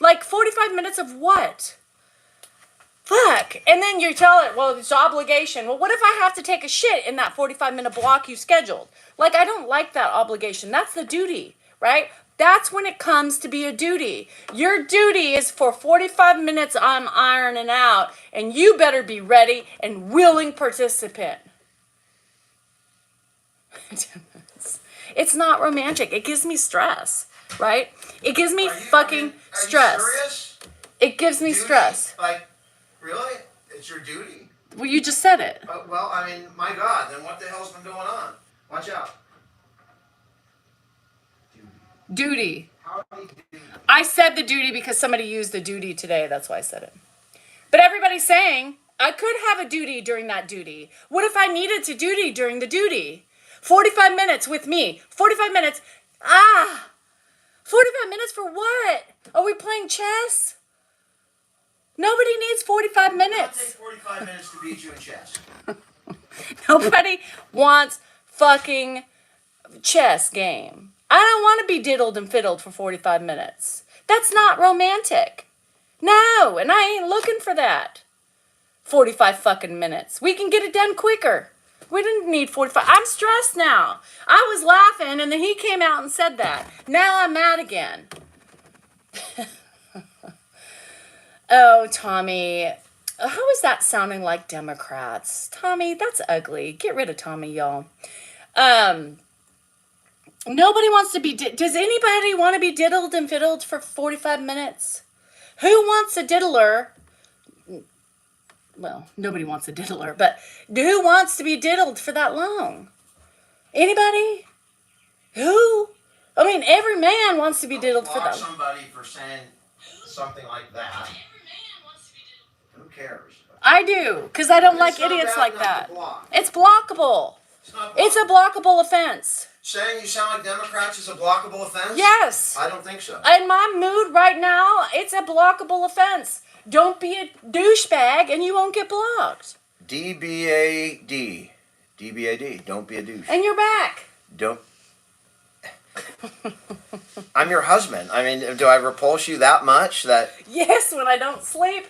Like 45 minutes of what? Fuck. And then you tell it, well, it's obligation. Well, what if I have to take a shit in that 45-minute block you scheduled? Like, I don't like that obligation. That's the duty, right? That's when it comes to be a duty. Your duty is for 45 minutes I'm ironing out, and you better be ready and willing participant. It's not romantic. It gives me stress, right? It gives me stress. Are you serious? It gives me Duty? stress. Like, really? It's your duty? Well, you just said it. Well, I mean, my God, then what the hell's been going on? Watch out. Duty. How do you do? I said the duty because somebody used the duty today. That's why I said it. But everybody's saying I could have a duty during that duty. What if I needed to duty during the duty? 45 minutes with me. 45 minutes. 45 minutes for what? Are we playing chess? Nobody needs 45 It'll minutes. take 45 minutes to beat you in chess. Nobody wants fucking chess game. I don't want to be diddled and fiddled for 45 minutes. That's not romantic. No, and I ain't looking for that. 45 fucking minutes. We can get it done quicker. We didn't need 45. I'm stressed now. I was laughing and then he came out and said that. Now I'm mad again. Oh, Tommy. How is that sounding like Democrats? Tommy, that's ugly. Get rid of Tommy, y'all. Nobody wants to be... Does anybody want to be diddled and fiddled for 45 minutes? Who wants a diddler? Well, nobody wants a diddler, but who wants to be diddled for that long? Anybody? Who? I mean, every man wants to be diddled for that long. Somebody for saying something like that. Who cares? I do, because I don't like idiots like that. It's blockable. It's a blockable offense. Saying you sound like Democrats is a blockable offense? Yes. I don't think so. In my mood right now, it's a blockable offense. Don't be a douchebag and you won't get blocked. DBAD. DBAD. Don't be a douche. And you're back. Don't. I'm your husband. I mean, do I repulse you that much that... Yes, when I don't sleep.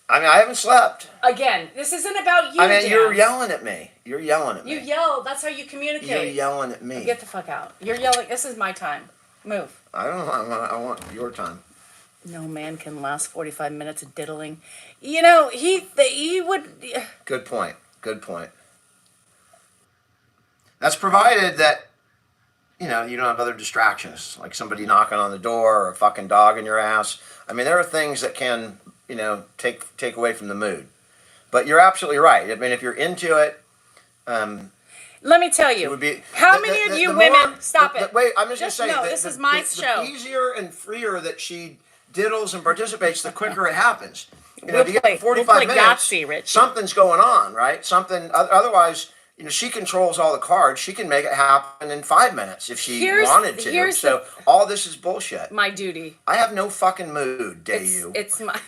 I mean, I haven't slept. Again, this isn't about you, I mean, Dan. you're yelling at me. You're yelling at me. You yell. That's how you communicate. You're yelling at me. Get the fuck out. You're yelling. This is my time. Move. I don't know. I want your time. No man can last 45 minutes of diddling. You know, he would. Good point. Good point. That's provided that, you know, you don't have other distractions, like somebody knocking on the door or a fucking dog in your ass. I mean, there are things that can, you know, take away from the mood. But you're absolutely right. I mean, if you're into it, Let me tell it you. would be. How many of you women? Stop it. Wait, I'm just Just gonna say. no, this is my show. The easier and freer that she diddles and participates, the quicker it happens. You know, We'll to get play- 45 we'll play minutes, Yahtzee, Richie. something's going on, right? Something. Otherwise, you know, she controls all the cards. She can make it happen in 5 minutes if she wanted to. here's So all this is bullshit. My duty. I have no fucking mood, day you. It's my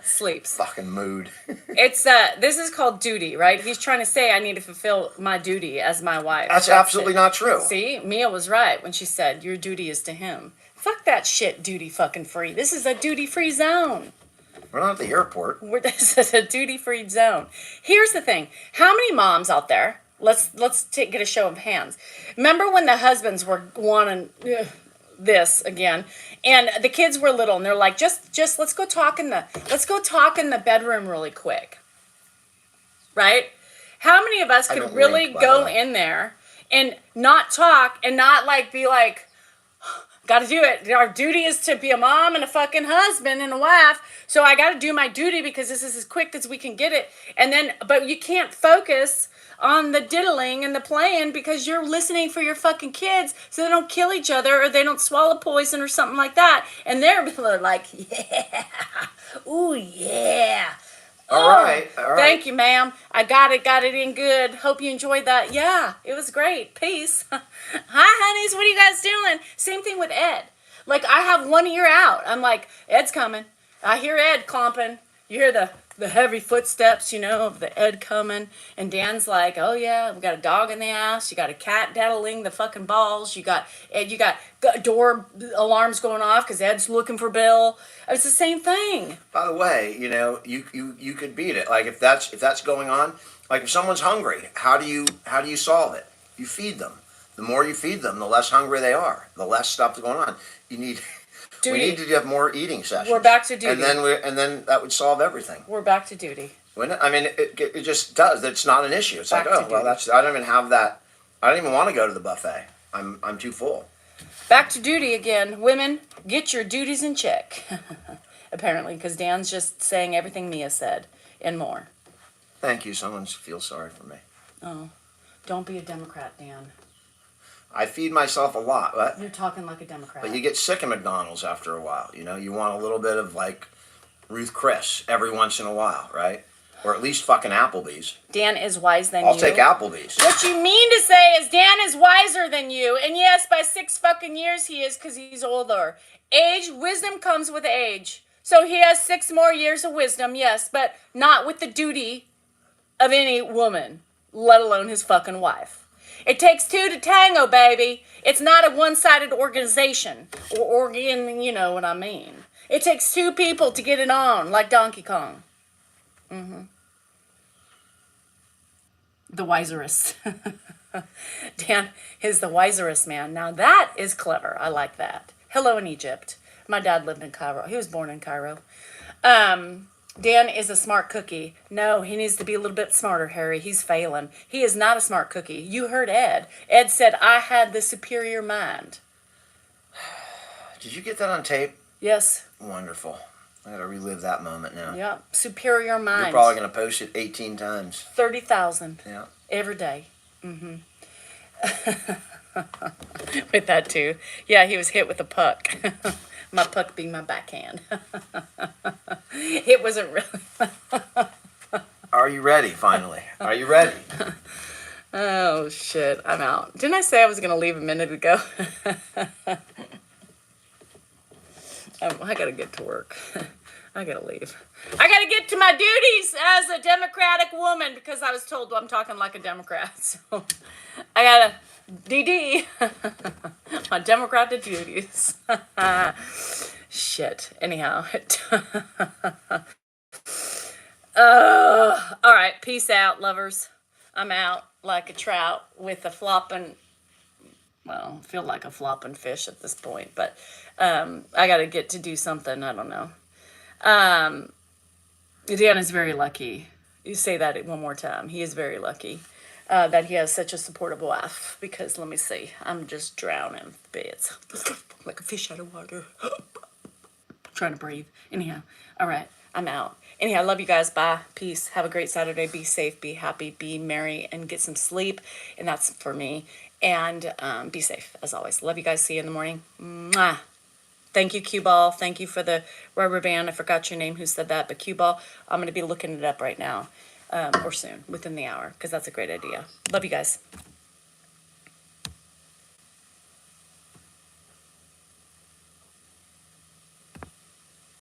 sleeps. Fucking mood. It's this is called duty, right? He's trying to say I need to fulfill my duty as my wife. That's absolutely it. not true. See, Mia was right when she said your duty is to him. Fuck that shit, duty fucking free. This is a duty free zone. We're not at the airport. This is a duty free zone. Here's the thing: how many moms out there? Let's get a show of hands. Remember when the husbands were wanting this again, and the kids were little, and they're like, just let's go talk in the bedroom really quick, right? How many of us could really go in there and not talk and not like be like, got to do it. Our duty is to be a mom and a fucking husband and a wife. So I got to do my duty because this is as quick as we can get it. And then, but you can't focus on the diddling and the playing because you're listening for your fucking kids so they don't kill each other or they don't swallow poison or something like that. And they're like, yeah, ooh, yeah. All right. Thank you, ma'am. I got it in good. Hope you enjoyed that. Yeah, it was great. Peace. Hi, honeys. What are you guys doing? Same thing with Ed. Like, I have one ear out. I'm like, Ed's coming. I hear Ed clomping. You hear the heavy footsteps, you know, of the Ed coming. And Dan's like, oh, yeah, we got a dog in the house. You got a cat daddling the fucking balls. You got door alarms going off because Ed's looking for Bill. It's the same thing. By the way, you know, you could beat it. Like if that's going on, like if someone's hungry, how do you solve it? You feed them. The more you feed them, the less hungry they are. The less stuff going on. We need to have more eating sessions. We're back to duty. And then that would solve everything. We're back to duty. Wouldn't it? I mean, it just does. It's not an issue. It's Back like, to oh, well, duty. I don't even have that. I don't even want to go to the buffet. I'm too full. Back to duty again. Women, get your duties in check. Apparently, because Dan's just saying everything Mia said and more. Thank you. Someone feels sorry for me. Oh, don't be a Democrat, Dan. I feed myself a lot. What? You're talking like a Democrat. But you get sick of McDonald's after a while. You know, you want a little bit of like Ruth Chris every once in a while, right? Or at least fucking Applebee's. Dan is wise than you. I'll take Applebee's. What you mean to say is Dan is wiser than you. And yes, by 6 fucking years he is because he's older. Wisdom comes with age. So he has 6 more years of wisdom, yes, but not with the duty of any woman, let alone his fucking wife. It takes 2 to tango, baby. It's not a one-sided organization. Or organ, you know what I mean. It takes 2 people to get it on, like Donkey Kong. Mm-hmm. The wiserest. Dan is the wiserest man. Now that is clever. I like that. Hello in Egypt. My dad lived in Cairo. He was born in Cairo. Dan is a smart cookie. No, he needs to be a little bit smarter, Harry. He's failing. He is not a smart cookie. You heard Ed. Ed said, I had the superior mind. Did you get that on tape? Yes. Wonderful. I gotta relive that moment now. Yeah. Superior mind. You're probably gonna post it 18 times. 30,000. Yeah. Every day. Mm-hmm. With that too. Yeah, he was hit with a puck. My puck being my backhand. It wasn't really. Are you ready, finally? Are you ready? Oh, shit. I'm out. Didn't I say I was going to leave a minute ago? I got to get to work. I got to leave. I got to get to my duties as a Democratic woman because I was told I'm talking like a Democrat. So I got to DD. My Democratic duties. Shit. Anyhow. All right. Peace out, lovers. I'm out like a trout with a flopping well, feel like a flopping fish at this point, but I got to get to do something. I don't know. Dan is very lucky. You say that one more time. He is very lucky that he has such a supportive wife. Because let me see, I'm just drowning bits like a fish out of water. Trying to breathe. Anyhow, all right, I'm out. Anyhow, I love you guys. Bye. Peace. Have a great Saturday. Be safe. Be happy. Be merry. And get some sleep. And that's for me. And be safe, as always. Love you guys. See you in the morning. Mwah. Thank you, Cue Ball. Thank you for the rubber band. I forgot your name, who said that. But Cue Ball, I'm going to be looking it up right now. Or soon, within the hour. Because that's a great idea. Love you guys.